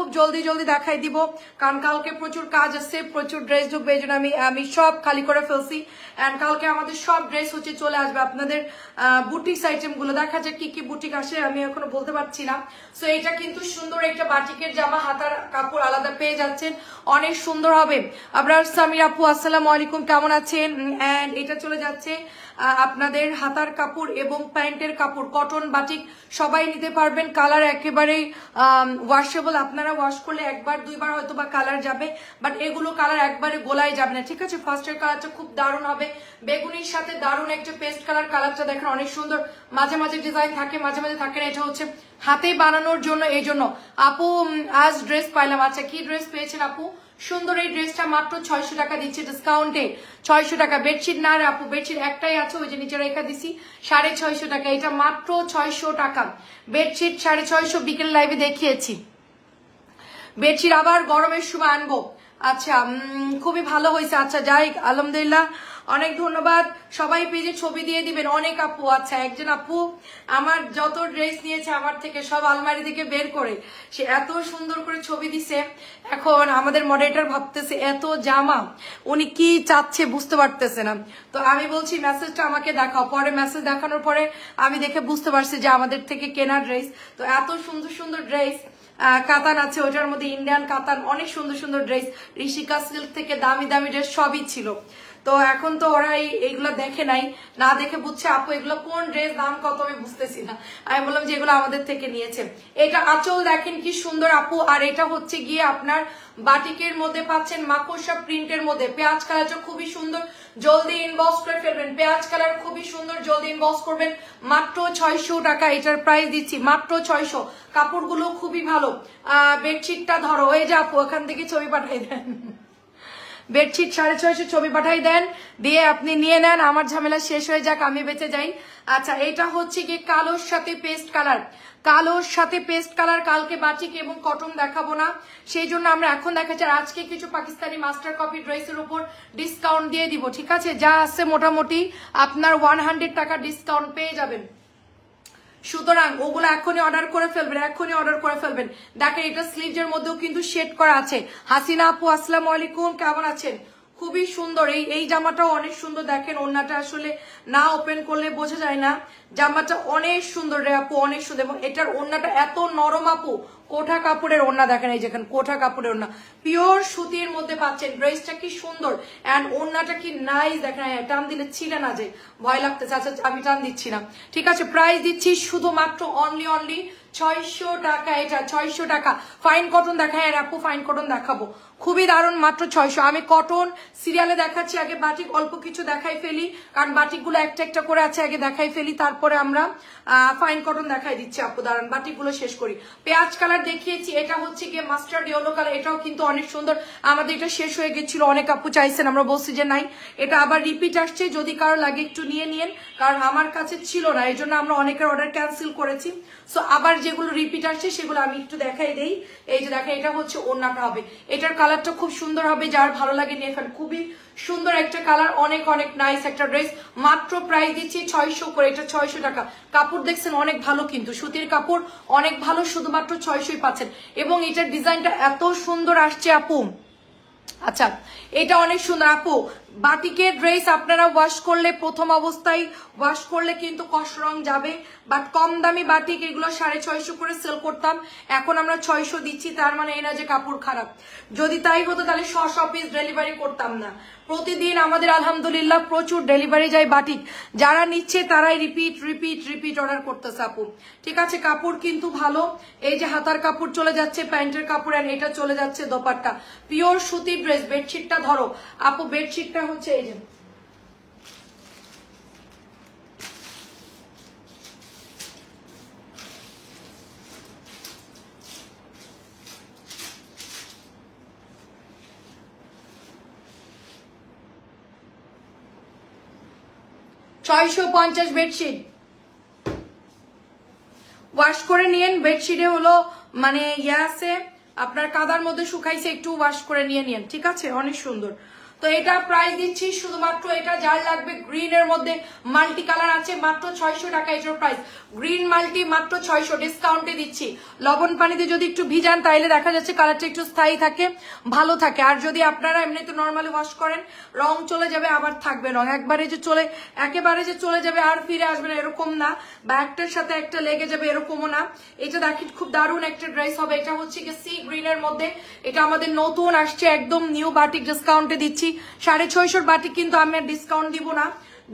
খুব জলদি জলদি দেখাই দিব, কারণ কালকে প্রচুর কাজ আছে, প্রচুর ড্রেস ঢুকবে, এই জন্য আমি সব খালি করে ফেলছি। এন্ড কালকে আমাদের সব ড্রেস হচ্ছে চলে আসবে। আপনাদের বুটিক্স আইটেম গুলো দেখা যায় কি কি বুটিক আসে আমি এখনো বলতে পারছি না। সো এটা কিন্তু সুন্দর একটা বাটিকের জামা, হাতার কাপড় আলাদা পেয়ে যাচ্ছেন, অনেক সুন্দর হবে। আবরার সামির আপু আসসালামু আলাইকুম, কেমন আছেন? এন্ড এটা চলে যাচ্ছে আপনাদের হাতার কাপড় এবং প্যান্টের কাপড়, কটন বাটিক সবাই নিতে পারবেন। কালার একেবারেই ওয়াশেবল, আপনারা ওয়াশ করলে একবার দুইবার হয়তো বা কালার যাবে, বাট এগুলো কালার একবারে গোলায় যাবে না, ঠিক আছে। ফার্স্টের কালারটা খুব দারুণ হবে, বেগুনির সাথে দারুণ একটা পেস্ট কালার, কালারটা দেখেন অনেক সুন্দর, মাঝে মাঝে ডিজাইন থাকে মাঝে মাঝে থাকে না, এটা হচ্ছে হাতে বানানোর জন্য। এই জন্য আপু আজ ড্রেস পাইলাম। আচ্ছা কি ড্রেস পেয়েছেন আপু? সুন্দর এই ড্রেসটা মাত্র 600 টাকা দিচ্ছে ডিসকাউন্টে, 600 টাকা। বেডশিট না রে আপু, বেডশিট একটাই আছে, ওই যে নিচে রেখা দিছি, 650 টাকা, এটা মাত্র 600 টাকা। বেডশিট 650, বিকেল লাইভে দেখিয়েছি। বেডশিট আবার গরমের সময় আনবো। আচ্ছা খুবই ভালো হয়েছে। আচ্ছা যাই, আলহামদুলিল্লাহ, অনেক ধন্যবাদ। সবাই পেজে ছবি দিয়ে দিবেন, অনেক আপু। আচ্ছা একজন আপু আমার যত ড্রেস নিয়েছে আমার থেকে সব আলমারি থেকে বের করে সে এত সুন্দর করে ছবি দিছে, এখন আমাদের মডারেটর ভাবতেছে এত জামা উনি কি চাচ্ছে বুঝতে পারতেছে না। তো আমি বলছি মেসেজটা আমাকে দেখাও, পরে মেসেজ দেখানোর পরে আমি দেখে বুঝতে পারছি যে আমাদের থেকে কেনা ড্রেস। তো এত সুন্দর সুন্দর ড্রেস, কাতান আছে ওটার মধ্যে, ইন্ডিয়ান কাতান, অনেক সুন্দর সুন্দর ড্রেস, ঋষিকা সিল্ক থেকে দামি দামি ড্রেস সবই ছিল। তো এখন তো ওরা এইগুলো দেখে নাই, না দেখে বুঝছে আপু এগুলো কোন ড্রেস, দাম কত আমি বুঝতেছি না। আমি বললাম যে এগুলো আমাদের থেকে নিয়েছে। এটা আঁচল দেখেন কি সুন্দর আপু, আর এটা হচ্ছে গিয়ে আপনার বাটিকের মধ্যে পাচ্ছেন মাকড়সা প্রিন্টের মধ্যে, পেঁয়াজ কালারটা খুবই সুন্দর, জলদি ইনবক্স করে ফেলবেন। পেঁয়াজ কালার খুবই সুন্দর, জলদি ইনবক্স করবেন। মাত্র 600 টাকা এটার প্রাইস দিচ্ছি, মাত্র 600। কাপড়গুলো খুবই ভালো। বেডশিটটা ধরো, এই যে আপু ওখান থেকে ছবি পাঠাই দেন, বেডশিট 650 ছবি পাঠাই দেন, দিয়ে আপনি নিয়ে নেন, আমার ঝামেলা শেষ হয়ে যাক, আমি বেঁচে যাই। আচ্ছা এটা হচ্ছে কি কালোর সাথে পেস্ট কালার, কালোর সাথে পেস্ট কালার, কালকে বাটিক এবং কটন দেখাবো না, সেই জন্য আমরা এখন দেখাচ্ছি। আর আজকে কিছু পাকিস্তানি মাস্টার কপি ড্রেসের উপর ডিসকাউন্ট দিয়ে দিব, ঠিক আছে। যা আছে মোটামুটি আপনার 100 টাকা ডিসকাউন্ট পেয়ে যাবেন, সুতরাং ওগুলো এখনই অর্ডার করে ফেলবেন, এখনই অর্ডার করে ফেলবেন। দেখেন এটা স্লিভসের মধ্যেও কিন্তু শেড করা আছে। হাসিনা আপু আসসালামু আলাইকুম, কেমন আছেন? খুবই সুন্দর এই জামাটাও অনেক সুন্দর, দেখেন ওড়নাটা আসলে না ওপেন করলে বোঝা যায় না, জামাটা অনেক সুন্দর রে আপু, অনেক সুন্দর। এবং এটার ওড়নাটা এত নরম আপু, কোঠা কাপড়ের ওড়না, দেখেন এই যেখানে কোঠা কাপড়ের ওড়না, পিওর সুতির মধ্যে পাচ্ছেন। ড্রেসটা কি সুন্দর এন্ড ওড়নাটা কি নাইস, দেখেন টান দিলে ছিলে না যে ভয় লাগতেছে। আচ্ছা আমি টান দিচ্ছি না, ঠিক আছে। প্রাইস দিচ্ছি শুধুমাত্র অনলি 600 টাকা, এটা 600 টাকা। ফাইন কটন দেখায় আর আপু, ফাইন কটন দেখাবো, খুবই দারুণ, মাত্র 600। আমি কটন সিরিয়ালে দেখাচ্ছি, আগে বাটিক অল্প কিছু দেখাই ফেলি, কারণ বাটিক গুলো একটা একটা করে আছে, আগে দেখাই ফেলি, তারপরে আমরা ফাইন কটন দেখাই দিচ্ছি আপু। দাঁড়ান বাটিক গুলো শেষ করি। পেঁয়াজ কালার দেখিয়েছি, এটা হচ্ছে গিয়ে মাস্টার্ড ইয়েলো কালার, এটাও কিন্তু অনেক সুন্দর। আমাদের এটা শেষ হয়ে গেছিল, অনেক আপু চাইছেন, আমরা বলছি যে নাই, এটা আবার রিপিট আসছে, যদি কারো লাগে একটু নিয়ে নিন, কারণ আমার কাছে ছিল না, এই জন্য আমরা অনেকের অর্ডার ক্যান্সেল করেছি। সো আবার যেগুলো রিপিট আসছে সেগুলো আমি একটু দেখাই দেই। এই যে দেখেন এটা হচ্ছে ওড়নাটা হবে, এটার কালারটা খুব সুন্দর হবে, যার ভালো লাগে নিয়ে ফেলেন, খুবই সুন্দর একটা কালার, অনেক অনেক নাইস একটা ড্রেস। মাত্র প্রাইস দিচ্ছি 600 করে, এটা 600 টাকা। কাপড় দেখছেন অনেক ভালো, কিন্তু সুতির কাপড় অনেক ভালো, শুধুমাত্র 600ই পাচ্ছেন। এবং এটার ডিজাইনটা এত সুন্দর আসছে আপু। আচ্ছা এটা অনেক সুন্দর আপু, বাটিকের ড্রেস আপনারা ওয়াশ করলে, প্রথম অবস্থায় ওয়াশ করলে কিন্তু কষ রং যাবে, বাট কম দামি বাটিক এগুলো 650 করে সেল করতাম, এখন আমরা 600 দিচ্ছি। তার মানে এই না যে কাপড় খারাপ, যদি তাই হতো তাহলে 100 পিস ডেলিভারি করতাম না। প্রতিদিন আমাদের আলহামদুলিল্লাহ প্রচুর ডেলিভারি যায় বাটিক, যারা নিচ্ছে তারাই রিপিট রিপিট রিপিট অর্ডার করতেছে আপু, ঠিক আছে। কাপড় কিন্তু ভালো, এই যে হাতার কাপড় চলে যাচ্ছে, প্যান্টের কাপড়, আর এটা চলে যাচ্ছে দোপাট্টা, পিওর সুতির ড্রেস। বেডশিটটা ধরো আপু, বেডশিটটা হচ্ছে এই যে, $650 বেডশিট, ওয়াশ করে নিয়েন। বেডশিটে হলো মানে ইয়ে আছে আপনার, কাদার মধ্যে শুকাইছে, একটু ওয়াশ করে নিয়ে নিন, ঠিক আছে, অনেক সুন্দর। তো এটা প্রাইস দিচ্ছি শুধুমাত্র, এটা যার লাগবে গ্রিনের মধ্যে মাল্টি কালার আছে মাত্র 600 টাকা এটার প্রাইস। গ্রিন মাল্টি মাত্র 600 ডিসকাউন্টে দিচ্ছি। লবণ পানিতে যদি একটু ভিজান তাইলে দেখা যাচ্ছে কালারটা একটু স্থায়ী থাকে, ভালো থাকে। আর যদি আপনারা এমনিতে নর্মালি ওয়াশ করেন রং চলে যাবে আবার থাকবে রং, একেবারে যে চলে যাবে আর ফিরে আসবে না এরকম না, বা একটার সাথে একটা লেগে যাবে এরকমও না। এটা দেখি খুব দারুণ একটা ড্রেস হবে। এটা হচ্ছে কি সি গ্রিনের মধ্যে, এটা আমাদের নতুন আসছে একদম নিউ বাটিক, ডিসকাউন্টে দিচ্ছি 650 বাটিক, কিন্তু আমি আর ডিসকাউন্ট দিব না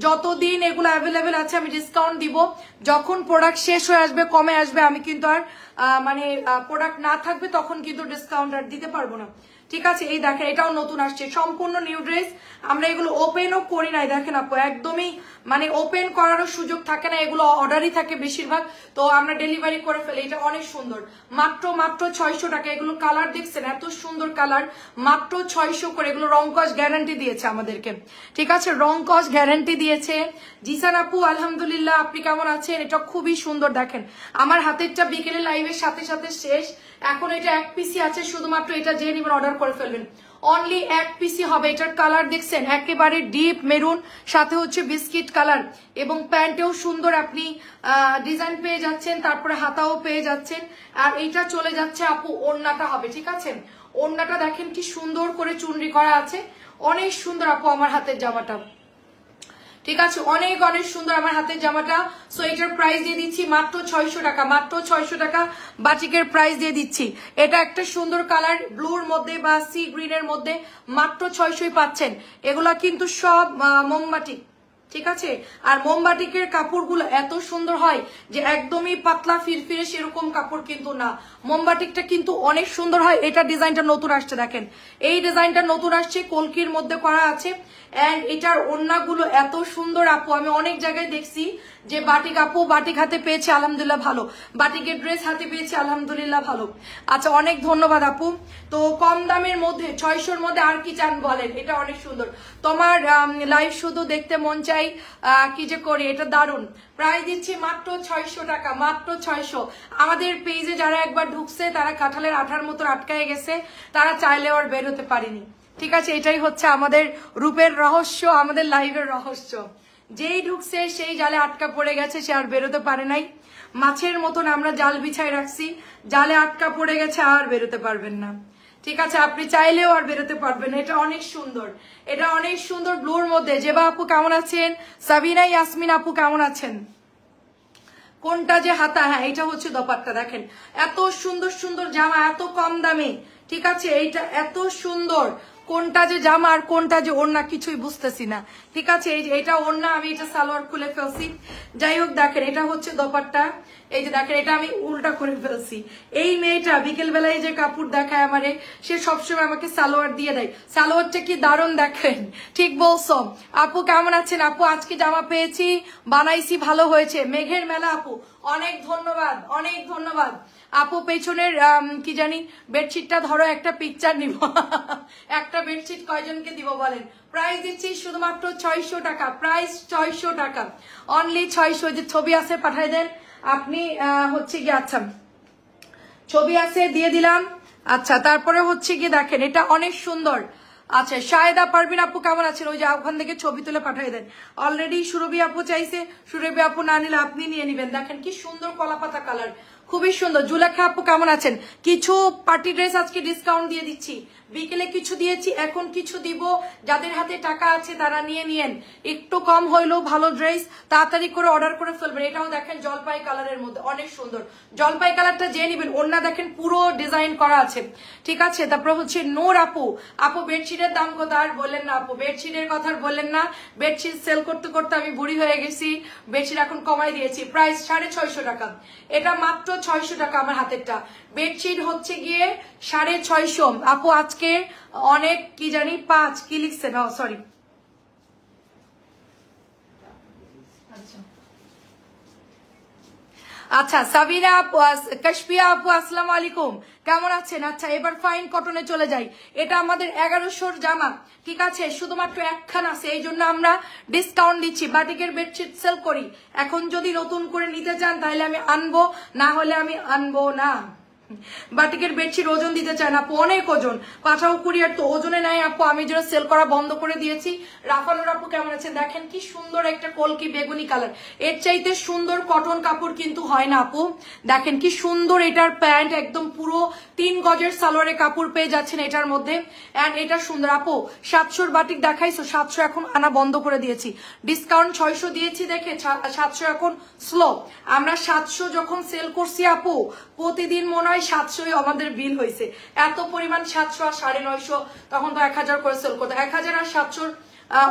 যতদিন এগুলো অ্যাভেলেবেল আছে, আমি ডিসকাউন্ট দিব। যখন প্রোডাক্ট শেষ হয়ে আসবে কমে আসবে আমি কিন্তু আর মানে প্রোডাক্ট না থাকবে তখন কিন্তু ডিসকাউন্ট আর দিতে পারবো না, ঠিক আছে। এই দেখেন এটাও নতুন আসছে সম্পূর্ণ নিউ ড্রেস, আমরা এগুলো ওপেনও করি নাই। দেখেন আপু একদমই মানে ওপেন করারও সুযোগ থাকে না, এগুলো অর্ডারই থাকে বেশিরভাগ, তো আমরা ডেলিভারি করে ফেলি। এটা অনেক সুন্দর, মাত্র 600 টাকা। এগুলো কালার দেখছেন এত সুন্দর কালার, মাত্র 600 করে। এগুলো রং কস গ্যারান্টি দিয়েছে আমাদেরকে, ঠিক আছে, রং কস গ্যারান্টি দিয়েছে। জিসান আপু আলহামদুলিল্লাহ, আপনি কেমন আছেন? এটা খুবই সুন্দর, দেখেন আমার হাতেরটা বিকেলে লাইভের সাথে সাথে শেষ, এখন এটা এক পিসি আছে, শুধুমাত্র এটা যে নিবেন অর্ডার করে ফেলবেন, অনলি এক পিসি হবে। এটার কালার দেখছেন একেবারে ডিপ মেরুন, সাথে হচ্ছে বিস্কিট কালার, এবং প্যান্টেও সুন্দর আপনি ডিজাইন পেয়ে যাচ্ছেন, তারপরে হাতাও পেয়ে যাচ্ছেন। আর এইটা চলে যাচ্ছে আপু ওড়নাটা হবে, ঠিক আছে। ওড়নাটা দেখেন কি সুন্দর করে চুনরি করা আছে, অনেক সুন্দর আপু আমার হাতের জামাটা, ঠিক আছে, অনেক অনেক সুন্দর আমার হাতের জামাটা। সো এটার প্রাইস দিয়ে দিচ্ছি মাত্র 600 টাকা, মাত্র 600 টাকা বাটিকের প্রাইস দিয়ে দিচ্ছি। এটা একটা সুন্দর কালার ব্লুর মধ্যে বা সি গ্রিনের মধ্যে, মাত্র 600ই পাচ্ছেন। এগুলা কিন্তু সব মোমবাটি, ঠিক আছে। আর মোমবাটিকের কাপড়গুলো এত সুন্দর হয় যে একদমই পাতলা ফিরফিরে সেরকম কাপড় কিন্তু না, মোমবাটিকটা কিন্তু অনেক সুন্দর হয়। এটা ডিজাইনটা নতুন আসছে, দেখেন এই ডিজাইনটা নতুন আসছে, কলকির মধ্যে করা আছে। এন্ড এটার ওড়নাগুলো এত সুন্দর আপু, আমি অনেক জায়গায় দেখছি যে বাটিক আপু বাটিক হাতে পেয়েছে আলহামদুলিল্লাহ ভালো, বাটিকের ড্রেস হাতে পেয়েছে আলহামদুলিল্লাহ ভালো। আচ্ছা অনেক ধন্যবাদ আপু। তো কম দামের মধ্যে 600-র মধ্যে আর কি চান বলেন, এটা অনেক সুন্দর। তোমার লাইভ শুধু দেখতে মন চাই, কি যে করি, এটা দারুণ। প্রাইস দিচ্ছি মাত্র 600 টাকা, মাত্র 600। আমাদের পেজে যারা একবার ঢুকছে তারা কাঁঠালের আঠার মতো আটকায় গেছে, তারা চাইলেও আর বের হতে পারেনি, ঠিক আছে। এটাই হচ্ছে আমাদের রূপের রহস্য, আমাদের লাইভের রহস্য। যেই ঢুকছে সেই জালে আটকা পড়ে গেছে, সে আর বেরোতে পারে নাই। মাছের মতন আমরা জাল বিছাই রাখছি, জালে আটকা পড়ে গেছে, আর বেরোতে পারবেন না, ঠিক আছে। আপনি চাইলেও আর বেরোতে পারবেন না। এটা অনেক সুন্দর, এটা অনেক সুন্দর ব্লুর মধ্যে। জেবা আপু কেমন আছেন? সাবিনা ইয়াসমিন আপু কেমন আছেন? কোনটা যে হাতা, হ্যাঁ এটা হচ্ছে দোপাট্টা। দেখেন এত সুন্দর সুন্দর জামা এত কম দামে, ঠিক আছে। এইটা এত সুন্দর, কোনটা যে জামা আর কোনটা যে ওড়না কিছুই বুঝতেছি না, ঠিক আছে। এই যে এটা ওড়না, আমি এটা সালোয়ার খুলে ফেলছি। যাই হোক দেখেন এটা হচ্ছে দোপাট্টা, এই যে দেখেন এটা আমি উল্টা করে ফেলছি। এই মেয়েটা বিকেল বেলায় যে কাপড় দেখায় আমারে, সে সবসময় আমাকে সালোয়ার দিয়ে দেয়। সালোয়ারটা কি দারুণ দেখেন, ঠিক বলছো আপু। কেমন আছেন আপু? আজকে জামা পেয়েছি, বানাইছি, ভালো হয়েছে। মেঘের মেলা আপু, অনেক ধন্যবাদ, অনেক ধন্যবাদ আপু। পেছনের কি জানি বেডশিটটা ধরো, একটা পিকচার নিব। একটা বেডশিট কয়জনকে দিব বলেন? প্রাইস দিচ্ছি শুধুমাত্র 600 টাকা, প্রাইস 600 টাকা, অনলি 600। যে ছবি আছে পাঠাই দেন আপনি, হচ্ছে কি, আচ্ছা ছবি আছে দিয়ে দিলাম। আচ্ছা তারপরে হচ্ছে কি দেখেন এটা অনেক সুন্দর। আচ্ছা শাহেদা পারবিন আপু কেমন আছেন? ওই যে ওখান থেকে ছবি তুলে পাঠিয়ে দেন। অলরেডি সুরভি আপু চাইছে, সুরভি আপু না নিলে আপনি নিয়ে নিবেন। দেখেন কি সুন্দর কলাপাতা কালার, খুবই সুন্দর। জুলেখা আপু কেমন আছেন? কিছু পার্টি ড্রেস আজকে ডিসকাউন্ট দিয়ে দিচ্ছি, বিকেলে কিছু দিয়েছি, এখন কিছু দিব। যাদের হাতে টাকা আছে তারা নিয়ে নিয়েন, একটু কম হইলেও ভালো ড্রেস, তাড়াতাড়ি করে অর্ডার করে ফেলবেন। এটাও দেখেন জলপাই কালারের মধ্যে অনেক সুন্দর, জলপাই কালারটা যে নিবেন। ওড়না দেখেন পুরো ডিজাইন করা আছে, ঠিক আছে। তারপর হচ্ছে নূর আপু, আপু বেডশিটের দাম কত আর বললেন না আপু, বেডশিটের কথা বললেন না। বেডশিট সেল করতে করতে আমি বুড়ি হয়ে গেছি, বেডশিট এখন কমাই দিয়েছি। প্রাইস 650 টাকা, এটা মাত্র 600 টাকা আমার হাতেরটা। বেডশিট হচ্ছে গিয়ে 650 আপু। আজকে অনেক কি জানি 5 কি লিখছে না, সরি। আচ্ছা সাবিনা আপু, কাশফিয়া আপু আসসালামু আলাইকুম, কেমন আছেন? আচ্ছা এবার ফাইন কটনে চলে যাই। এটা আমাদের 1100-র জামা, ঠিক আছে, শুধুমাত্র একখান আছে, এই জন্য আমরা ডিসকাউন্ট দিচ্ছি। বাটিকের বেডশিট সেল করি, এখন যদি নতুন করে নিতে চান তাহলে আমি আনবো, না হলে আমি আনবো না। বাটিকের বেডশিট ওজন দিতে চায় না আপু, অনেক ওজন, পাঠাও কুরিয়ার তো ওজনে নাই আপু। আমি যেন সেল করা বন্ধ করে দিয়েছি। রাফানুর আপু কেমন আছেন? দেখেন কি সুন্দর একটা কলকি বেগুনি কালার, এর চাইতে সুন্দর কটন কাপড় কিন্তু হয় না আপু। দেখেন কি সুন্দর এটার প্যান্ট, একদম পুরো 3 গজের সালোয়ারে কাপড় পেয়ে যাচ্ছেন এটার মধ্যে। এন্ড এটা সুন্দর আপু। 700 বাটিক দেখাইছো, 700 এখন আনা বন্ধ করে দিয়েছি, ডিসকাউন্ট 600 দিয়েছি দেখে 700 এখন স্লো। আমরা 700 যখন সেল করছি আপু, প্রতিদিন মনে হয় 700 আমাদের বিল হয়েছে, এত পরিমাণ। 700 আর 950, তখন তো 1000 করে সেল করতো। 1000 আর 700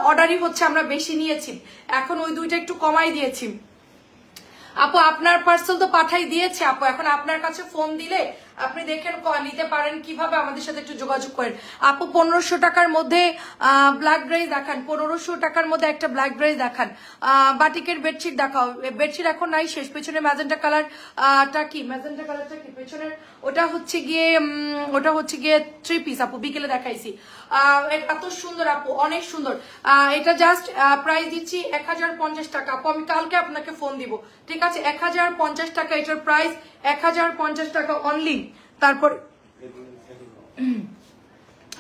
অর্ডারই হচ্ছে আমরা বেশি নিয়েছি, এখন ওই দুইটা একটু কমাই দিয়েছি আপু। আপনার পার্সেল তো পাঠাই দিয়েছে আপু, এখন আপনার কাছে ফোন দিলে আপনি দেখেন নিতে পারেন কিভাবে, আমাদের সাথে একটু যোগাযোগ করেন আপু। 1500 টাকার মধ্যে ব্ল্যাক ড্রেস দেখান, 1500 টাকার মধ্যে একটা ব্ল্যাক ড্রেস দেখান। বাটিকের বেডশিট দেখাও, বেডশিট এখন নাই, শেষ। পেছনে ম্যাজেন্টা কালারটা কি, ম্যাজেন্টা কালারটা কি পেছনের, ওটা হচ্ছে গিয়ে 3 পিস আপু, বিকেলে দেখাইছি। এত সুন্দর আপু, অনেক সুন্দর। এটা জাস্ট প্রাইস দিচ্ছি 1050 টাকা আপু, আমি কালকে আপনাকে ফোন দিব, ঠিক আছে? 1050 টাকা এটার প্রাইস, 1050 টাকা অনলি। তারপর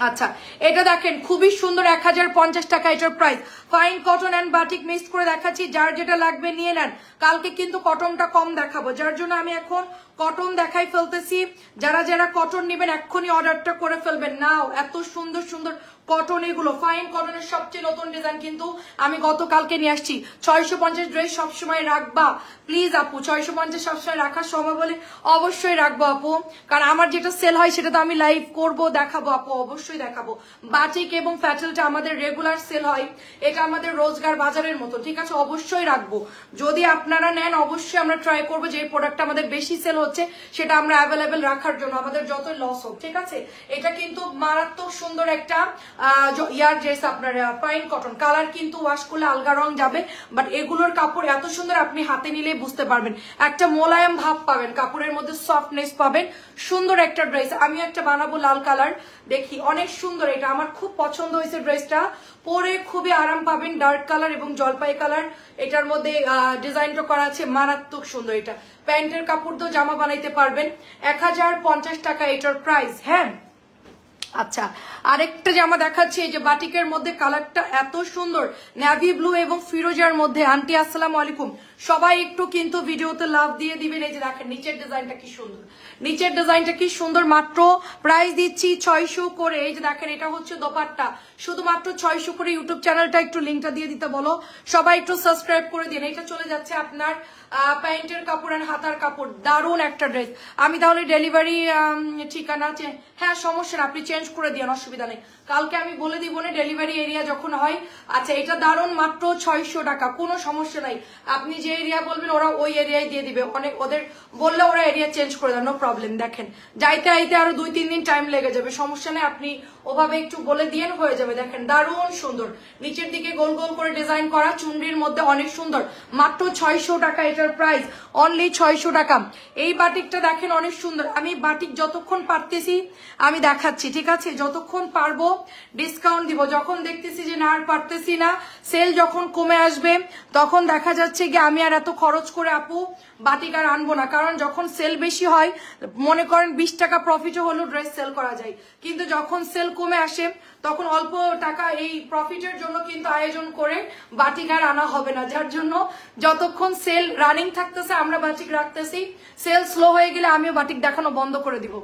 আচ্ছা, এটা দেখেন খুবই সুন্দর, 1050 টাকা এটার price. Fine cotton and batik mix করে দেখাচ্ছি, যার যেটা লাগবে নিয়ে নেন। কালকে কিন্তু কটনটা কম দেখাবো, যার জন্য আমি এখন কটন দেখাই ফেলতেছি। যারা যারা কটন নেবেন এক্ষুনি অর্ডারটা করে ফেলবেন। নাও এত সুন্দর সুন্দর কটন, এগুলো ফাইন কটনের সবচেয়ে নতুন ডিজাইন কিন্তু আমি গতকালকে নিয়ে আসছি। 650 ড্রেস সবসময় রাখবা প্লিজ আপু, 650 সবসময় রাখার সময় বলে অবশ্যই রাখবো আপু, কারণ আমার যেটা সেল হয় সেটা তো আমি লাইভ করব, দেখাবো আপু, অবশ্যই দেখাবো। বাটিক এবং ফ্যাটেলটা আমাদের রেগুলার সেল হয়, এটা আমাদের রোজগার বাজারের মতো, ঠিক আছে? অবশ্যই রাখবো, যদি আপনারা নেন অবশ্যই আমরা ট্রাই করবো যে প্রোডাক্টটা আমাদের বেশি সেল হচ্ছে সেটা আমরা অ্যাভেলেবেল রাখার জন্য, আমাদের যতই লস হোক, ঠিক আছে? এটা কিন্তু মারাত্মক সুন্দর একটা ইয়ার ড্রেস, আপনার ফাইন কটন কালার, কিন্তু ওয়াশ করলে আলগা রং যাবে, বাট এগুলোর কাপড় এত সুন্দর, আপনি হাতে নিলে বুঝতে পারবেন, একটা মোলায়েম ভাব পাবেন, কাপড়ের মধ্যে সফটনেস পাবেন। সুন্দর একটা ড্রেস, আমি একটা বানাবো লাল কালার, দেখি অনেক সুন্দর, এটা আমার খুব পছন্দ হয়েছে ড্রেসটা, পরে খুবই আরাম পাবেন। ডার্ক কালার এবং জলপাই কালার, এটার মধ্যে ডিজাইনটা করা আছে, মারাত্মক সুন্দর। এটা প্যান্টের কাপড় তো জামা বানাইতে পারবেন। 1050 টাকা এটার প্রাইস। হ্যাঁ আচ্ছা, আরেকটা জামা দেখাচ্ছি, এই যে বাটিকের মধ্যে কালারটা এত সুন্দর, নেভি ব্লু এবং ফিরোজার মধ্যে। আন্টি আসসালামু আলাইকুম, সবাই একটু কিন্তু ভিডিওতে লাভ দিয়ে দিবেন। এই যে দেখেন নিচের ডিজাইনটা কি সুন্দর, নিচের ডিজাইনটা কি সুন্দর, মাত্র প্রাইস দিচ্ছি 600 করে। এই যে দেখেন এটা হচ্ছে দোপাট্টা, শুধুমাত্র 600 করে। ইউটিউব চ্যানেলটা একটু লিঙ্কটা দিয়ে দিতে বলো, সবাই একটু সাবস্ক্রাইব করে দিন। এটা চলে যাচ্ছে আপনার প্যান্টের কাপড় আর হাতার কাপড়, দারুণ একটা ড্রেস। আমি তাহলে ডেলিভারি ঠিকানা, হ্যাঁ সমস্যা না, আপনি চেঞ্জ করে দিন, অসুবিধা নেই, কালকে আমি বলে দিব না ডেলিভারি এরিয়া যখন হয়। আচ্ছা, এটা দারুণ, মাত্র 600 টাকা, কোনো সমস্যা নাই, আপনি যে এরিয়া বলবেন ওরা ওই এরিয়ায় দিয়ে দিবে, অনেক ওদের বললে ওরা এরিয়া চেঞ্জ করে দেন, নো প্রবলেম। দেখেন যাইতে আইতে আরো 2-3 দিন টাইম লেগে যাবে, সমস্যা নেই, আপনি ওভাবে একটু বলে দিয়ে হয়ে যাবে। দেখেন দারুণ সুন্দর, নিচের দিকে গোল গোল করে ডিজাইন করা, চুনরির মধ্যে অনেক সুন্দর, মাত্র 600 টাকা এটার প্রাইস, অনলি 600 টাকা। এই বাটিকটা দেখেন অনেক সুন্দর, আমি বাটিক যতক্ষণ পারতেছি আমি দেখাচ্ছি, ঠিক আছে? যতক্ষণ পারবো ডিসকাউন্ট দিব, যখন দেখতেছি যে না আর পারতেছি না, সেল যখন কমে আসবে তখন দেখা যাচ্ছে কি আমি আর এত খরচ করে আপু বাটিক আর আনবো না, কারণ যখন সেল বেশি হয় মনে করেন 20 টাকা প্রফিটও হলো ড্রেস সেল করা যায়, কিন্তু যখন সেল কমে আসে তখন অল্প টাকা এই প্রফিটের জন্য কিন্তু আয়োজন করে বাটিক আর আনা হবে না, যার জন্য যতক্ষণ সেল রানিং থাকতেছে আমরা বাটিক রাখতেছি, সেল স্লো হয়ে গেলে আমিও বাটিক দেখানো বন্ধ করে দিব।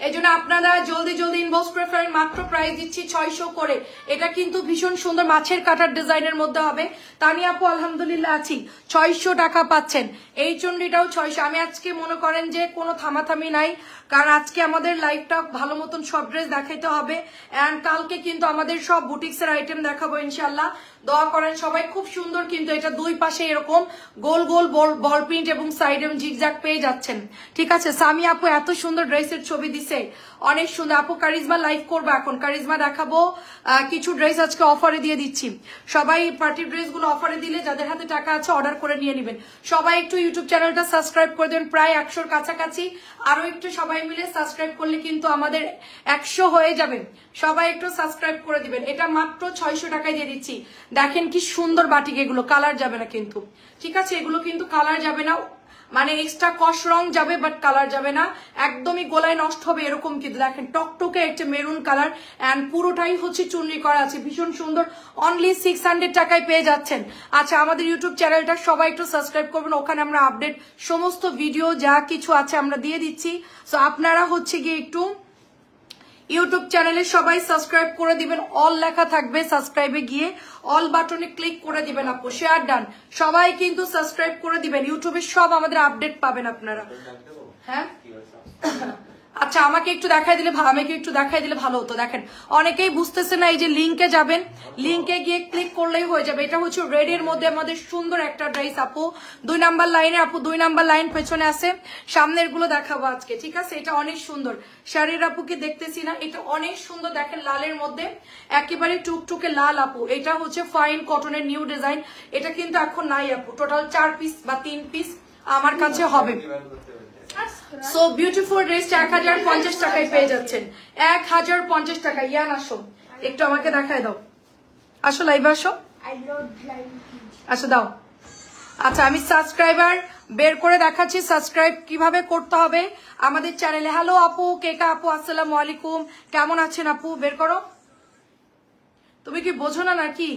এই জন্য আপনারা জলদি জলদি ইনবক্স করে ফেলেন, মাত্র প্রাইস দিচ্ছি 600 করে। এটা কিন্তু ভীষণ সুন্দর মাছের কাটার ডিজাইনের মধ্যে হবে। তানিয়া আপু আলহামদুলিল্লাহ আছি, 600 টাকা পাচ্ছেন। এই চুন্ডিটাও 600। আমি আজকে মনে করেন যে কোনো থামাথামি নাই, কারণ আজকে আমাদের লাইভটা ভালো মতন সব ড্রেস দেখাইতে হবে, এন্ড কালকে কিন্তু আমাদের সব বুটিক্সের আইটেম দেখাবো ইনশাল্লাহ। দোয়া করেন সবাই। খুব সুন্দর কিন্তু এটা, দুই পাশে এরকম গোল গোল বল প্রিন্ট এবং সাইড এবং জিগজ্যাগ পেয়ে যাচ্ছেন, ঠিক আছে? সামি আপু এত সুন্দর ড্রেসের ছবি দিছে, অনেক সুন্দর আপু। কারিজমা লাইভ করবো এখন, কারিজমা দেখাবো, কিছু ড্রেস আজকে অফারে দিয়ে দিচ্ছি। সবাই পার্টি ড্রেস গুলো অফারে দিলে যাদের হাতে টাকা আছে অর্ডার করে নিয়ে নেবেন। সবাই একটু ইউটিউব চ্যানেলটা সাবস্ক্রাইব করে দেবেন, প্রায় 100-র কাছাকাছি, আরো একটু সবাই মিলে সাবস্ক্রাইব করলে কিন্তু আমাদের 100 হয়ে যাবে। সবাই একটু সাবস্ক্রাইব করে দিবেন। এটা মাত্র 600 টাকায় দিয়ে দিচ্ছি। দেখেন কি সুন্দর বাটিক, এগুলো কালার যাবে না কিন্তু, ঠিক আছে? এগুলো কিন্তু কালার যাবে না, মানে এক্সট্রা কস রং যাবে বাট কালার যাবে না, একদমই গোলায় নষ্ট হবে এরকম কিন্তু দেখেন টকটকে একটা মেরুন কালার অ্যান্ড পুরোটাই হচ্ছে চুনরি করা আছে, ভীষণ সুন্দর। অনলি 600 টাকায় পেয়ে যাচ্ছেন। আচ্ছা আমাদের ইউটিউব চ্যানেলটা সবাই একটু সাবস্ক্রাইব করবেন, ওখানে আমরা আপডেট সমস্ত ভিডিও যা কিছু আছে আমরা দিয়ে দিচ্ছি। সো আপনারা হচ্ছে গিয়ে একটু ইউটিউব চ্যানেলে সবাই সাবস্ক্রাইব করে দিবেন, অল লেখা থাকবে, সাবস্ক্রাইবে গিয়ে অল বাটনে ক্লিক করে দিবেন আপু, শেয়ার ডান, সবাই কিন্তু সাবস্ক্রাইব করে দিবেন, ইউটিউবে সব আমাদের আপডেট পাবেন আপনারা। হ্যাঁ আচ্ছা আমাকে একটু দেখাই দিলে ভালো হতো। দেখেন অনেকেই বুঝতেছে না, এই যে লিংকে যাবেন, লিংকে গিয়ে ক্লিক করলেই হয়ে যাবে। এটা হচ্ছে রেড এর মধ্যে আমাদের সুন্দর একটা ড্রেস আপু, 2 নাম্বার লাইনে আপু, 2 নাম্বার লাইন পেছনে আছে, সামনের গুলো দেখাবো আজকে, ঠিক আছে। এটা অনেক সুন্দর, শাড়ির আপুকে দেখতেছি না, এটা অনেক সুন্দর দেখেন, লালের মধ্যে একেবারে টুকটুকে লাল আপু। এটা হচ্ছে ফাইন কটনের নিউ ডিজাইন, এটা কিন্তু এখন নাই আপু, টোটাল 4 পিস বা 3 পিস আমার কাছে হবে। সো বিউটিফুল ড্রেসটা 1050 টাকায় পেয়ে যাচ্ছেন, 1050 টাকা। ইয়ান আসো একটু আমাকে দেখায় দাও, আসো লাইভে আসো, আসো দাও। আচ্ছা আমি সাবস্ক্রাইবার বের করে দেখাচ্ছি, সাবস্ক্রাইব কিভাবে করতে হবে আমাদের চ্যানেলে। হ্যালো আপু, কেকা আপু আসসালামু আলাইকুম, কেমন আছেন আপু? বের করো, তুমি কি বোঝো না নাকি?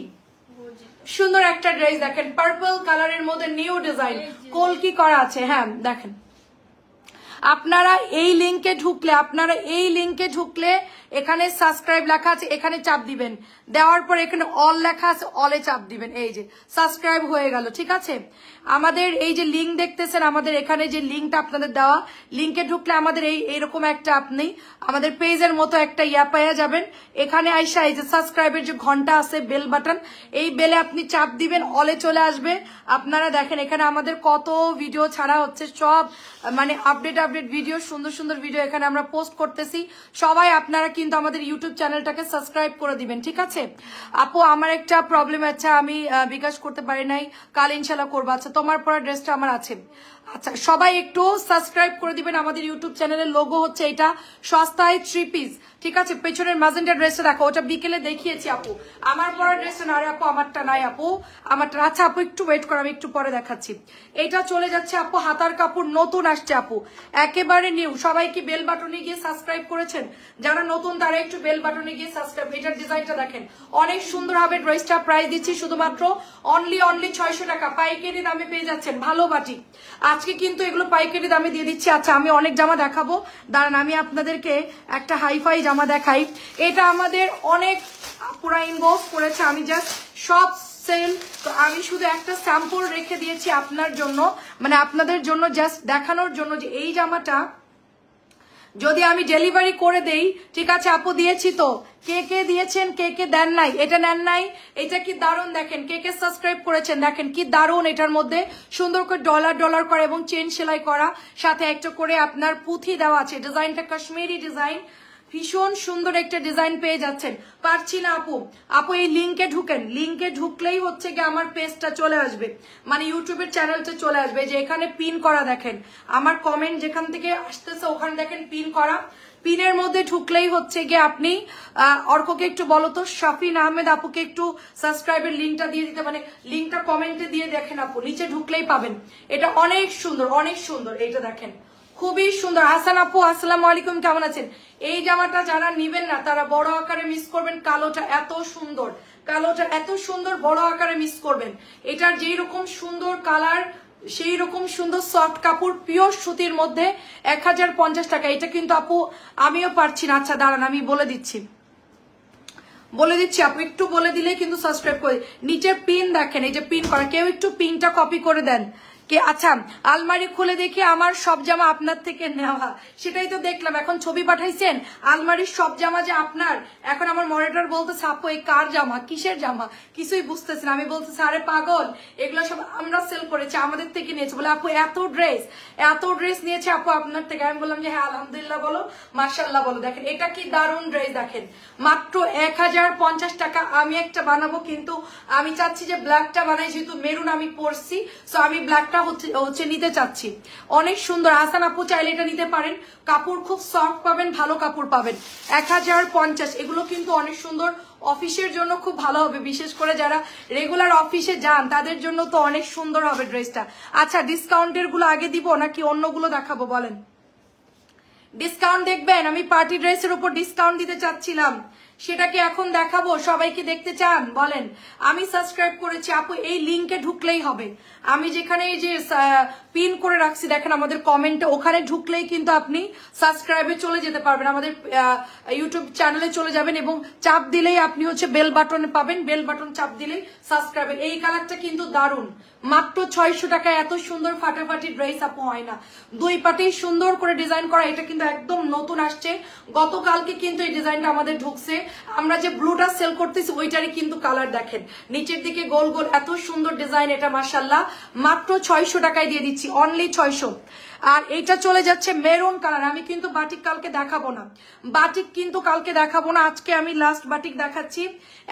সুন্দর একটা ড্রেস দেখেন, পার্পল কালারের মধ্যে নিউ ডিজাইন, কলকি করা আছে। হ্যাঁ দেখেন আপনারা এই লিংকে ঢুকলে এখানে সাবস্ক্রাইব লেখা আছে, এখানে চাপ দিবেন, দেওয়ার পর এখানে অল লেখা আছে, অলে চাপ দিবেন, এই যে সাবস্ক্রাইব হয়ে গেল, ঠিক আছে। আমাদের এই যে লিংক দেখতেছেন, আমাদের এখানে যে লিংকটা আপনাদের দেওয়া, লিংকে ঢুকলে আমাদের এইরকম একটা আপনি আমাদের পেজের মতো একটা ইয়া পাইয়া যাবেন। এখানে আইসা এই যে সাবস্ক্রাইবের যে ঘন্টা আছে, বেল বাটন, এই বেলে আপনি চাপ দিবেন, অলে চলে আসবে। আপনারা দেখেন এখানে আমাদের কত ভিডিও ছাড়া হচ্ছে, সব মানে আপডেট ভিডিও, সুন্দর সুন্দর ভিডিও এখানে আমরা পোস্ট করতেছি। সবাই আপনারা কিন্তু আমাদের ইউটিউব চ্যানেলটাকে সাবস্ক্রাইব করে দিবেন, ঠিক আছে। আপু আমার একটা প্রবলেম আছে, আমি বিকাশ করতে পারি নাই, কাল ইনশাল্লাহ করবো। আচ্ছা তোমার পরা ড্রেসটা আমার আছে। আচ্ছা সবাই একটু সাবস্ক্রাইব করে দিবেন আমাদের ইউটিউব চ্যানেলের লোগো হচ্ছে এটা, সস্তায় 3 পিস, ঠিক আছে। পেছনের ম্যাজেন্টা ড্রেসটা দেখো, ওটা বিকেলে দেখিয়েছি আপু, আমার পরা ড্রেসটা না রে আপু, আমারটা নাই আপু, আমারটা। আচ্ছা আপু একটু ওয়েট করো, আমি একটু পরে দেখাচ্ছি। এটা চলে যাচ্ছে আপু, হাতার কাপড় নতুন আসছে আপু, একেবারে নিউ। সবাই কি বেল বাটনে গিয়ে সাবস্ক্রাইব করেছেন? যারা নতুন তারা একটু বেল বাটনে গিয়ে সাবস্ক্রাইব। এটার ডিজাইনটা দেখেন অনেক সুন্দর হবে, ড্রেসটা প্রাইস দিচ্ছি শুধুমাত্র অনলি 600 টাকা, পাইকারি দামে পেয়ে যাচ্ছেন। ভালো বাটি, আজকে কিন্তু এগুলো পাইকারি দামে দিয়ে দিচ্ছি। আচ্ছা আমি অনেক জামা দেখাবো, দাঁড়ান আমি আপনাদেরকে একটা হাইফাই জামা দেখাই। এটা আমাদের অনেক পুরা ইনবক্স করেছে, আমি জাস্ট সব সেল, তো আমি শুধু একটা স্যাম্পল রেখে দিয়েছি আপনার জন্য, মানে আপনাদের জন্য জাস্ট দেখানোর জন্য যে এই জামাটা যদি আমি ডেলিভারি করে দেই, ঠিক আছে আপু দিয়েছি তো, কে কে দিয়েছেন, কে কে দেন নাই, এটা নেন নাই, এটা কি দারুণ দেখেন, কে কে সাবস্ক্রাইব করেছেন দেখেন কি দারুণ। এটার মধ্যে সুন্দর করে ডলার করা এবং চেন সেলাই করা, সাথে একটা করে আপনার পুঁথি দেওয়া আছে। ডিজাইনটা কাশ্মীরি ডিজাইন, ভীষণ সুন্দর একটা ডিজাইন পেয়ে যাচ্ছেন। পারছি না আপু এই লিংকে ঢুকেন, লিংকে ঢুকলেই হচ্ছে কি আমার পেজটা চলে আসবে, মানে ইউটিউবের চ্যানেলটা চলে আসবে। যে এখানে পিন করা দেখেন, আমার কমেন্ট যেখান থেকে আসতেছে ওখানে দেখেন পিন করা, পিনের মধ্যে ঢুকলেই হচ্ছে গিয়ে আপনি অর্ককে একটু বলো তো, শাফিন আহমেদ আপুকে একটু সাবস্ক্রাইবের লিঙ্কটা দিয়ে দিতে, মানে লিঙ্কটা কমেন্টে দিয়ে দেখেন আপু, নিচে ঢুকলেই পাবেন। এটা অনেক সুন্দর, এইটা দেখেন খুবই সুন্দর। হাসান আপু আসসালামু আলাইকুম, কেমন আছেন? এই জামাটা যারা নিবেন না তারা বড় আকারে মিস করবেন, কালোটা এত সুন্দর, বড় আকারে মিস করবেন। এটার যেই রকম সুন্দর কালার, সেই রকম সুন্দর সফট কাপড়, পিওর সুতির মধ্যে 1050 টাকা। এটা কিন্তু আপু আমিও পারছি না। আচ্ছা দাঁড়ান আমি বলে দিচ্ছি আপু, একটু বলে দিলে কিন্তু সাবস্ক্রাইব করে। নিচে পিন দেখেন, এই যে পিন করা, কেউ একটু পিনটা কপি করে দেন কে। আচ্ছা আলমারি খুলে দেখি আমার সব জামা আপনার থেকে নেওয়া, সেটাই তো দেখলাম। এখন ছবি পাঠাইছেন আলমারির সব জামা যে আপনার। এখন আমার মনিটর বলতেছে আপু এই কার জামা, কিসের জামা, কিছুই বুঝতেছি না। আমি বলতেছি আরে পাগল, এগুলো সব আমরা সেল করেছি, আমাদের থেকে নিয়েছে। বলে আপু এত ড্রেস নিয়েছে আপু আপনার থেকে। আমি বললাম যে হ্যাঁ আলহামদুলিল্লাহ বলো, মাশাআল্লাহ বলো। দেখেন এটা কি দারুণ ড্রেস, দেখেন মাত্র 1050 টাকা। আমি একটা বানাবো, কিন্তু আমি চাচ্ছি যে ব্ল্যাকটা বানাই, যেহেতু মেরুন আমি পরছি, সো আমি ব্ল্যাকটা হচ্ছে নিতে চাচ্ছি। অনেক সুন্দর, হাসান আপু চাইলে এটা নিতে পারেন, কাপড় খুব সফট পাবেন, ভালো কাপড় পাবেন। 1050, এগুলো কিন্তু অনেক সুন্দর, অফিসের জন্য খুব ভালো হবে, বিশেষ করে যারা রেগুলার অফিসে যান তাদের জন্য তো অনেক সুন্দর হবে ড্রেসটা। আচ্ছা, ডিসকাউন্টের গুলো আগে দিব নাকি অন্যগুলো দেখাবো বলেন? ডিসকাউন্ট দেখবেন? আমি পার্টি ড্রেসের উপর ডিসকাউন্ট দিতে চাচ্ছিলাম, সেটাকে এখন দেখাবো? সবাইকে দেখতে চান বলেন? আমি সাবস্ক্রাইব করেছি আপু, এই লিংকে ঢুকলেই হবে। আমি যেখানে এই যে পিন করে রাখছি দেখেন আমাদের কমেন্টে, ওখানে ঢুকলেই কিন্তু আপনি সাবস্ক্রাইবে চলে যেতে পারবেন, আমাদের ইউটিউব চ্যানেলে চলে যাবেন এবং চাপ দিলেই আপনি হচ্ছে বেল বাটনে পাবেন, বেল বাটন চাপ দিলেই সাবস্ক্রাইবের। এই কালারটা কিন্তু দারুণ, মাত্র 600 টাকায় এত সুন্দর ফাটাফাটি ড্রেস আপু হয় না। দুই পাটেই সুন্দর করে ডিজাইন করা, এটা কিন্তু একদম নতুন আসছে, গতকালকে কিন্তু এই ডিজাইনটা আমাদের ঢুকছে। আমরা যে ব্লুটা সেল করতেছি ওইটারই কিন্তু কালার দেখেন, নিচের দিকে গোল গোল, এত সুন্দর ডিজাইন, এটা মাশাআল্লাহ মাত্র 600 টাকায় দিয়ে দিচ্ছি, অনলি 600। আর এইটা চলে যাচ্ছে মেরুন কালার। আমি কিন্তু বাটিক কালকে দেখাবো না, বাটিক কিন্তু কালকে দেখাবো না, আজকে আমি লাস্ট বাটিক দেখাচ্ছি।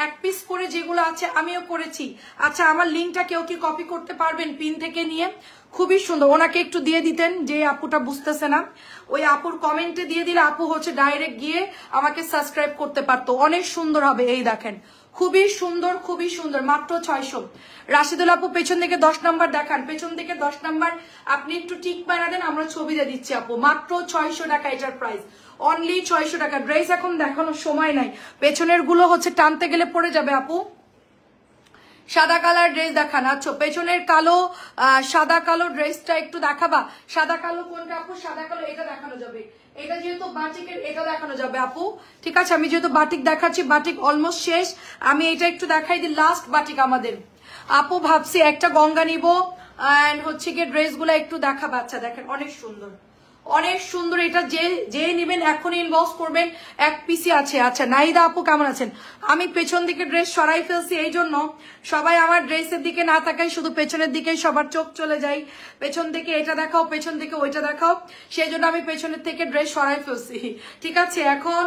এক পিস করে যেগুলো আছে আমিও করেছি। আচ্ছা, আমার লিঙ্কটা কেউ কি কপি করতে পারবেন পিন থেকে নিয়ে? খুবই সুন্দর, ওনাকে একটু দিয়ে দিতেন, যে আপুটা বুঝতেছে না ওই আপুর কমেন্টে দিয়ে দিলে আপু হচ্ছে ডাইরেক্ট গিয়ে আমাকে সাবস্ক্রাইব করতে পারতো, অনেক সুন্দর হবে। এই দেখেন, খুবই সুন্দর, খুবই সুন্দর, মাত্র 600। রাশিদুল আপু পেছন দিকে 10 নাম্বার দেখান, পেছন দিকে 10 নাম্বার আপনি একটু টিক বানা দেন, আমরা ছবি দিয়ে দিচ্ছি আপু। মাত্র 600 টাকা এটার প্রাইস, অনলি 600 টাকা। ড্রেস এখন দেখানোর সময় নাই, পেছনের গুলো হচ্ছে টানতে গেলে পড়ে যাবে আপু। সাদা কালার ড্রেস দেখান। আচ্ছা, পেছনের কালো সাদা কালো ড্রেসটা একটু দেখাবা? সাদা কালো কোনটা আপু? সাদা কালো এটা দেখানো যাবে, এটা যেহেতু বাটিকের এটা দেখানো যাবে আপু। ঠিক আছে, আমি যেহেতু বাটিক দেখাচ্ছি, বাটিক অলমোস্ট শেষ, আমি এটা একটু দেখাই দিই, লাস্ট বাটিক আমাদের। আপু ভাবছি একটা গঙ্গা নিব, এন্ড হচ্ছে গিয়ে ড্রেসগুলো একটু দেখাবা। আচ্ছা দেখেন, অনেক সুন্দর, অনেক সুন্দর, এটা যে নিবেন এখনই ইনবক্স করবেন, এক পিসি আছে। আচ্ছা, নাহিদা আপু কেমন আছেন? আমি পেছন দিকে ড্রেস সরাই ফেলছি, এই জন্য সবাই আমার ড্রেসের দিকে না তাকাই, শুধু পেছনের দিকেই সবার চোখ চলে যায়, পেছন থেকে এটা দেখাও, পেছন থেকে ওইটা দেখাও, সেই জন্য আমি পেছনের থেকে ড্রেস সরাই ফেলছি। ঠিক আছে, এখন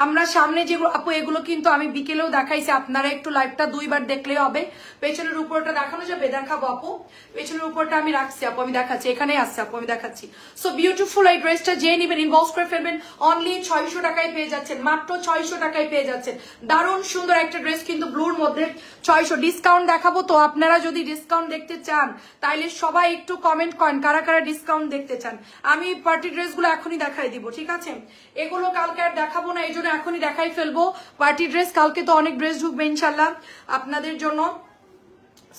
আমরা সামনে যেগুলো আপু, এগুলো কিন্তু আমি বিকেলেও দেখাইছি, আপনারা একটু লাইভটা 2 বার দেখলেই হবে। পেছনের উপরটা দেখানো যাবে? দেখাবো আপু, পেছনের উপরটা আমি রাখছি আপু, আমি দেখাচ্ছি, এখানেই আসছে আপু, আমি দেখাচ্ছি। সো বিউটিফুল, এই ড্রেসটা যে নিবেন ইনবক্স করে ফেলবেন, অনলি 600 টাকায় পেয়ে যাচ্ছেন, মাত্র 600 টাকায় পেয়ে যাচ্ছেন। দারুণ সুন্দর একটা ড্রেস কিন্তু ব্লুর মধ্যে 600। ডিসকাউন্ট দেখাবো তো, আপনারা যদি ডিসকাউন্ট দেখতে চান তাইলে সবাই একটু কমেন্ট করেন কারা কারা ডিসকাউন্ট দেখতে চান। আমি পার্টি ড্রেসগুলো এখনই দেখাই দিব, ঠিক আছে? এগুলো কালকে আর দেখাবো না, এই জন্য এখনই দেখাই ফেলবো পার্টি ড্রেস, কালকে তো অনেক ড্রেস ঢুকবে ইনশাল্লাহ আপনাদের জন্য।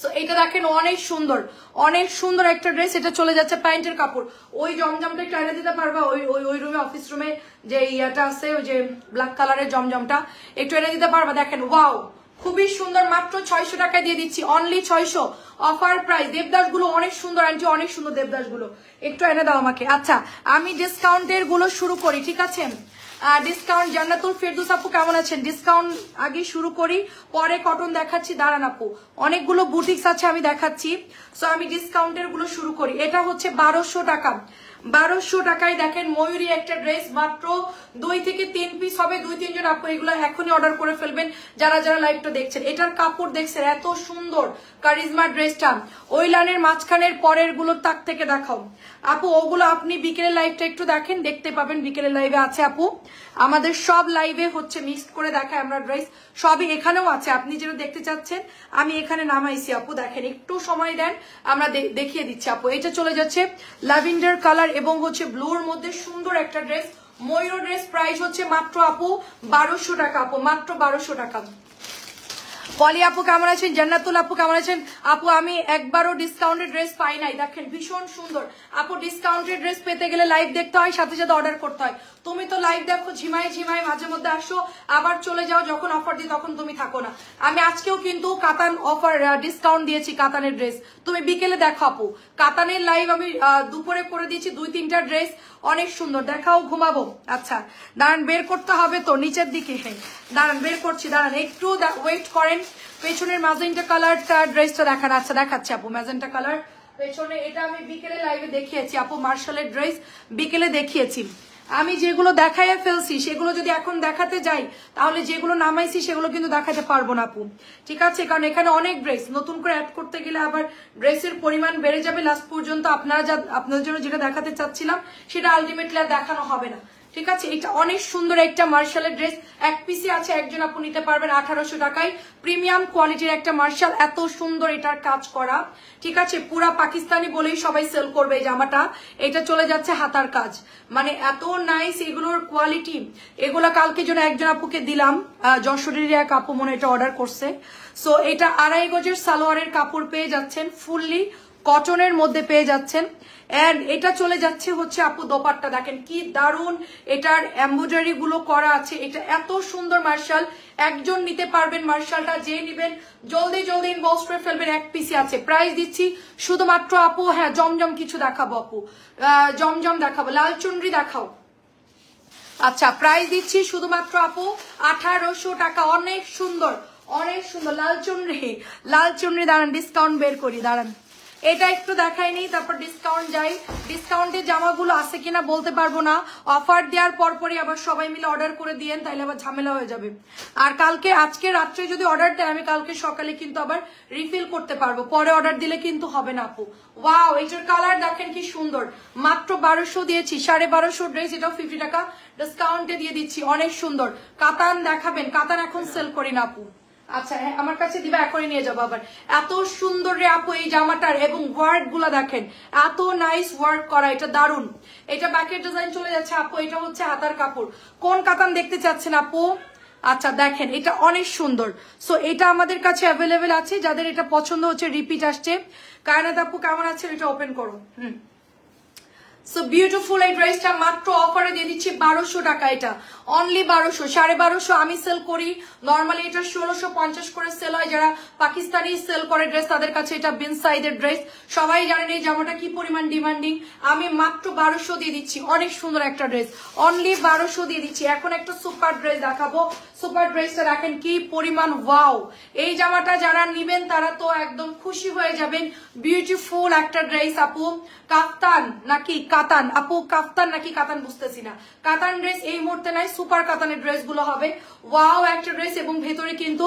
সো এটা দেখেন, অনেক সুন্দর, অনেক সুন্দর একটা ড্রেস, এটা চলে যাচ্ছে প্যান্টের কাপড়। ওই জমজমটা একটু এনে দিতে পারবা? ওই রুমে, অফিস রুমে যে ইয়াটা আছে, ওই যে ব্ল্যাক কালারের জমজমটা একটু এনে দিতে পারবা? দেখেন, ওয়াও, খুবই সুন্দর, মাত্র 600 টাকায় দিয়ে দিচ্ছি, অনলি 600, অফার প্রাইস। দেবদাস গুলো অনেক সুন্দর, আন্টি অনেক সুন্দর দেবদাস গুলো, একটু এনে দাও আমাকে। আচ্ছা, আমি ডিসকাউন্টের গুলো শুরু করি, ঠিক আছে? ডিসকাউন্ট, জান্নাতুল ফেরদৌস আপু কেমন আছেন? ডিসকাউন্ট আগে শুরু করি, পরে কটন দেখাচ্ছি, দাঁড়ান আপু, অনেকগুলো বুটিক্স আছে আমি দেখাচ্ছি। সো আমি ডিসকাউন্টের গুলো শুরু করি। এটা হচ্ছে 1200 টাকা, 1200 টাকায় দেখেন ময়ূরী একটা ড্রেস, মাত্র 2 থেকে 3 পিস হবে, 2-3 জন আপু এগুলো এখনই অর্ডার করে ফেলবেন যারা যারা লাইভটা দেখছেন। এটার কাপড় দেখছেন, এত সুন্দর কারিজমা ড্রেসটা, ওই লাইনের মাঝখানের পরের গুলোর তাক থেকে দেখাও আপু, ওগুলো আপনি বিকেলের লাইভটা একটু দেখেন, দেখতে পাবেন বিকেলের লাইভে আছে আপু, আমাদের সব লাইভে হচ্ছে মিক্সড করে দেখায় আমরা ড্রেস, সবই এখানেও আছে, আপনি যেটা দেখতে চাচ্ছেন আমি এখানে নামাইছি আপু, দেখেন একটু সময় দেন, আমরা দেখিয়ে দিচ্ছি আপু। এটা চলে যাচ্ছে ল্যাভেন্ডার কালার এবং হচ্ছে ব্লুর মধ্যে সুন্দর একটা ড্রেস, ময়ূর ড্রেস, প্রাইস হচ্ছে মাত্র আপু 1200 টাকা আপু, মাত্র 1200 টাকা। পলি আপু কেমন আছেন? জান্নাতুল আপু কেমন আছেন? আপু আমি একবারও ডিসকাউন্টেড ড্রেস পাই নাই, দেখেন ভীষণ সুন্দর আপু। ডিসকাউন্টেড ড্রেস পেতে গেলে লাইভ দেখতে হয়, সাথে সাথে অর্ডার করতে হয়। তুমি তো লাইভ দেখো, ঝিমাই ঝিমাই মাঝে মধ্যে আসো, আবার চলে যাও, যখন অফার দিই তখন তুমি থাকো না। আমি আজকেও কিন্তু কাতান অফার ডিসকাউন্ট দিয়েছি, কাতানের ড্রেস তুমি বিকেলে দেখো আপু। কাতানের লাইভ আমি দুপুরে করে দিয়েছি 2-3টা ড্রেস, অনেক সুন্দর, দেখাও, ঘুমাবো। আচ্ছা দাঁড়ান, বের করতে হবে তো নিচের দিকে, দাঁড়ান বের করছি, দাঁড়ান একটু ওয়েট করেন। পেছনের ম্যাজেন্টা কালারটা ড্রেসটা দেখান। আচ্ছা দেখাচ্ছি আপু, ম্যাজেন্টা কালার পেছনে, এটা আমি বিকেলে লাইভে দেখিয়েছি আপু, মার্শালের ড্রেস বিকেলে দেখিয়েছি। আমি যেগুলো দেখাইয়া ফেলছি সেগুলো যদি এখন দেখাতে যাই তাহলে যেগুলো নামাইছি সেগুলো কিন্তু দেখাতে পারবো না আপু, ঠিক আছে? কারণ এখানে অনেক ড্রেস নতুন করে অ্যাড করতে গেলে আবার ড্রেসের পরিমাণ বেড়ে যাবে, লাস্ট পর্যন্ত আপনাদের জন্য যেটা দেখাতে চাচ্ছিলাম সেটা আলটিমেটলি আর দেখানো হবে না, ঠিক আছে? এটা অনেক সুন্দর একটা মার্শালের ড্রেস, এক পিসি আছে, একজন আপু নিতে পারবেন 1800 টাকায়। প্রিমিয়াম কোয়ালিটির একটা মার্শাল, এত সুন্দর এটার কাজ করা, ঠিক আছে? পুরা পাকিস্তানি বলেই সবাই সেল করবে এই জামাটা। এটা চলে যাচ্ছে হাতার কাজ, মানে এত নাইস এগুলোর কোয়ালিটি। এগুলা কালকে জন্য একজন আপুকে দিলাম, যশোরের এক আপু মনে এটা অর্ডার করছে। সো এটা 2.5 গজের সালোয়ারের কাপড় পেয়ে যাচ্ছেন, ফুললি কটনের মধ্যে পেয়ে যাচ্ছেন। এন্ড এটা চলে যাচ্ছে হচ্ছে আপু দোপাট্টা, দেখেন কি দারুন এটার এমব্রয়ডারি গুলো করা আছে। এটা এত সুন্দর মার্শাল, একজন নিতে পারবেন মার্শালটা, যে নিবেন জলদি জলদি ইনবক্স করে ফেলবেন, এক পিসি আছে। প্রাইস দিচ্ছি শুধুমাত্র আপু, হ্যাঁ জমজম কিছু দেখাবো আপু, জমজম দেখাবো, লাল চুনরি দেখাও। আচ্ছা প্রাইস দিচ্ছি শুধুমাত্র আপু 1800 টাকা, অনেক সুন্দর অনেক সুন্দর লাল চুনরি। দাঁড়ান ডিসকাউন্ট বের করি, দাঁড়ান এটা একটু দেখাই নেই, তারপর ডিসকাউন্ট যাই। ডিসকাউন্টের জামাগুলো আছে কিনা বলতে পারবো না, অফার দেওয়ার পরপরই আবার সবাই মিলে অর্ডার করে দিয়েন, তাইলে আবার ঝামেলা হয়ে যাবে। আর আজকে রাত্রে যদি অর্ডার দেয় আমি কালকে সকালে কিন্তু আবার রিফিল করতে পারবো, পরে অর্ডার দিলে কিন্তু হবে না আপু। ওয়াও এটার কালার দেখেন কি সুন্দর, মাত্র 1200 দিয়েছি, 1250 ড্রেস, এটাও 50 টাকা ডিসকাউন্টে দিয়ে দিচ্ছি, অনেক সুন্দর। কাতান দেখাবেন? কাতান এখন সেল করি না আপু। আচ্ছা হ্যাঁ আমার কাছে দিবা, এখনই নিয়ে যাবো আবার। এত সুন্দর রে আপু এই জামাটার, এবং ওয়ার্ক গুলা দেখেন এত নাইস ওয়ার্ক করা, এটা দারুন। এটা ব্যাকের ডিজাইন চলে যাচ্ছে আপু, এটা হচ্ছে হাতার কাপড়। কোন কাতান দেখতে চাচ্ছেন আপু? আচ্ছা দেখেন এটা অনেক সুন্দর। সো এটা আমাদের কাছে অ্যাভেলেবেল আছে, যাদের এটা পছন্দ হচ্ছে রিপিট আসছে। কায়নাত আপু কেমন আছে? এটা ওপেন করো। সো বিউটিফুল এই ড্রেসটা মাত্র অফারে দিয়ে দিচ্ছি 1200 টাকা, এটা অনলি 1200, 1250 আমি সেল করি নর্মালি, এটা 1650 করে সেল হয়। যারা পাকিস্তানি সেল করে ড্রেস তাদের কাছে এটা বিন সাইজের ড্রেস, সবাই জানেন এই জামাটা কি পরিমাণ ডিমান্ডিং। আমি মাত্র 1200 দিয়ে দিচ্ছি, অনেক সুন্দর একটা ড্রেস, অনলি 1200 দিয়ে দিচ্ছি। এখন একটা সুপার ড্রেস দেখাবো, সুপার ড্রেসটা দেখেন কি পরিমাণ, ওয়াও। এই জামাটা যারা নিবেন তারা তো একদম খুশি হয়ে যাবেন। বিউটিফুল একটা ড্রেস আপু, কাফতান নাকি কাতান আপু? কাফতান নাকি কাতান বুঝতেছি না। কাতান ড্রেস এই মুহূর্তে নাই, সুপার কাতানের ড্রেস গুলো হবে। ওয়াও একটা ড্রেস, এবং ভেতরে কিন্তু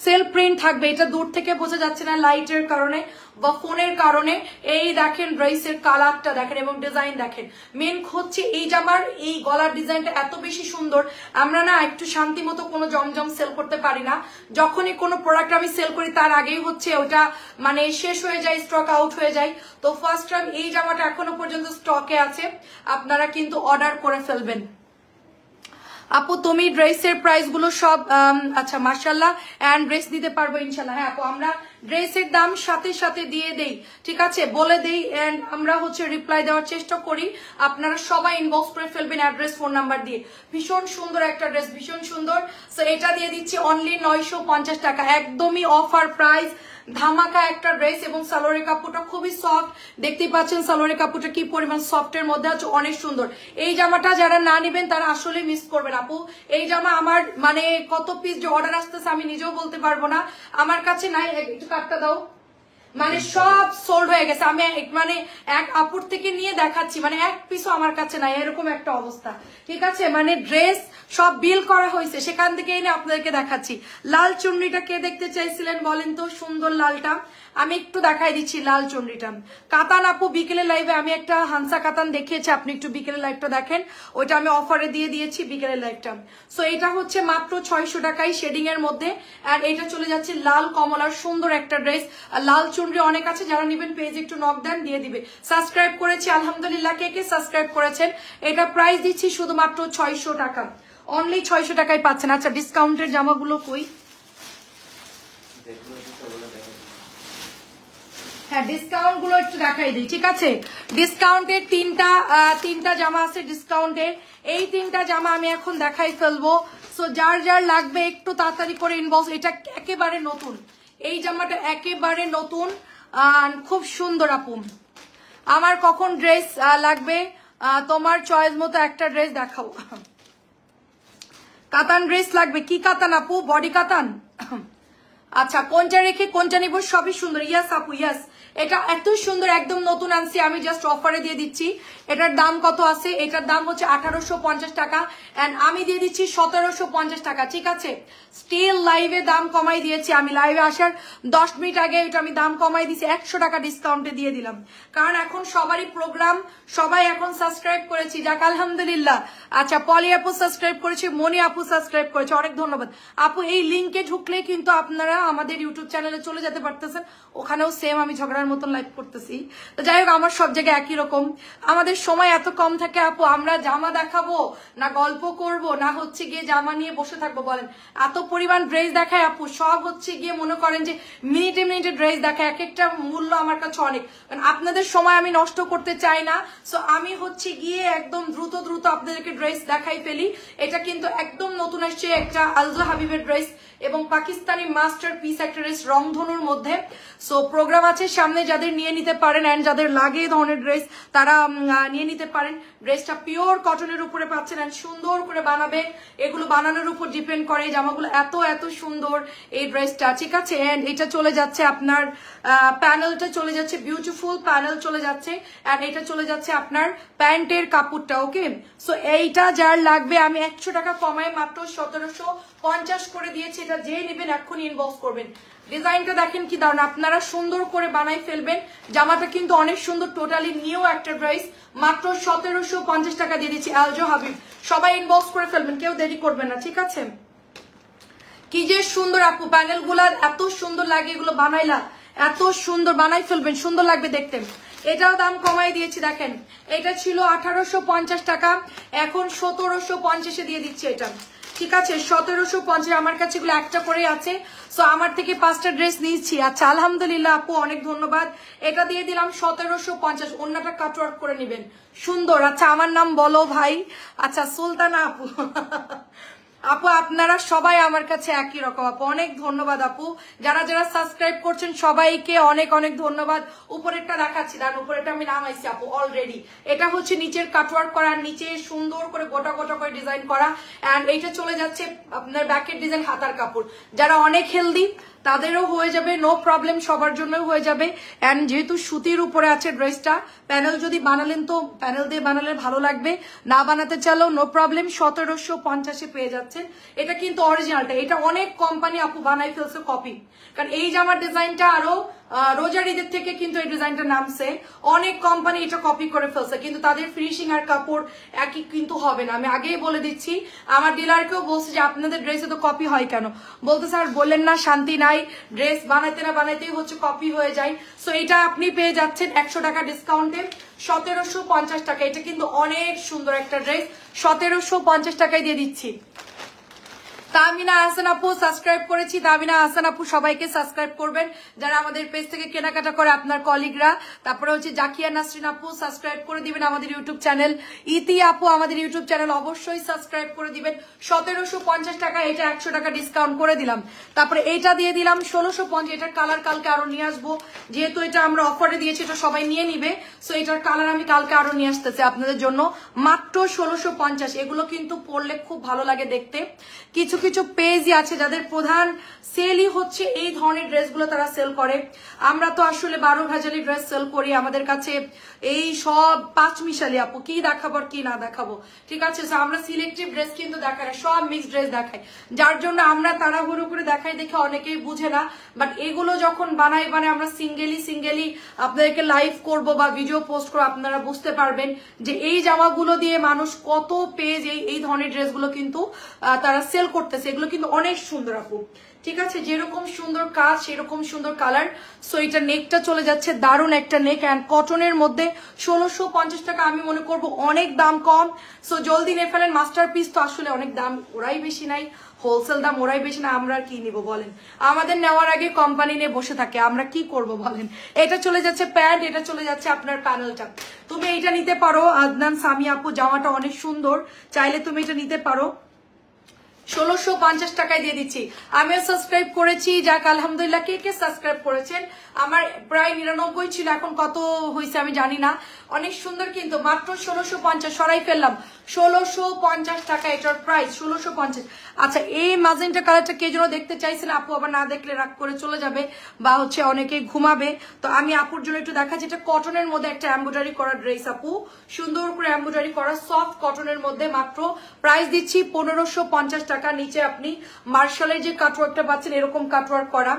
সেল প্রিন্ট থাকবে, এটা দূর থেকে বোঝা যাচ্ছে না লাইটের কারণে বা ফোনের কারণে। এই দেখেন ড্রেসের কালারটা দেখেন এবং ডিজাইন দেখেন। মেন হচ্ছে এই জামার এই গলার ডিজাইনটা এত বেশি সুন্দর। আমরা না একটু শান্তি মতো কোনো জমজম সেল করতে পারি না, যখনই কোনো প্রোডাক্ট আমি সেল করি তার আগেই হচ্ছে ওটা মানে শেষ হয়ে যায়, স্টক আউট হয়ে যায়। তো ফার্স্ট টাইম এই জামাটা এখনো পর্যন্ত স্টকে আছে, আপনারা কিন্তু অর্ডার করে ফেলবেন। আপু তুমি ড্রেসের প্রাইস গুলো সব আচ্ছা মাশাআল্লাহ, এন্ড ড্রেস দিতে পারবো ইনশাআল্লাহ। হ্যাঁ আপু আমরা ড্রেসের দাম সাথে সাথে দিয়ে দেই, ঠিক আছে, বলে দেই, এন্ড আমরা হচ্ছে রিপ্লাই দেওয়ার চেষ্টা করি। আপনারা সবাই ইনবক্স করে ফেলবেন অ্যাড্রেস ফোন নাম্বার দিয়ে। ভীষণ সুন্দর একটা ড্রেস, ভীষণ সুন্দর। সো এটা দিয়ে দিচ্ছি অনলি 950 টাকা, একদমই অফার প্রাইস, ধামাকা একটা ড্রেস। এবং সালোয়ারের কাপড়টা খুবই সফট, দেখতেই পাচ্ছেন সালোয়ারের কাপড়টা কি পরিমাণ সফটের মধ্যে আছে, অনেক সুন্দর। এই জামাটা যারা না নেবেন তারা আসলে মিস করবেন আপু। এই জামা আমার মানে কত পিস যে অর্ডার আসতেছে আমি নিজেও বলতে পারবো না, আমার কাছে নাই। একটু কাটটা দাও, মানে সব সোল্ড হয়ে গেছে। আমি মানে এক আপুর থেকে নিয়ে দেখাচ্ছি, মানে এক পিসও আমার কাছে নাই, এরকম একটা অবস্থা, ঠিক আছে। মানে ড্রেস সব বিল করা হয়েছে, সেখান থেকে এনে আপনাদেরকে দেখাচ্ছি। লাল চুন্নিটা কে দেখতে চাইছিলেন বলেন তো? সুন্দর লালটা আমি একটু দেখাই দিচ্ছি, লাল চুন্নিটা। কাতান আপু বিকেলের লাইভে আমি একটা হানসা কাতান দেখিয়েছি, আপনি একটু বিকেলের লাইভটা দেখেন, ওইটা আমি অফারে দিয়ে দিয়েছি বিকেলের লাইভটা। সো এটা হচ্ছে মাত্র 600 টাকায় শেডিং এর মধ্যে, আর এটা চলে যাচ্ছে লাল কমলার সুন্দর একটা ড্রেস। লাল চুনরি অনেক আছে, যারা নেবেন পেজ একটু নক দেন, দিয়ে দিবে। সাবস্ক্রাইব করেছি আলহামদুলিল্লাহ, কে কে সাবস্ক্রাইব করেছেন। এটা প্রাইস দিচ্ছি শুধুমাত্র 600 টাকা, অনলি 600 টাকায় পাচ্ছেন। আচ্ছা ডিসকাউন্টের জামাগুলো কই? হ্যাঁ ডিসকাউন্ট গুলো একটু দেখাই দিই, ঠিক আছে। ডিসকাউন্টের তিনটা জামা আছে ডিসকাউন্টের, এই তিনটা জামা আমি এখন দেখাই ফেলবো। সো যার যার লাগবে একটু তাড়াতাড়ি করে ইনবক্স। এটা একেবারে নতুন, এই জামাটা একেবারে নতুন, খুব সুন্দর আপু। আমার কখন ড্রেস লাগবে? তোমার চয়েস মতো একটা ড্রেস দেখাও। কাতান ড্রেস লাগবে? কি কাতান আপু? বডি কাতান? আচ্ছা কোনটা রেখে কোনটা নিব? সবই সুন্দর। ইয়াস আপু ইয়াস, এটা এত সুন্দর, একদম নতুন আনছি আমি, জাস্ট অফারে দিয়ে দিচ্ছি। এটার দাম কত আছে? এটার দাম হচ্ছে 1850 টাকা, এন্ড আমি দিয়ে দিচ্ছি 1750 টাকা। ঠিক আছে, স্টিল লাইভে দাম কমাই দিয়েছি আমি, লাইভে আসার 10 মিনিট আগে এটা আমি দাম কমাই দিয়েছি, 100 টাকা ডিসকাউন্টে দিয়ে দিলাম। কারণ এখন সবারই প্রোগ্রাম, সবাই এখন সাবস্ক্রাইব করেছি, যাক আলহামদুলিল্লাহ। আচ্ছা, পলি আপু সাবস্ক্রাইব করেছে, মনি আপু সাবস্ক্রাইব করেছে, অনেক ধন্যবাদ আপু। এই লিঙ্কে ঢুকলে কিন্তু আপনারা আমাদের ইউটিউব চ্যানেলে চলে যেতে পারতেছেন, ওখানেও সেম আমি ঝগড়ার মতন লাইভ করতেছি। তো যাই হোক, আমার সব জায়গায় একই রকম। আমাদের সময় এত কম থাকে আপু, আমরা জামা দেখাবো না গল্প করব না হচ্ছে গিয়ে জামা নিয়ে বসে থাকবো বলেন? এত পরিমাণ ড্রেস দেখায় আপু, সব হচ্ছে গিয়ে মনে করেন যে মিনিটে মিনিটে ড্রেস দেখায়, এক একটা মূল্য আমার কাছে অনেক। কারণ আপনাদের সময় আমি নষ্ট করতে চাই না, সো আমি হচ্ছে গিয়ে একদম দ্রুত দ্রুত আপনাদেরকে ড্রেস দেখাই ফেলি। এটা কিন্তু একদম নতুন আসছে একটা আলজো হাবিবের ড্রেস, এবং পাকিস্তানি মাস্টার পিস একটা ড্রেস রংধনুর মধ্যে। সো প্রোগ্রাম আছে সামনে, যাদের নিয়ে নিতে পারেন এন্ড যাদের লাগে এই ধরনের ড্রেস তারা নিয়ে নিতে পারেন। ড্রেসটা পিওর কটনের উপরে পাচ্ছেন এন্ড সুন্দর করে বানাবে, এগুলো বানানোর উপর ডিপেন্ড করে। এই জামাগুলো এত এত সুন্দর এই ড্রেসটা। ঠিক আছে, এন্ড এটা চলে যাচ্ছে আপনার প্যানেলটা চলে যাচ্ছে, বিউটিফুল প্যানেল চলে যাচ্ছে, এন্ড এটা চলে যাচ্ছে আপনার প্যান্টের কাপড়টা। ওকে, সো এইটা যার লাগবে আমি 100 টাকা কমায় মাত্র 1750 করে দিয়েছি। এটা যে নেবেন এক্ষুনি ইনবক্স করবেন। ডিজাইনটা দেখেন কি দারুণ, আপনারা সুন্দর করে বানাই ফেলবেন। জামাটা কিন্তু অনেক সুন্দর, টোটালি নিউ একটা ড্রেস, মাত্র 1750 টাকা দিয়ে দিচ্ছি। আলজো হাবিব, সবাই ইনবক্স করে ফেলবেন, কেউ দেরি করবেন না। ঠিক আছে, কি যে সুন্দর আপু, প্যানেল গুলার এত সুন্দর লাগে, এগুলো বানাইলা এত সুন্দর বানাই ফেলবেন, সুন্দর লাগবে দেখতে। এটাও দাম কমাই দিয়েছি, দেখেন এটা ছিল 1850 টাকা, এখন 1750 দিয়ে দিচ্ছি এটা। ঠিক আছে, 1750, আমার কাছে এগুলো একটা করেই আছে, সো আমার থেকে 5টা ড্রেস নিয়েছি। আচ্ছা আলহামদুলিল্লাহ আপু, অনেক ধন্যবাদ। এটা দিয়ে দিলাম 1750, অন্যটা কাটওয়ার্ক করে নেবেন, সুন্দর। আচ্ছা, আমার নাম বলো ভাই। আচ্ছা, সুলতানা আপু আপু আপনারা সবাই আমার কাছে একই রকম আপু, অনেক ধন্যবাদ আপু। যারা যারা সাবস্ক্রাইব করছেন সবাইকে অনেক অনেক ধন্যবাদ। উপরেরটা দেখাচ্ছি, দাঁড়ান, উপরেরটা আমি নামাইছি আপু অলরেডি। এটা হচ্ছে নিচের কাটওয়ার্ক করা, নিচে সুন্দর করে গোটা গোটা করে ডিজাইন করা, এন্ড এইটা চলে যাচ্ছে আপনার ব্যাকের ডিজাইন, হাতার কাপড়। যারা অনেক হেলদি তাদেরও হয়ে যাবে, নো প্রবলেম, সবার জন্য হয়ে যাবে। এন্ড যেহেতু সুতির উপরে আছে ড্রেসটা, প্যানেল যদি বানালেন তো প্যানেল দিয়ে বানালে ভালো লাগবে, না বানাতে চাইলেও নো প্রবলেম, 1750 পেয়ে যাচ্ছেন। এটা কিন্তু অরিজিনালটা, এটা অনেক কোম্পানি আপু বানাই ফেলছে কপি, কারণ এই জামার ডিজাইনটা আরো রোজার ঈদের থেকে কিন্তু এই ডিজাইনটা নামছে, অনেক কোম্পানি এটা কপি করে ফেলছে, কিন্তু তাদের ফিনিশিং আর কাপড় একই কিন্তু হবে না। আমি আগেই বলে দিচ্ছি, আমার ডিলারকেও বলছে যে আপনাদের ড্রেসে তো কপি হয় কেন, বলতে স্যার বললেন না শান্তি নাই, ড্রেস বানাইতে না বানাইতেই হচ্ছে কপি হয়ে যায়। সো এটা আপনি পেয়ে যাচ্ছেন 100 টাকা ডিসকাউন্টে 1750 টাকা। এটা কিন্তু অনেক সুন্দর একটা ড্রেস, 1750 টাকায় দিয়ে দিচ্ছি। তামিনা হাসান আপু সাবস্ক্রাইব করেছি, তামিনা হাসান আপু সবাইকে সাবস্ক্রাইব করবেন যারা আমাদের পেজ থেকে কেনাকাটা করে, আপনার কলিগরা। তারপরে হচ্ছে জাকিয়া নাসরিন আপু সাবস্ক্রাইব করে দিবেন আমাদের ইউটিউব চ্যানেল। ইতি আপু আমাদের ইউটিউব চ্যানেল অবশ্যই সাবস্ক্রাইব করে দিবেন। 1750 টাকা, এটা 100 টাকা ডিসকাউন্ট করে দিলাম। তারপরে এইটা দিয়ে দিলাম 1650, এটার কালার কালকে আরো নিয়ে আসবো, যেহেতু এটা আমরা অফারে দিয়েছি, এটা সবাই নিয়ে নিবে, সো এটার কালার আমি কালকে আরো নিয়ে আসতেছি আপনাদের জন্য, মাত্র 1650। এগুলো কিন্তু পরলে খুব ভালো লাগে দেখতে। কিছু কিছু পেজই আছে যাদের প্রধান সেলই হচ্ছে এই ধরনের ড্রেসগুলো, তারা সেল করে। আমরা তো আসলে 12 ভাজালি ড্রেস সেল করি, আমাদের কাছে এই সব 5 মিশালি আপু, কি দেখাবো আর কি না দেখাবো। ঠিক আছে, আমরা সিলেক্টিভ ড্রেস কিন্তু দেখাই না, সব মিক্স ড্রেস দেখাই, যার জন্য আমরা তাড়াহুড়ো করে দেখাই দেখে অনেকেই বুঝে না। বাট এগুলো যখন বানাই আমরা সিঙ্গেলি আপনাদেরকে লাইভ করব বা ভিডিও পোস্ট করবো, আপনারা বুঝতে পারবেন যে এই জামাগুলো দিয়ে মানুষ কত পেজ এই ধরনের ড্রেসগুলো কিন্তু তারা সেল করতেছে। এগুলো কিন্তু অনেক সুন্দর আপু, ঠিক আছে, যেরকম সুন্দর কাজ সেরকম সুন্দর কালার। সো এটা নেকটা চলে যাচ্ছে, দারুণ একটা নেক, অ্যান্ড কটনের মধ্যে 1650 টাকা, আমি মনে করব অনেক দাম কম। সো জলদি নিয়ে ফেলেন, মাস্টারপিস তো আসলে অনেক দাম ওরাই বেশি নাই, হোলসেল দাম ওরাই বেশি না, আমরা আর কি নিব বলেন? আমাদের নেওয়ার আগে কোম্পানি নিয়ে বসে থাকে, আমরা কি করব বলেন? এটা চলে যাচ্ছে প্যান্ট, এটা চলে যাচ্ছে আপনার প্যানেলটা। তুমি এটা নিতে পারো আদনান সামি আপু, জামাটা অনেক সুন্দর, চাইলে তুমি এটা নিতে পারো। 1650 টাকায় দিয়ে দিচ্ছি। আমিও সাবস্ক্রাইব করেছি, যাক আলহামদুলিল্লাহ। কে কে সাবস্ক্রাইব করেছেন? আমার প্রায় 99 ছিল, এখন কত হয়েছে আমি জানি না। অনেক সুন্দর কিন্তু মাত্র 1650 সরাই ফেললাম 1650 টাকা এটার প্রাইস 1650। আচ্ছা এই ম্যাজেন্টা কালারটা কে যেন দেখতে চাইছেন আপু, আবার না দেখলে রাগ করে চলে যাবে বা হচ্ছে অনেকে ঘুমাবে, তো আমি আপুর জন্য একটু দেখাচ্ছি। এটা কটনের মধ্যে একটা এমব্রয়ডারি করা ড্রেস আপু, সুন্দর করে এমব্রয়ডারি করা সফট কটনের মধ্যে, মাত্র প্রাইস দিচ্ছি 1550 টাকা। নিচে আপনি মার্শালের যে কাটওয়ার্কটা পাচ্ছেন এরকম কাটওয়ার্ক করা,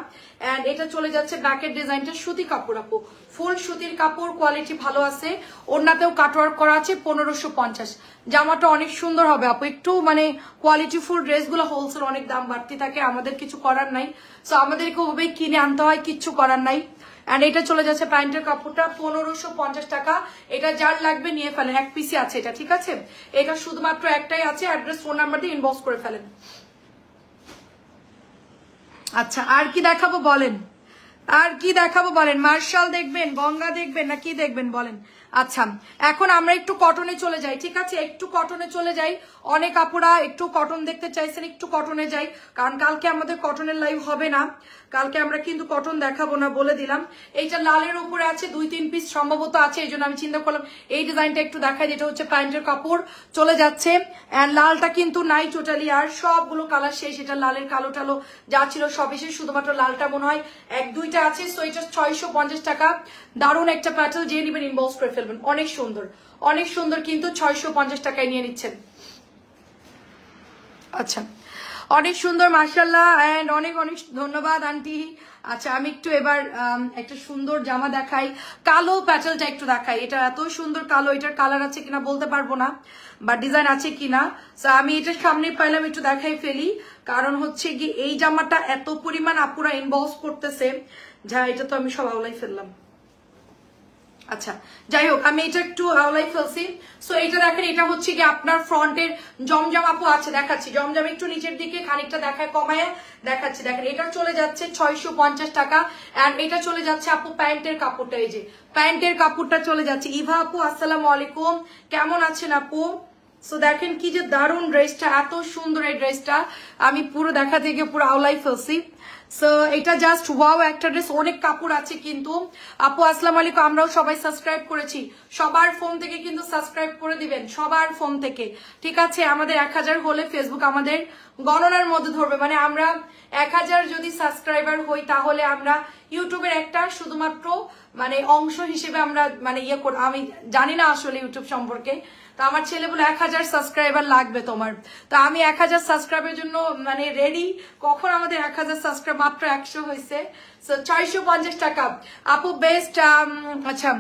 এন্ড এটা চলে যাচ্ছে ব্যাকের ডিজাইনটা সুতি কাপড় আপু, ফুল সুতির কাপড়, কোয়ালিটি ভালো আছে, ওড়নাতেও কাটওয়ার্ক করা আছে 1550। জামাটা অনেক সুন্দর হবে আপু, একটু মানে কোয়ালিটি ফুল ড্রেসগুলো হোলসেল অনেক দাম বাড়তি থাকে, আমাদের কিছু করার নাই, সো আমাদেরকে ওভাবেই কিনে আনতে হয়, কিচ্ছু করার নাই। এন্ড এটা চলে যাচ্ছে প্যান্টের কাপড়টা 1550 টাকা। এটা যার লাগবে নিয়ে ফেলেন, এক পিসি আছে এটা, ঠিক আছে, এটা শুধুমাত্র একটাই আছে, অ্যাড্রেস ফোন নাম্বার দিয়ে ইনবক্স করে ফেলেন। আচ্ছা আর কি দেখাবো বলেন, আর কি দেখাবো বলেন, মার্শাল দেখবেন, গঙ্গা দেখবেন, না কি দেখবেন বলেন। আচ্ছা এখন আমরা একটু কটনে চলে যাই, ঠিক আছে, একটু কটনে চলে যাই। অনেক আপুরা একটু কটন দেখতে চাইছেন, একটু কটনে যাই, কারণ কালকে আমাদের কটনের লাইভ হবে না, কালকে আমরা কিন্তু কটন দেখাবো না বলে দিলাম। এইটা লালের উপরে আছে, 2-3 পিস সম্ভবত আছে, এই জন্য আমি চিন্তা করলাম এই ডিজাইনটা একটু দেখাই, যেটা হচ্ছে প্যান্টের কাপড় চলে যাচ্ছে, এন্ড লালটা কিন্তু নাই টোটালি, আর সবগুলো কালার শেষ, এটা লালের কালো টালো যা ছিল সবই শেষ, শুধুমাত্র লালটা মনে হয় 1-2টা আছে। সো এটা 650 টাকা, দারুণ একটা প্যাটার্ন, যে নিবেন ইনবক্স করে ফেলবেন, অনেক সুন্দর, অনেক সুন্দর কিন্তু 650 টাকায় নিয়ে নিচ্ছেন। আচ্ছা অনেক সুন্দর মাশাআল্লাহ, এন্ড অনেক অনেক ধন্যবাদ আন্টি। আচ্ছা আমি একটু এবার একটা সুন্দর জামা দেখাই, কালো প্যাটেলটা একটু দেখাই, এটা এত সুন্দর কালো, এটার কালার আছে কিনা বলতে পারবো না, বা ডিজাইন আছে কিনা, সো আমি এটার সামনে পাইলাম একটু দেখাই ফেলি, কারণ হচ্ছে কি এই জামাটা এত পরিমাণ আপুরা ইনবক্স করতেছে, যা এটা তো আমি সব আওলাই ফেললাম। আচ্ছা যাই হোক আমি এটা একটু আওলাই ফেলছি। সো এটা দেখেন, এটা হচ্ছে কি আপনার ফ্রন্টের জমজম আপু আছে, দেখাচ্ছি জমজম একটু নিচের দিকে খানিকটা দেখায়, কমায় দেখাচ্ছি, দেখেন এটা চলে যাচ্ছে 650 টাকা, এন্ড এটা চলে যাচ্ছে আপু প্যান্টের কাপড়টা, এই যে প্যান্টের কাপড়টা চলে যাচ্ছে। ইভা আপু আসসালামু আলাইকুম, কেমন আছেন আপু? সো দেখেন কি যে দারুণ ড্রেসটা, এত সুন্দর এই ড্রেসটা, আমি পুরো দেখা থেকে পুরো আওলাই ফেলছি। সো এটা জাস্ট ওয়াও একটা ড্রেস, অনেক কাপড় আছে কিন্তু আপু আসসালামু আলাইকুম, আমরাও সবাই সাবস্ক্রাইব করেছি, সবার ফোন থেকে কিন্তু সাবস্ক্রাইব করে দিবেন, সবার ফোন থেকে, ঠিক আছে, আমাদের 1000 হলে ফেসবুক আমাদের গণনার মধ্যে ধরবে, মানে আমরা 1000 যদি সাবস্ক্রাইবার হই তাহলে আমরা ইউটিউবের একটা শুধুমাত্র মানে অংশ হিসেবে আমরা মানে ইয়ে করি, আমি জানি না আসলে ইউটিউব সম্পর্কে, তো আমার ছেলে বলে 1000 সাবস্ক্রাইবার লাগবে তোমার, তো আমি 1000 সাবস্ক্রাইবের জন্য মানে রেডি, কখন আমাদের 1000 সাবস্ক্রাইব, মাত্র 100 হয়েছে। সো 650 টাকা আপু বেস্ট। আচ্ছা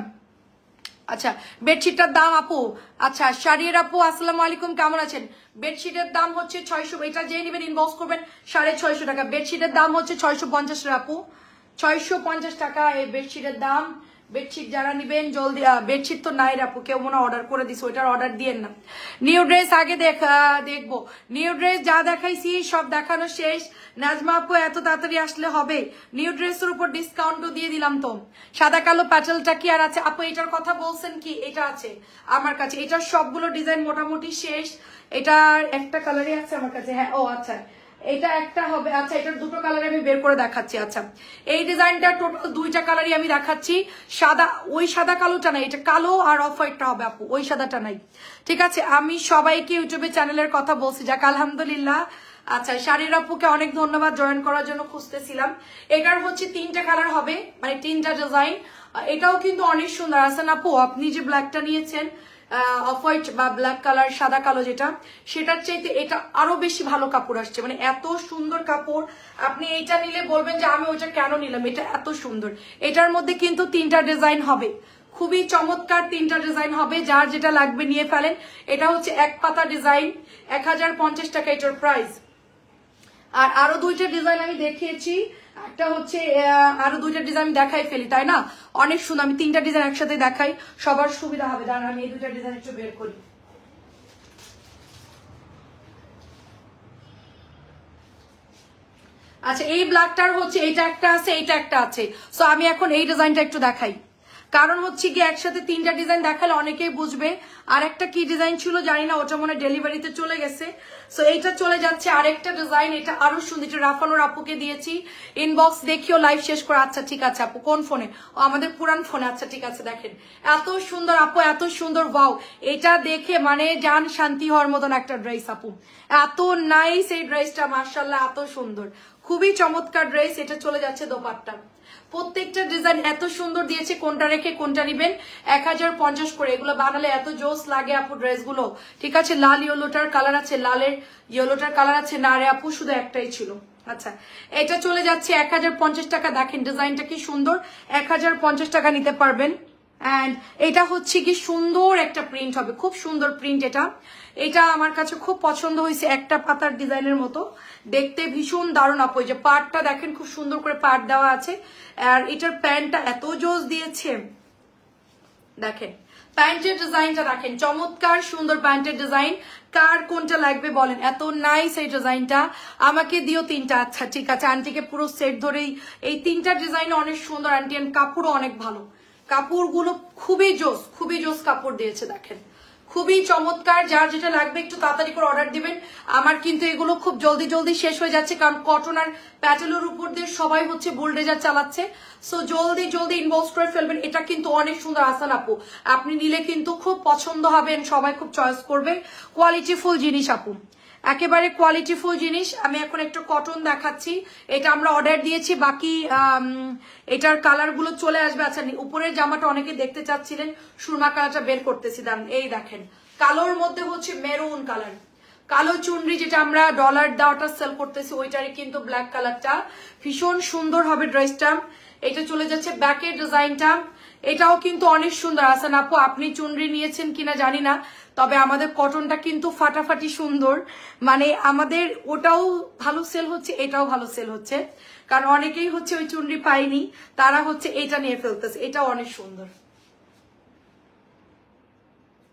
আচ্ছা বেডশিটটার দাম আপু, আচ্ছা শাড়ির আপু আসসালামু আলাইকুম, কেমন আছেন? বেডশিটের দাম হচ্ছে 600, এটা যে নেবেন ইনবক্স করবেন 650 টাকা, বেডশিটের দাম হচ্ছে 650 টাকা আপু, 650 টাকা এই বেডশিটের দাম। বেডশিট যারা নিবেন জলদি, বেডশিট তো নাই আপু, কেউ মনে অর্ডার করে দিছে, ওইটার অর্ডার দিয়েন না। নিউ ড্রেস আগে দেখবো, নিউ ড্রেস যা দেখাইছি সব দেখানো শেষ। নাজমা আপু এত তাড়াতাড়ি আসলে হবে? নিউ ড্রেসের উপর ডিসকাউন্টও দিয়ে দিলাম তো। সাদা কালো প্যাটেলটা কি আর আছে আপু? এটার কথা বলছেন কি? এটা আছে আমার কাছে, এটার সবগুলো ডিজাইন মোটামুটি শেষ, এটার একটা কালারই আছে আমার কাছে, হ্যাঁ ও আচ্ছা এটা একটা হবে, আচ্ছা এটার দুটো কালার আমি বের করে দেখাচ্ছি। আচ্ছা এই ডিজাইনটা টোটাল 2টা কালারই আমি দেখাচ্ছি, সাদা, ওই সাদা কালোটা নাই, এটা কালো আর অফ হোয়াইটটা হবে আপু, ওই সাদাটা নাই, ঠিক আছে। আমি সবাইকে ইউটিউবে চ্যানেলের কথা বলছি, যাক আলহামদুলিল্লাহ। আচ্ছা শাড়ির আপুকে অনেক ধন্যবাদ, জয়েন করার জন্য খুঁজতেছিলাম। এটার হচ্ছে 3টা কালার হবে, মানে 3টা ডিজাইন, এটাও কিন্তু অনেক সুন্দর আছে আপু, আপনি যে ব্ল্যাকটা নিয়েছেন অফ হোয়াইট বা ব্ল্যাক কালার, সাদা কালো যেটা, সেটার চাইতে এটা আরো বেশি ভালো কাপড় আসছে, মানে এত সুন্দর কাপড়, আপনি এইটা নিলে বলবেন যে আমি ওইটা কেন নিলাম, এটা এত সুন্দর। এটার মধ্যে কিন্তু 3টা ডিজাইন হবে, খুবই চমৎকার 3টা ডিজাইন হবে, যার যেটা লাগবে নিয়ে ফেলেন। এটা হচ্ছে এক পাতা ডিজাইন, 1050 টাকা এটার প্রাইস। আর আরো 2টা ডিজাইন আমি দেখিয়েছি, একটা হচ্ছে আরো 2টা ডিজাইন আমি দেখাই ফেলি, তাই না, অনেক সুন্দর, আমি 3টা ডিজাইন একসাথে দেখাই, সবার সুবিধা হবে। দাঁড়ান আমি এই 2টা ডিজাইন একটু বের করি। আচ্ছা এই ব্ল্যাকটার হচ্ছে এইটা একটা আছে, এইটা একটা আছে, সো আমি এখন এই ডিজাইনটা একটু দেখাই, কারণ হচ্ছে গিয়ে একসাথে 3টা ডিজাইন দেখালে অনেকেই বুঝবে। আর একটা কি ডিজাইন ছিল জানি না, ওটা মনে ডেলিভারিতে চলে গেছে। সো এইটা চলে যাচ্ছে আরেকটা ডিজাইন, এটা আরো সুন্দর, এটা রাফানোর আপুকে দিয়েছি। ইনবক্স দেখিও লাইভ শেষ করে। আচ্ছা ঠিক আছে আপু, কোন ফোনে? ও আমাদের পুরান ফোনে। আচ্ছা ঠিক আছে, দেখেন এত সুন্দর আপু, এত সুন্দর, ওয়াও। এটা দেখে মানে জান শান্তি হওয়ার মতন একটা ড্রেস আপু, এত নাইস এই ড্রেসটা, মাশাআল্লাহ এত সুন্দর, খুবই চমৎকার ড্রেস। এটা চলে যাচ্ছে দোপাট্টা। প্রত্যেকটা ডিজাইন এত সুন্দর দিয়েছে, কোনটা রেখে কোনটা নিবেন 1050 করে। এগুলো বানালে এত জোস লাগে আপু ড্রেসগুলো, ঠিক আছে। লাল ইয়েলোটার কালার আছে, লালের ইয়েলোটার কালার আছে না রে আপু, শুধু একটাই ছিল। আচ্ছা এটা চলে যাচ্ছে 1050 টাকা। দেখেন ডিজাইনটা কি সুন্দর, 1050 টাকা নিতে পারবেন। অ্যান্ড এটা হচ্ছে কি সুন্দর একটা প্রিন্ট হবে, খুব সুন্দর প্রিন্ট। এটা আমার কাছে খুব পছন্দ হয়েছে, একটা পাতার ডিজাইনের মতো দেখতে, ভীষণ দারুণ আপু। এই যে পার্টটা দেখেন, খুব সুন্দর করে পার্ট দেওয়া আছে। আর এটার প্যান্টটা এত জোস দিয়েছে, দেখেন প্যান্টের ডিজাইনটা দেখেন, চমৎকার সুন্দর প্যান্টের ডিজাইন। কার কোনটা লাগবে বলেন, এত নাইস এই ডিজাইনটা। আমাকে দিও 3টা। আচ্ছা ঠিক আছে, আন্টিকে পুরো সেট ধরেই এই 3টা ডিজাইন অনেক সুন্দর আন্টি, কাপড়ও অনেক ভালো, কাপড়গুলো খুবই জোস, খুবই জোস কাপড় দিয়েছে, দেখেন খুবই চমৎকার। যার যেটা লাগবে একটু তাড়াতাড়ি করে অর্ডার দিবেন। আমার কিন্তু এগুলো খুব জলদি জলদি শেষ হয়ে যাচ্ছে, কারণ কটন আর প্যাটেলের উপর দিয়ে সবাই হচ্ছে বুলডোজার চালাচ্ছে। সো জলদি জলদি ইনবক্স করে ফেলবেন। এটা কিন্তু অনেক সুন্দর আসান আপু, আপনি নিলে কিন্তু খুব পছন্দ হবেন, সবাই খুব চয়েস করবে। কোয়ালিটিফুল জিনিস আপু, একেবারে কোয়ালিটিফুল জিনিস। আমি এখন একটু কটন দেখাচ্ছি, এটা আমরা অর্ডার দিয়েছি, বাকি এটার কালার গুলো চলে আসবে। আচ্ছা উপরের জামাটা অনেকে দেখতে চাচ্ছিলেন, সুরমা কালারটা বের করতেছি, দাম এই দেখেন, কালোর মধ্যে হচ্ছে মেরুন কালার, কালো চুনরি, যেটা আমরা ডলার দেওয়াটা সেল করতেছি ওইটারই কিন্তু ব্ল্যাক কালারটা, ভীষণ সুন্দর হবে ড্রেসটা। এটা চলে যাচ্ছে ব্যাকের ডিজাইনটা, এটাও কিন্তু অনেক সুন্দর। আসান আপু আপনি চুনরি নিয়েছেন কিনা জানি না, তবে আমাদের কটনটা কিন্তু ফাটাফাটি সুন্দর, মানে আমাদের ওটাও ভালো সেল হচ্ছে, এটাও ভালো সেল হচ্ছে, কারণ অনেকেই হচ্ছে ওই চুনরি পায়নি, তারা হচ্ছে এটা নিয়ে ফেলতেছে। এটাও অনেক সুন্দর,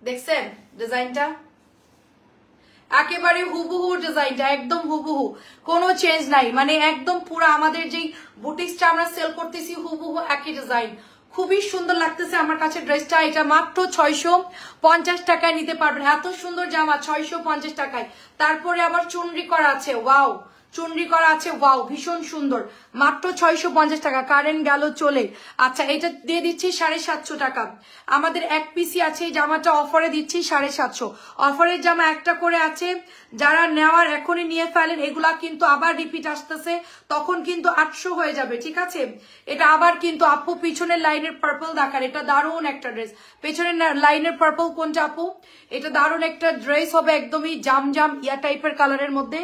দেখছেন ডিজাইনটা, একেবারে হুবহু ডিজাইনটা, একদম হুবহু, কোনো চেঞ্জ নাই, মানে একদম পুরো আমাদের যেই বুটিক্সটা আমরা সেল করতেছি হুবহু একই ডিজাইন। খুবই সুন্দর লাগতেছে আমার কাছে ড্রেসটা। এটা মাত্র 650 টাকায় নিতে পারবেন, এত সুন্দর জামা 650 টাকায়। তারপরে আবার চুনরি করা আছে, ওয়াও, চুনরি করা আছে, ওয়াও ভীষণ সুন্দর, মাত্র 650 টাকা। কারেন্ট গেল চলে। আচ্ছা এটা দিয়ে দিচ্ছি 750 টাকা। আমাদের এক পিসি আছে, এই জামাটা অফারে দিচ্ছি 750। অফারের জামা একটা করে আছে, যারা নেওয়ার এখনই নিয়ে ফেলেন, এগুলা কিন্তু আবার রিপিট আসতেছে, তখন কিন্তু 800 হয়ে যাবে, ঠিক আছে। এটা আবার কিন্তু আপু পিছনের লাইনের পার্পল দেখার, এটা দারুণ একটা ড্রেস। পেছনের লাইনের পার্পল কোনটা আপু? এটা দারুণ একটা ড্রেস হবে, একদমই জাম জাম ইয়া টাইপের কালারের মধ্যে।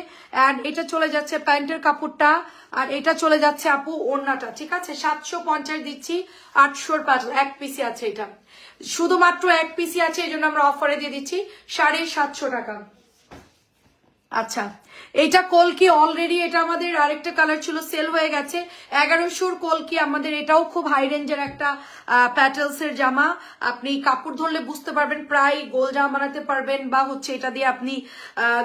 এন্ড এটা চলে যাচ্ছে প্যান্টের কাপড়টা, আর এটা চলে যাচ্ছে আপু ওড়নাটা, ঠিক আছে। 750 দিচ্ছি, 800 প্যাটার্ন, এক পিসি আছে, এটা শুধুমাত্র এক পিসি আছে, এই জন্য আমরা অফারে দিয়ে দিচ্ছি 750 টাকা। আচ্ছা এইটা কলকি, অলরেডি এটা আমাদের আরেকটা কালার ছিল, সেল হয়ে গেছে। 1100 কলকি আমাদের, এটাও খুব হাই রেঞ্জের একটা প্যাটেলস এর জামা। আপনি কাপড় ধরলে বুঝতে পারবেন, প্রায় গোল জামা বানাতে পারবেন, বা হচ্ছে এটা দিয়ে আপনি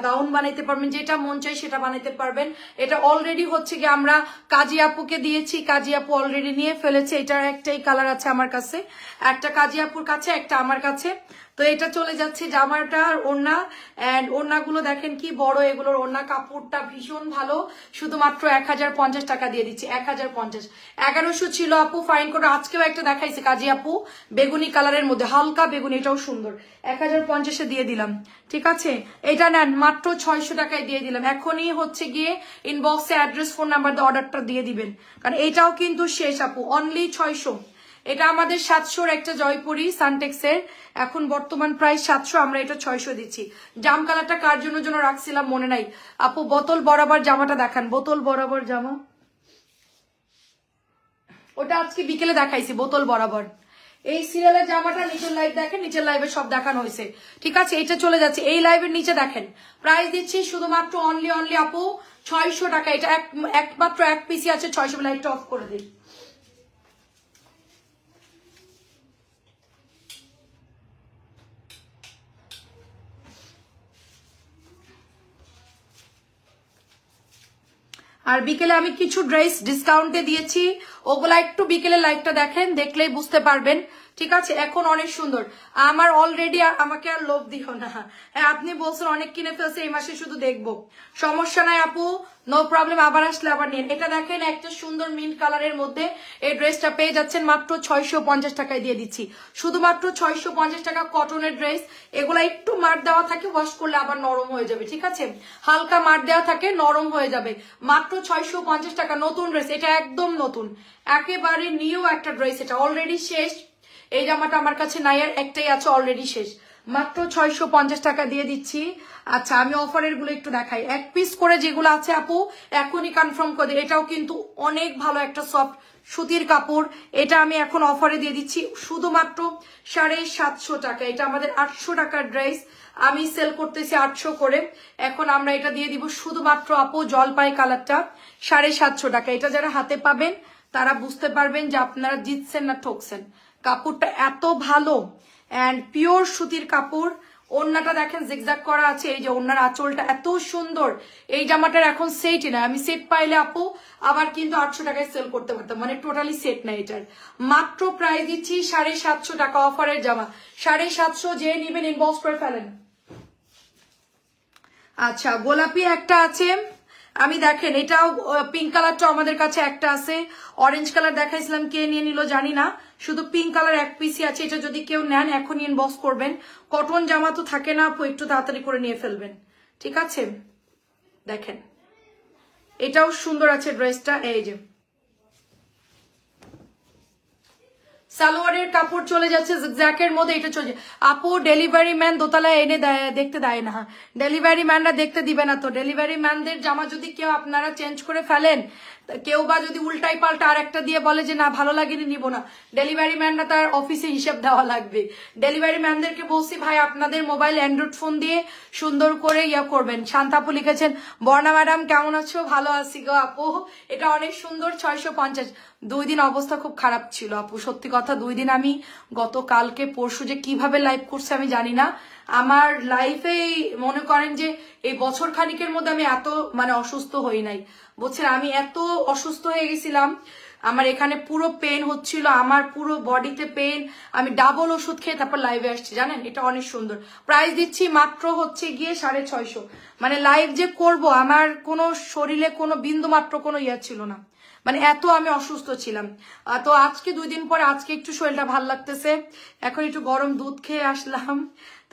গাউন বানাইতে পারবেন, যেটা মন চাই সেটা বানাইতে পারবেন। এটা অলরেডি হচ্ছে কি আমরা কাজী আপুকে দিয়েছি, কাজী আপু অলরেডি নিয়ে ফেলেছে। এটার একটাই কালার আছে আমার কাছে, একটা কাজী আপুর কাছে, একটা আমার কাছে। তো এটা চলে যাচ্ছে জামাটার ওড়না, এন্ড ওড়নাগুলো দেখেন কি বড়, এগুলোর ওড়না কাপড়টা ভীষণ ভালো। শুধুমাত্র 1050 টাকা দিয়ে দিচ্ছি, 1050। 1100 ছিল আপু, ফাইন করে আজকেও একটা দেখাইছে কাজী আপু বেগুনি কালারের মধ্যে, হালকা বেগুনি, এটাও সুন্দর, 1050-এ দিয়ে দিলাম, ঠিক আছে। এটা নেন মাত্র 600 টাকায় দিয়ে দিলাম। এখনই হচ্ছে গিয়ে ইনবক্সে অ্যাড্রেস ফোন নাম্বার দিয়ে অর্ডারটা দিয়ে দিবেন, কারণ এটাও কিন্তু শেষ আপু, অনলি 600। এটা আমাদের 700-র একটা জয়পুরি সানটেক্সের, এখন বর্তমান প্রাইস 700, আমরা এটা 600 দিচ্ছি। জাম কালারটা কার জন্য রাখছিলাম মনে নাই আপু, বোতল বরাবর জামাটা দেখান, বোতল বরাবর জামা, ওটা আজকে বিকেলে দেখাইছি, বোতল বরাবর। এই সিরিয়ালের জামাটা নিচের লাইভ দেখেন, নিচের লাইভে সব দেখানো হয়েছে, ঠিক আছে। এটা চলে যাচ্ছে এই লাইভের নিচে, দেখেন প্রাইস দিচ্ছি শুধুমাত্র অনলি আপু 600 টাকা। এটা একমাত্র এক পিসি আছে, 600। লাইভটা অফ করে দিই। আর বিকেলে আমি কিছু ড্রেস ডিসকাউন্টে দিয়েছি, ওগুলা একটু বিকেলে লাইভটা দেখেন, দেখলেই বুঝতে পারবেন। ঠিক আছে, এখন অনেক সুন্দর। আমার অলরেডি আমাকে আর লোভ দিও না। হ্যাঁ, আপনি বলছেন অনেক কিনে ফেলছে, এই মাসে শুধু দেখবো, সমস্যা নাই আপু, নো প্রবলেম, আবার আসলে আবার নিন। এটা দেখেন একটা সুন্দর মিন্ট কালারের মধ্যে এই ড্রেসটা পেয়ে যাচ্ছেন মাত্র 650 টাকায় দিয়ে দিচ্ছি, শুধুমাত্র 650 টাকা। কটনের ড্রেস, এগুলা একটু মার দেওয়া থাকে, ওয়াশ করলে আবার নরম হয়ে যাবে। ঠিক আছে, হালকা মার দেওয়া থাকে, নরম হয়ে যাবে, মাত্র 650 টাকা। নতুন ড্রেস, এটা একদম নতুন, একেবারে নিউ একটা ড্রেস। এটা অলরেডি শেষ, এই জামাটা আমার কাছে নাই, আর একটাই আছে, অলরেডি শেষ, মাত্র 650 টাকা দিয়ে দিচ্ছি। আচ্ছা, আমি অফারের গুলো একটু দেখাই, এক পিস করে যেগুলো আছে আপু এখনই কনফার্ম করে দিই। এটাও কিন্তু অনেক ভালো একটা সফট সুতির কাপড়, এটা আমি এখন অফারে দিয়ে দিচ্ছি শুধুমাত্র 750 টাকা। এটা আমাদের 800 টাকার ড্রেস, আমি সেল করতেছি 800 করে, এখন আমরা এটা দিয়ে দিব শুধুমাত্র আপু জলপাই কালারটা 750 টাকা। এটা যারা হাতে পাবেন তারা বুঝতে পারবেন যে আপনারা জিতছেন না ঠকছেন। কাপড়টা এত ভালো এন্ড পিওর সুতির কাপড়। ওড়নাটা দেখেন জিগজাগ করা আছে, এই যে ওড়নার আঁচলটা এত সুন্দর। এই জামাটার এখন সেটই না, আমি সেট পাইলে আপু আবার কিন্তু 800 টাকায় সেল করতে পারতাম, মানে টোটালি সেট না। এটার মাত্র প্রাইস দিচ্ছি 750 টাকা, অফারের জামা 750, যে নিবেন ইনবক্স করে ফেলেন। আচ্ছা, গোলাপি একটা আছে, আমি দেখেন এটাও পিঙ্ক কালারটা আমাদের কাছে একটা আছে, অরেঞ্জ কালার দেখাইছিলাম, কে নিয়ে নিল জানি না, শুধু পিঙ্ক কালার এক পিসি আছে। এটা যদি কেউ নেন এখনই ইনবক্স করবেন, কটন জামা তো থাকে না আপু, একটু তাড়াতাড়ি করে নিয়ে ফেলবেন। ঠিক আছে, দেখেন এটাও সুন্দর আছে ড্রেসটা, এই যে সালোয়ারের কাপড় চলে যাচ্ছে জিগজ্যাকের মধ্যে, এটা চলে আপু। ডেলিভারি ম্যান দোতলায় এনে দেখতে দেয় না, ডেলিভারি ম্যানরা দেখতে দিবে না। তো ডেলিভারি ম্যানদের জামা যদি কেউ আপনারা চেঞ্জ করে ফেলেন, কেউ বা যদি উল্টাই পাল্টা আর একটা দিয়ে বলে যে না ভালো লাগেনি নিব না, ডেলিভারি ম্যানরা তার অফিসে হিসেব দেওয়া লাগবে। ডেলিভারি ম্যানদেরকে বলছি ভাই আপনাদের মোবাইল অ্যান্ড্রয়েড ফোন দিয়ে সুন্দর করে ইয়া করবেন। শান্তাপু লিখেছেন, বর্ণা ম্যাডাম কেমন আছো? ভালো আছি গো আপু, এটা অনেক সুন্দর 650। 2 দিন অবস্থা খুব খারাপ ছিল আপু, সত্যি কথা। 2 দিন আমি গতকালকে পরশু যে কিভাবে লাইভ করছে আমি জানি না। আমার লাইফে মনে করেন যে এই বছর খানিকের মধ্যে আমি এত মানে অসুস্থ হই নাই, বুঝছেন। আমি এত অসুস্থ হয়ে গেছিলাম, আমার এখানে পুরো পেন হচ্ছিল, আমার পুরো বডিতে পেন, আমি ডাবল ওষুধ খেয়ে তারপর লাইভে আসছি, জানেন। এটা অনেক সুন্দর, প্রাইস দিচ্ছি মাত্র হচ্ছে গিয়ে 650। মানে লাইভ যে করব আমার কোনো শরীরে কোনো বিন্দু মাত্র কোনো ইয়া ছিল না, মানে এত আমি অসুস্থ ছিলাম। তো আজকে 2 দিন পরে আজকে একটু শরীরটা ভাল লাগতেছে, এখন একটু গরম দুধ খেয়ে আসলাম,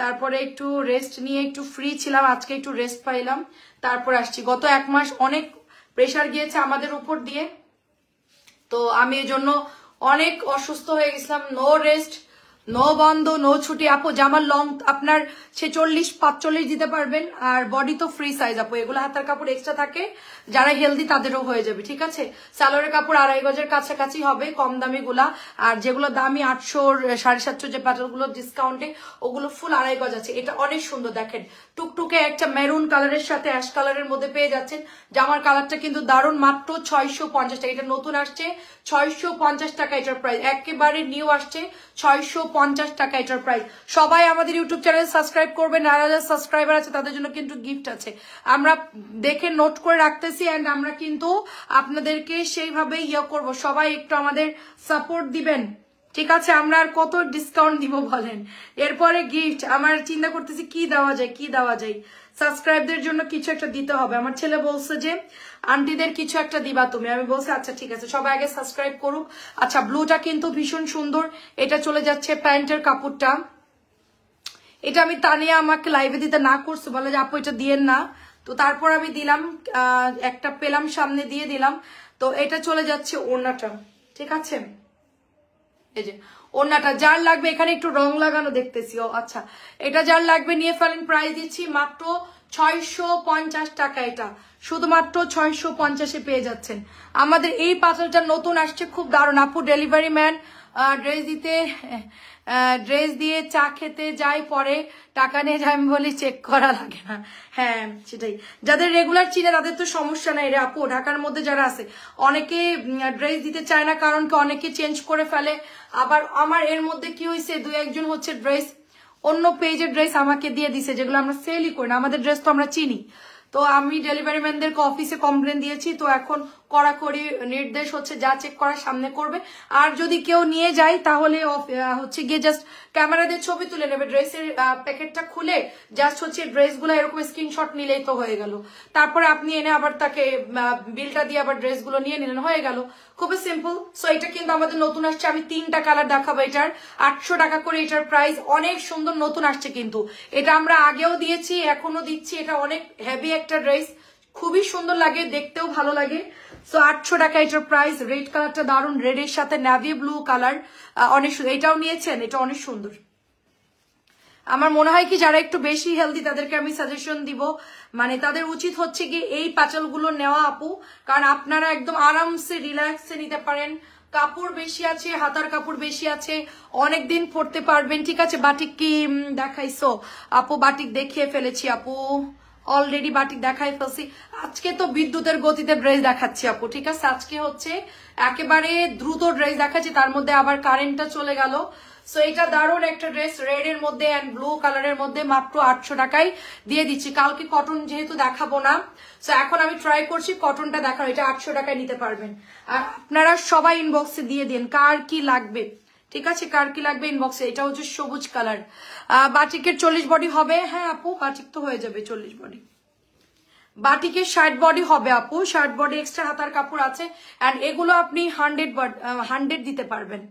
তারপরে একটু রেস্ট নিয়ে একটু ফ্রি ছিলাম, আজকে একটু রেস্ট পাইলাম, তারপর আসছি। গত 1 মাস অনেক প্রেশার গিয়েছে আমাদের উপর দিয়ে, তো আমি এই জন্য অনেক অসুস্থ হয়ে গেছিলাম। নো রেস্ট, নো বন্ধ, নো ছুটি আপু। জামার লং আপনার 46-45 দিতে পারবেন, আর বডি তো ফ্রি সাইজ আপু, এগুলো হাতার কাপড় এক্সট্রা থাকে, যারা হেলদি তাদেরও হয়ে যাবে। ঠিক আছে, সালোয়ারের কাপড় 2.5 গজের কাছাকাছি হবে কম দামি গুলা, আর যেগুলো দামি 800 750 যে প্যাটার্ন গুলো ডিসকাউন্টে, ওগুলো ফুল 2.5 গজ আছে। এটা অনেক সুন্দর, দেখেন টুকটুকে একটা মেরুন কালারের সাথে অ্যাশ কালারের মধ্যে পেয়ে যাচ্ছেন। জামার কালারটা কিন্তু দারুণ, মাত্র 650 টাকা। এটা নতুন আসছে 650 টাকা এটার প্রাইস, একেবারে নিউ আসছে 650 টাকা এটার প্রাইস। সবাই আমাদের ইউটিউব চ্যানেল সাবস্ক্রাইব করবেন, যারা সাবস্ক্রাইবার আছে তাদের জন্য কিন্তু গিফট আছে, আমরা দেখে নোট করে রাখতেছি, এন্ড আমরা কিন্তু আপনাদেরকে সেইভাবে ইয়ে করব। সবাই একটু আমাদের সাপোর্ট দিবেন, ঠিক আছে। আমরা আর কত ডিসকাউন্ট দিব বলেন, এরপরে গিফট আমার চিন্তা করতেছি কি দেওয়া যায়, কি দেওয়া যায়। সাবস্ক্রাইবদের জন্য কিছু একটা দিতে হবে। আমার ছেলে বলছে যে আন্টিদের কিছু একটা দিবা তুমি, আমি বলছি আচ্ছা ঠিক আছে, সবাই আগে সাবস্ক্রাইব করুক। আচ্ছা, ব্লুটা কিন্তু ভীষণ সুন্দর, এটা চলে যাচ্ছে প্যান্টের কাপড়টা। এটা আমি তানিয়া আমাকে লাইভে দিতে না করছে, বলে যে আপু এটা দিয়েন না, তো তারপর আমি দিলাম, একটা পেলাম সামনে দিয়ে দিলাম। তো এটা চলে যাচ্ছে ওড়নাটা, ঠিক আছে। এই যে ওড়নাটা যার লাগবে, এখানে একটু রং লাগানো দেখতেছি, ও আচ্ছা, এটা যার লাগবে নিয়ে ফেলেন। প্রাইস দিচ্ছি মাত্র 650 টাকা, এটা শুধুমাত্র 650-এ পেয়ে যাচ্ছেন। আমাদের এই পাতলটা নতুন আসছে, খুব দারুণ আপু। ডেলিভারি ম্যান ড্রেস দিয়ে চা খেতে যাই, পরে টাকা নিয়ে যায়, আমি বলি চেক করা লাগে না। হ্যাঁ সেটাই, যাদের রেগুলার চিনে তাদের তো সমস্যা নাই রে আপু। ঢাকার মধ্যে যারা আছে অনেকে ড্রেস দিতে চায় না, কারণ কি অনেকে চেঞ্জ করে ফেলে। আবার আমার এর মধ্যে কি হয়েছে, 2-1 জন হচ্ছে ড্রেস অন্য পেজের ড্রেস আমাকে দিয়ে দিছে, যেগুলো আমরা সেলই করি না, আমাদের ড্রেস তো আমরা চিনি। তো তো আমি ডেলিভারি ম্যানদেরকে অফিসে কমপ্লেন দিয়েছি, তো এখন কড়াকড়ি নির্দেশ হচ্ছে যা চেক করার সামনে করবে। আর যদি কেউ নিয়ে যায় তাহলে হচ্ছে গিয়ে জাস্ট ক্যামেরা দিয়ে ছবি তুলে নেবে, ড্রেসের প্যাকেটটা খুলে জাস্ট হচ্ছে ড্রেসগুলো এরকম স্ক্রিনশট নিলেই তো হয়ে গেল। তারপরে আপনি এনে আবার তাকে বিলটা দিয়ে আবার ড্রেসগুলো নিয়ে নিলেন, হয়ে গেল, খুবই সিম্পল। সো এটা কিন্তু আমাদের নতুন আসছে, আমি 3টা কালার দেখাবো। এটার 800 টাকা করে এটার প্রাইস, অনেক সুন্দর নতুন আসছে কিন্তু। এটা আমরা আগেও দিয়েছি, এখনো দিচ্ছি। এটা অনেক হেভি একটা ড্রেস, খুবই সুন্দর লাগে, দেখতেও ভালো লাগে। সো 800 টাকা এটার প্রাইস। রেড কালারটা দারুন, রেডের সাথে নেভি ব্লু কালার, অনেক সুন্দর। এটাও নিয়েছেন, এটা অনেক সুন্দর। আমার মনে হয় কি যারা একটু বেশি হেলদি তাদেরকে আমি সাজেশন দিব, মানে তাদের উচিত হচ্ছে কি এই পাঁচালগুলো নেওয়া আপু, কারণ আপনারা একদম আরামসে রিল্যাক্সে নিতে পারেন। কাপড় বেশি আছে, হাতার কাপড় বেশি আছে, অনেকদিন পরতে পারবেন। ঠিক আছে, বাটিক কি দেখাইছো আপু? বাটিক দেখিয়ে ফেলেছি আপু, অলরেডি বাটিক দেখাই ফেলছি। আজকে তো বিদ্যুতের গতিতে ড্রেস দেখাচ্ছি আপু, ঠিক আছে? আজকে হচ্ছে একেবারে দ্রুত ড্রেস দেখাচ্ছি, তার মধ্যে আবার কারেন্টটা চলে গেল। সো এটা দারুণ একটা ড্রেস, রেড এর মধ্যে এন্ড ব্লু কালারের মধ্যে, মাত্র 800 টাকায় দিয়ে দিচ্ছি। কালকে কটন যেহেতু দেখাবো না, সো এখন আমি ট্রাই করছি কটনটা দেখার। এটা 800 টাকায় নিতে পারবেন। আর আপনারা সবাই ইনবক্সে দিয়ে দিন কার কি লাগবে, ঠিক আছে? কার কি লাগবে ইনবক্সে। এটা হচ্ছে সবুজ কালার। বাটিকের 40 বডি হবে? হ্যাঁ আপু, বাটিক তো হয়ে যাবে 40 বডি। বাটিকের 60 বডি হবে আপু, 60 বডি এক্সট্রা হাতার কাপড় আছে। এন্ড এগুলো আপনি 100 দিতে পারবেন,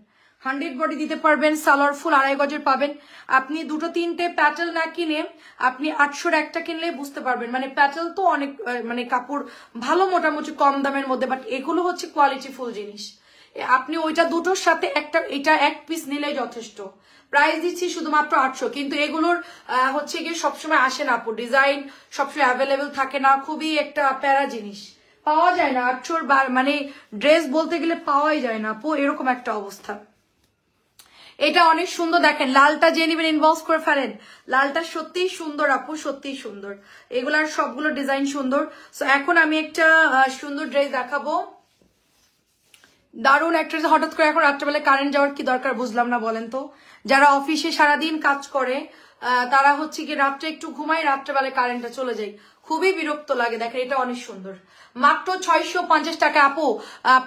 100 বডি দিতে পারবেন। সালোয়ার ফুল 2.5 গজের পাবেন। আপনি 2-3টে প্যাটেল না কিনে আপনি 800 একটা কিনলে বুঝতে পারবেন। মানে প্যাটেল তো অনেক মানে কাপড় ভালো, মোটামুটি কম দামের মধ্যে, বাট এগুলো হচ্ছে কোয়ালিটি ফুল জিনিস। আপনি ওইটা দুটোর সাথে একটা, এটা এক পিস নিলেই যথেষ্ট। প্রাইস দিচ্ছি শুধুমাত্র 800, কিন্তু এগুলোর হচ্ছে গিয়ে সবসময় আসে না আপু, ডিজাইন সবসময় অ্যাভেলেবেল থাকে না, খুবই একটা প্যারা জিনিস, পাওয়া যায় না 800 মানে ড্রেস বলতে গেলে পাওয়াই যায় না আপু, এরকম একটা অবস্থা। এটা অনেক সুন্দর, দেখেন লালটা যে নিবেন ইনবক্স করে ফেলেন। লালটা সত্যিই সুন্দর আপু, সত্যিই সুন্দর, এগুলার সবগুলো ডিজাইন সুন্দর। সো এখন আমি একটা সুন্দর ড্রেস দেখাবো, দারুণ একটা। হঠাৎ করে এখন রাত্রেবেলায় কারেন্ট যাওয়ার কি দরকার বুঝলাম না, বলেন তো? যারা অফিসে সারাদিন কাজ করে তারা হচ্ছে কি রাত্রে একটু ঘুমায়, রাত্রেবেলায় কারেন্টটা চলে যায়, খুবই বিরক্ত লাগে। দেখেন এটা অনেক সুন্দর, মাত্র 650 টাকা আপু।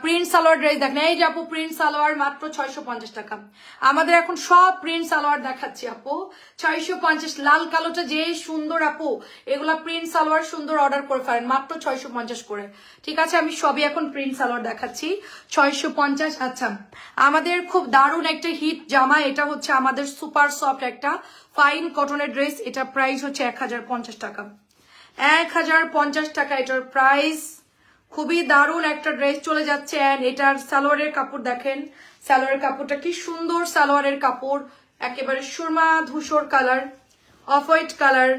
প্রিন্ট সালোয়ার ড্রেস দেখেন, এই যে আপু প্রিন্ট সালোয়ার মাত্র 650 টাকা। আমাদের এখন সব প্রিন্ট সালোয়ার দেখাচ্ছি আপু, 650। লাল কালোটা যে সুন্দর আপু, এগুলা প্রিন্ট সালোয়ার সুন্দর, অর্ডার করে ফেলেন মাত্র 650 করে, ঠিক আছে? আমি সবই এখন প্রিন্ট সালোয়ার দেখাচ্ছি 650। আচ্ছা, আমাদের খুব দারুণ একটা হিট জামা, এটা হচ্ছে আমাদের সুপার সফট একটা ফাইন কটনের ড্রেস। এটা প্রাইস হচ্ছে 1050 টাকা, 1050 টাকা এটার প্রাইস। খুবই দারুণ একটা ড্রেস চলে যাচ্ছে। এন্ড এটার সালোয়ারের কাপড় দেখেন, সালোয়ারের কাপড়টা কি সুন্দর, সালোয়ারের কাপড় একেবারে সুরমা ধূসর কালার, অফ হোয়াইট কালার,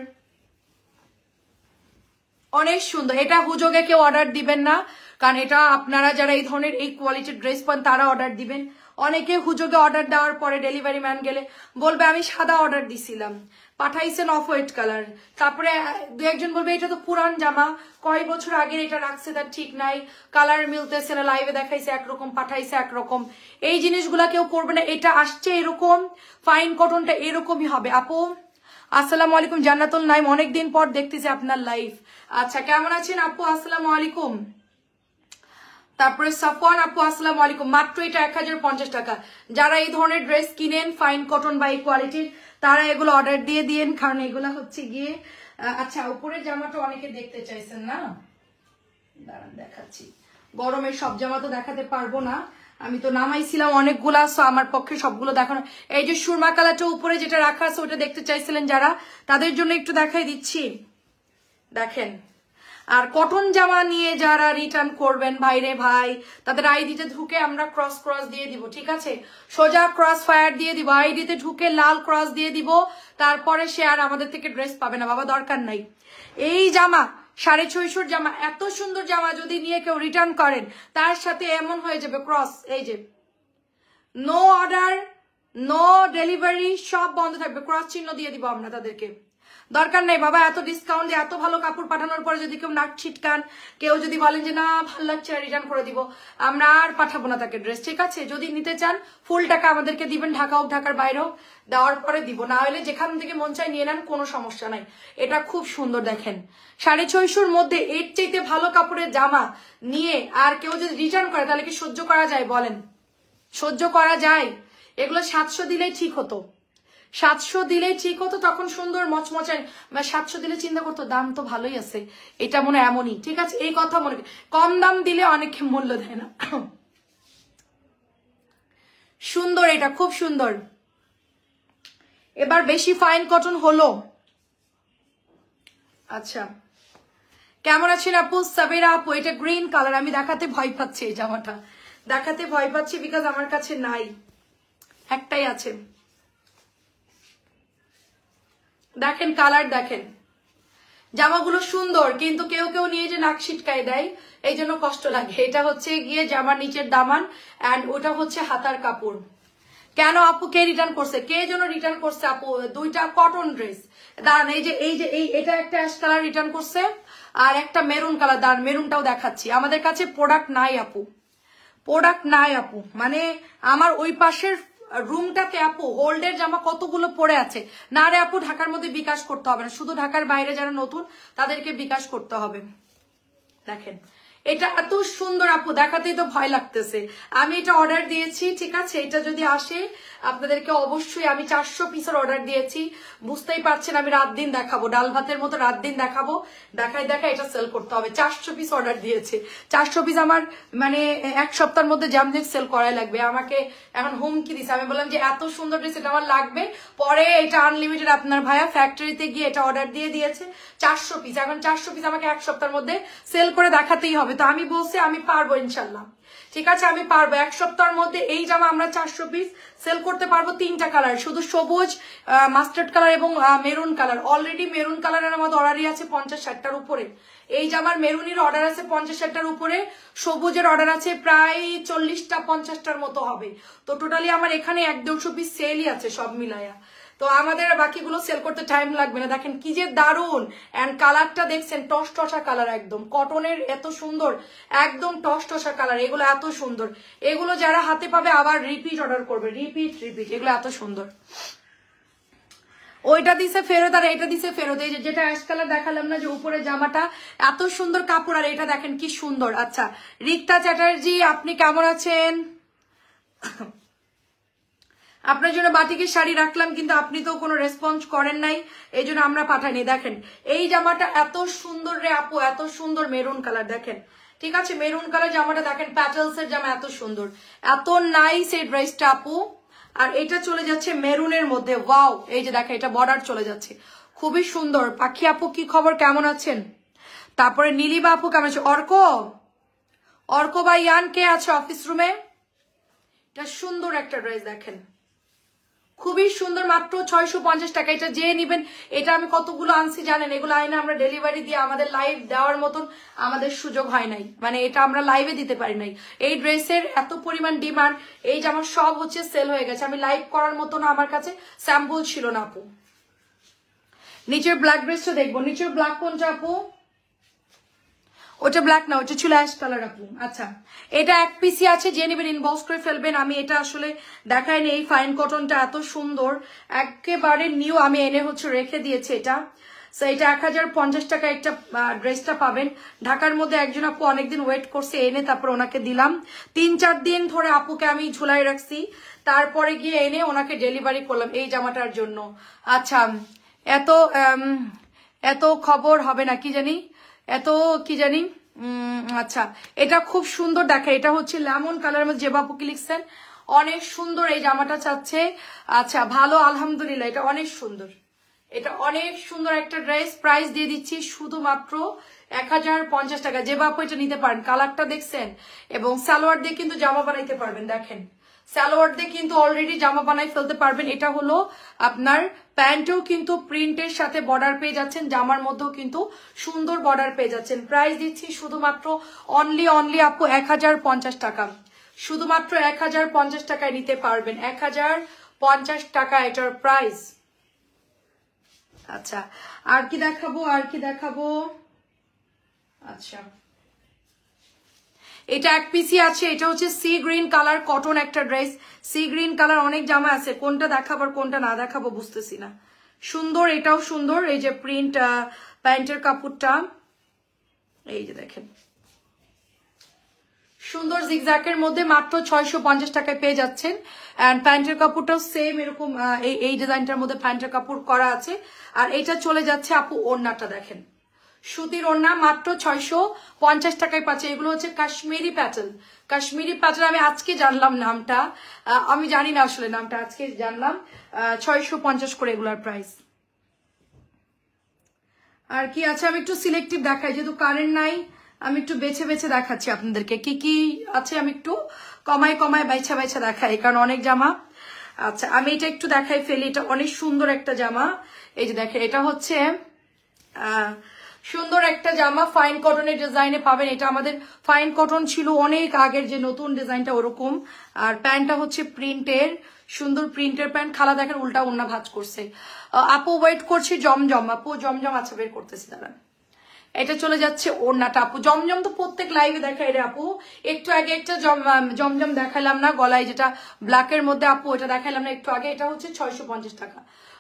অনেক সুন্দর। এটা হুজোগে কেউ অর্ডার দিবেন না, কারণ এটা আপনারা যারা এই ধরনের এই কোয়ালিটির ড্রেস পান তারা অর্ডার দিবেন। অনেকে হুজোগে অর্ডার দেওয়ার পরে ডেলিভারি ম্যান গেলে বলবে আমি সাদা অর্ডার দিছিলাম, পাঠাইছেন অফ হোয়াইট কালার। তারপরে দু একজন বলবে এটা তো পুরান জামা, কয় বছর আগে এটা রাখছে, তার ঠিক নাই, কালার মিলতেছে না, লাইভে দেখাইছে একরকম, পাঠাইছে একরকম। এই জিনিসগুলা কেউ করবে না, এটা আসছে এরকম, ফাইন কটনটা এরকমই হবে আপু। আসসালামু আলাইকুম জান্নাতুল নাইম, অনেকদিন পর দেখতেছি আপনার লাইভ। আচ্ছা, কেমন আছেন আপু? আসসালামু আলাইকুম। তারপরে সাফওয়ান আপু আসসালামু আলাইকুম। মাত্র এটা 1050 টাকা। যারা এই ধরনের ড্রেস কিনেন ফাইন কটন বা এই কোয়ালিটির, তারা এগুলো অর্ডার দিয়ে দিয়েন, কারণ এগুলো হচ্ছে গিয়ে আচ্ছা উপরের জামাটা অনেকে দেখতে চাইছেন না, দাঁড়ান দেখাচ্ছি। গরমের সব জামা তো দেখাতে পারবো না, আমি তো নামাইছিলাম অনেকগুলা, সো আমার পক্ষে সবগুলো দেখানো। এই যে সুরমা কালারটা উপরে যেটা রাখা আছে ওটা দেখতে চাইছিলেন যারা, তাদের জন্য একটু দেখাই দিচ্ছি, দেখেন। আর কটন জামা নিয়ে যারা রিটার্ন করবেন ভাইরে ভাই, তাদের আইডিতে ঢুকে আমরা ক্রস ক্রস দিয়ে দিব, ঠিক আছে? সোজা ক্রস ফায়ার দিয়ে দিব, আইডিতে ঢুকে লাল ক্রস দিয়ে দিব, তারপরে সে আর আমাদের থেকে ড্রেস পাবে না বাবা, দরকার নাই। এই জামা 650 জামা, এত সুন্দর জামা যদি নিয়ে কেউ রিটার্ন করেন, তার সাথে এমন হয়ে যাবে ক্রস, এই যে নো অর্ডার, নো ডেলিভারি, সব বন্ধ থাকবে, ক্রস চিহ্ন দিয়ে দিব আমরা তাদেরকে। দরকার নেই বাবা এত ডিসকাউন্ট দিয়ে এত ভালো কাপড় পাঠানোর পরে যদি কেউ নাক ছিটকান, কেউ যদি বলেন যে না ভালো লাগছে রিটার্ন করে দিব, আমরা আর পাঠাবো না তাকে ড্রেস, ঠিক আছে? যদি নিতে চান ফুল টাকা আমাদেরকে দিবেন, ঢাকা হোক ঢাকার বাইরে হোক, দেওয়ার পরে দিব, না হলে যেখান থেকে মন চাই নিয়ে নেন, কোনো সমস্যা নাই। এটা খুব সুন্দর দেখেন, 650-র মধ্যে এর চাইতে ভালো কাপড়ের জামা নিয়ে আর কেউ যদি রিটার্ন করে তাহলে কি সহ্য করা যায় বলেন? সহ্য করা যায়? এগুলো 700 দিলেই ঠিক হতো, 700 দিলেই ঠিক হতো, তখন সুন্দর মচমচায়, 700 দিলে চিন্তা করতো দাম তো ভালোই আছে, এটা মনে এমনই, ঠিক আছে? এই কথা মনে, কম দাম দিলে অনেকে মূল্য দেয় না। সুন্দর, এটা খুব সুন্দর। এবার বেশি ফাইন কটন হলো। আচ্ছা কেমন আছেন আপু? সাবেরা আপু, এটা গ্রিন কালার, আমি দেখাতে ভয় পাচ্ছি, এই জামাটা দেখাতে ভয় পাচ্ছি বিকজ আমার কাছে নাই, একটাই আছে। দেখেন কালার, দেখেন জামাগুলো সুন্দর, কিন্তু কেউ কেউ নিয়ে যে নাক ছিটকায় দেয়, এই জন্য কষ্ট লাগে। এটা হচ্ছে গিয়ে জামার নিচের দামান, অ্যান্ড ওটা হচ্ছে হাতার কাপড়। কেন আপু কে রিটার্ন করছে? কে যেন রিটার্ন করছে আপু, দুইটা কটন ড্রেস। দাঁড়ান, এই এটা একটা অ্যাশ কালার রিটার্ন করছে, আর একটা মেরুন কালার। দাঁড়ান মেরুনটাও দেখাচ্ছি। আমাদের কাছে প্রোডাক্ট নাই আপু, প্রোডাক্ট নাই আপু, মানে আমার ওই পাশের রুমটাতে আপু হোল্ডের জামা কতগুলো পড়ে আছে। না রে আপু, ঢাকার মধ্যে বিকাশ করতে হবে না, শুধু ঢাকার বাইরে যারা নতুন তাদেরকে বিকাশ করতে হবে। দেখেন এটা এত সুন্দর আপু, দেখাতেই তো ভয় লাগতেছে। আমি এটা অর্ডার দিয়েছি, ঠিক আছে? এটা যদি আসে আপনাদেরকে অবশ্যই, আমি 400 পিসের অর্ডার দিয়েছি। বুঝতেই পারছেন আমি রাত দিন দেখাবো, ডাল ভাতের মতো রাত দিন দেখাবো, দেখাই এটা সেল করতে হবে। 400 পিস অর্ডার দিয়েছে, 400 পিস আমার মানে এক সপ্তাহের মধ্যে জ্যামজেক সেল করাই লাগবে। আমাকে এখন হুমকি দিছে, আমি বললাম যে এত সুন্দর ড্রেস এটা আমার লাগবে, পরে এটা আনলিমিটেড আপনার ভাইয়া ফ্যাক্টরিতে গিয়ে এটা অর্ডার দিয়ে দিয়েছে 400 পিস। এখন 400 পিস আমাকে এক সপ্তাহের মধ্যে সেল করে দেখাতেই হবে। তো আমি বলছি আমি পারবো ইনশাল্লাহ, ঠিক আছে? আমি পারবো এক সপ্তাহের মধ্যে এই জামা আমরা 400 পিস সেল করতে পারবো। 3টা কালার, শুধু সবুজ, মাস্টার্ড কালার এবং মেরুন কালার। অলরেডি মেরুন কালারের আমাদের অর্ডারই আছে 50-60টার উপরে। এই জামার মেরুনের অর্ডার আছে 50-60টার উপরে, সবুজের অর্ডার আছে প্রায় 40টা-50টার মতো হবে। তো টোটালি আমার এখানে 100-150 পিস সেলই আছে সব মিলায়া। তো আমাদের বাকিগুলো সেল করতে টাইম লাগবে না। দেখেন কি যে দারুন, এন্ড কালারটা দেখছেন টসটসা কালার, একদম কটনের, এত সুন্দর, একদম টসটসা কালার। এগুলো এত সুন্দর, এগুলো যারা হাতে পাবে আবার রিপিট অর্ডার করবে, রিপিট, এগুলো এত সুন্দর। ওইটা দিছে ফেরত আর এটা দিছে ফেরত। এই যেটা অ্যাশ কালার দেখালাম না, যে উপরে জামাটা এত সুন্দর কাপড়, আর এটা দেখেন কি সুন্দর। আচ্ছা রিক্তা চ্যাটার্জি, আপনি কেমন আছেন? আপনার জন্য বাটিকের শাড়ি রাখলাম, কিন্তু আপনি তো কোনো রেসপন্স করেন নাই, এই জন্য আমরা পাঠাইনি। দেখেন এই জামাটা এত সুন্দর রে আপু, এত সুন্দর মেরুন কালার, দেখেন, ঠিক আছে? মেরুন কালার জামাটা দেখেন, প্যাটেলস এর জামা, এত সুন্দর, এত নাইস এই ড্রেসটা আপু। আর এটা চলে যাচ্ছে মেরুনের মধ্যে, ওয়াও! এই যে দেখেন এটা বর্ডার চলে যাচ্ছে, খুবই সুন্দর। পাখি আপু কি খবর, কেমন আছেন? তারপরে নীলিমা আপু কেমন আছে? অর্ক বা ইয়ান কে আছে অফিস রুমে? এটা সুন্দর একটা ড্রেস, দেখেন খুবই সুন্দর, মাত্র 650 টাকা। এটা যে নিবেন, এটা আমি কতগুলো আনছি জানেন? এগুলো আইনে আমরা ডেলিভারি দিয়ে, আমাদের লাইভ দেওয়ার মতন আমাদের সুযোগ হয় নাই, মানে এটা আমরা লাইভে দিতে পারি নাই। এই ড্রেসের এত পরিমাণ ডিমান্ড, এই যে আমার সব হচ্ছে সেল হয়ে গেছে, আমি লাইভ করার মতন আমার কাছে স্যাম্পল ছিল না আপু। নিচের ব্ল্যাক ড্রেসটা দেখবো, নিচের ব্ল্যাক কোনটা আপু? ওটা ব্ল্যাক না, ওটা ছিল অ্যাশ কালার আপু। আচ্ছা এটা এক পিসি আছে, যে নেবেন ইনবক্স করে ফেলবেন। আমি এটা আসলে দেখাইনি, এই ফাইন কটনটা এত সুন্দর, একেবারে নিউ, আমি এনে হচ্ছে রেখে দিয়েছি এটা। সো এটা 1050 টাকা একটা ড্রেসটা পাবেন। ঢাকার মধ্যে একজন আপু অনেকদিন ওয়েট করছে, এনে তারপর ওনাকে দিলাম। 3-4 দিন ধরে আপুকে আমি ঝুলাই রাখছি, তারপরে গিয়ে এনে ওনাকে ডেলিভারি করলাম এই জামাটার জন্য। আচ্ছা এত এত খবর হবে না কি জানি, এত কি জানি। আচ্ছা এটা খুব সুন্দর, দেখে এটা হচ্ছে লেমন কালারের মধ্যে, যে বাপুকে লিখছেন অনেক সুন্দর এই জামাটা চাচ্ছে। আচ্ছা ভালো, আলহামদুলিল্লাহ, এটা অনেক সুন্দর, এটা অনেক সুন্দর একটা ড্রেস। প্রাইস দিয়ে দিচ্ছি শুধুমাত্র 1050 টাকা। যে বাপু এটা নিতে পারেন, কালারটা দেখছেন, এবং সালোয়ার দিয়ে কিন্তু জামা বানাইতে পারবেন। দেখেন সালোয়ার দিয়ে কিন্তু অলরেডি জামা বানাই ফেলতে পারবেন। এটা হলো আপনার প্যান্টেও কিন্তু প্রিন্টের সাথে বর্ডার পেয়ে যাচ্ছেন, জামার মধ্যেও কিন্তু সুন্দর বর্ডার পেয়ে যাচ্ছেন। প্রাইস দিচ্ছি শুধুমাত্র অনলি আপু 1050 টাকা, শুধুমাত্র 1050 টাকায় নিতে পারবেন। 1050 টাকা এটার প্রাইস। আচ্ছা আর কি দেখাবো, আর কি দেখাবো? আচ্ছা এটা এক পিসি আছে, এটা হচ্ছে সি গ্রিন কালার কটন একটা ড্রেস। সি গ্রিন কালার অনেক জামা আছে, কোনটা দেখাবো আর কোনটা না দেখাবো বুঝতেছি না। সুন্দর, এটাও সুন্দর, এই যে প্রিন্ট প্যান্টের কাপড়টা, এই যে দেখেন সুন্দর জিগজ্যাকের মধ্যে মাত্র 650 টাকায় পেয়ে যাচ্ছেন। এন্ড প্যান্টের কাপড়টাও সেম এরকম এই ডিজাইনটার মধ্যে প্যান্টের কাপড় করা আছে। আর এটা চলে যাচ্ছে আপু ওড়নাটা দেখেন, সুতির ওড়না মাত্র 650 টাকায় পাচ্ছে। এগুলো হচ্ছে কাশ্মীরি প্যাটার্ন। কাশ্মীরি প্যাটার্ন আমি আজকে জানলাম নামটা, আমি জানি না আসলে নামটা, আজকে জানলাম। 650 করে এগুলার প্রাইস। আর কি আছে আমি একটু সিলেক্টিভ দেখাই, যেহেতু কারেন্ট নাই আমি একটু বেছে বেছে দেখাচ্ছি আপনাদেরকে কি কি আছে। আমি একটু কমায় কমায় বাইছা বাইছা দেখাই, কারণ অনেক জামা। আচ্ছা আমি এটা একটু দেখাই ফেলি, এটা অনেক সুন্দর একটা জামা। এই যে দেখেন এটা হচ্ছে সুন্দর একটা জামা, ফাইন কটনের ডিজাইনে পাবেন। এটা আমাদের ফাইন কটন ছিল অনেক আগের, যে নতুন ডিজাইনটা ওরকম। আর প্যান্টটা হচ্ছে প্রিন্টের, সুন্দর প্রিন্টের প্যান্ট। খালা দেখেন উল্টা ওন্না ভাঁজ করছে। আপু ওয়েট করছি জমজম, আপু জমজম আচ্ছা বের করতেছি দাঁড়ান। এটা চলে যাচ্ছে ওড়নাটা আপু, জমজম তো প্রত্যেক লাইভে দেখাই রে আপু। একটু আগে একটা জমজম দেখালাম না গলায়, যেটা ব্ল্যাকের মধ্যে আপু, এটা দেখালাম না একটু আগে। এটা হচ্ছে 650 টাকা।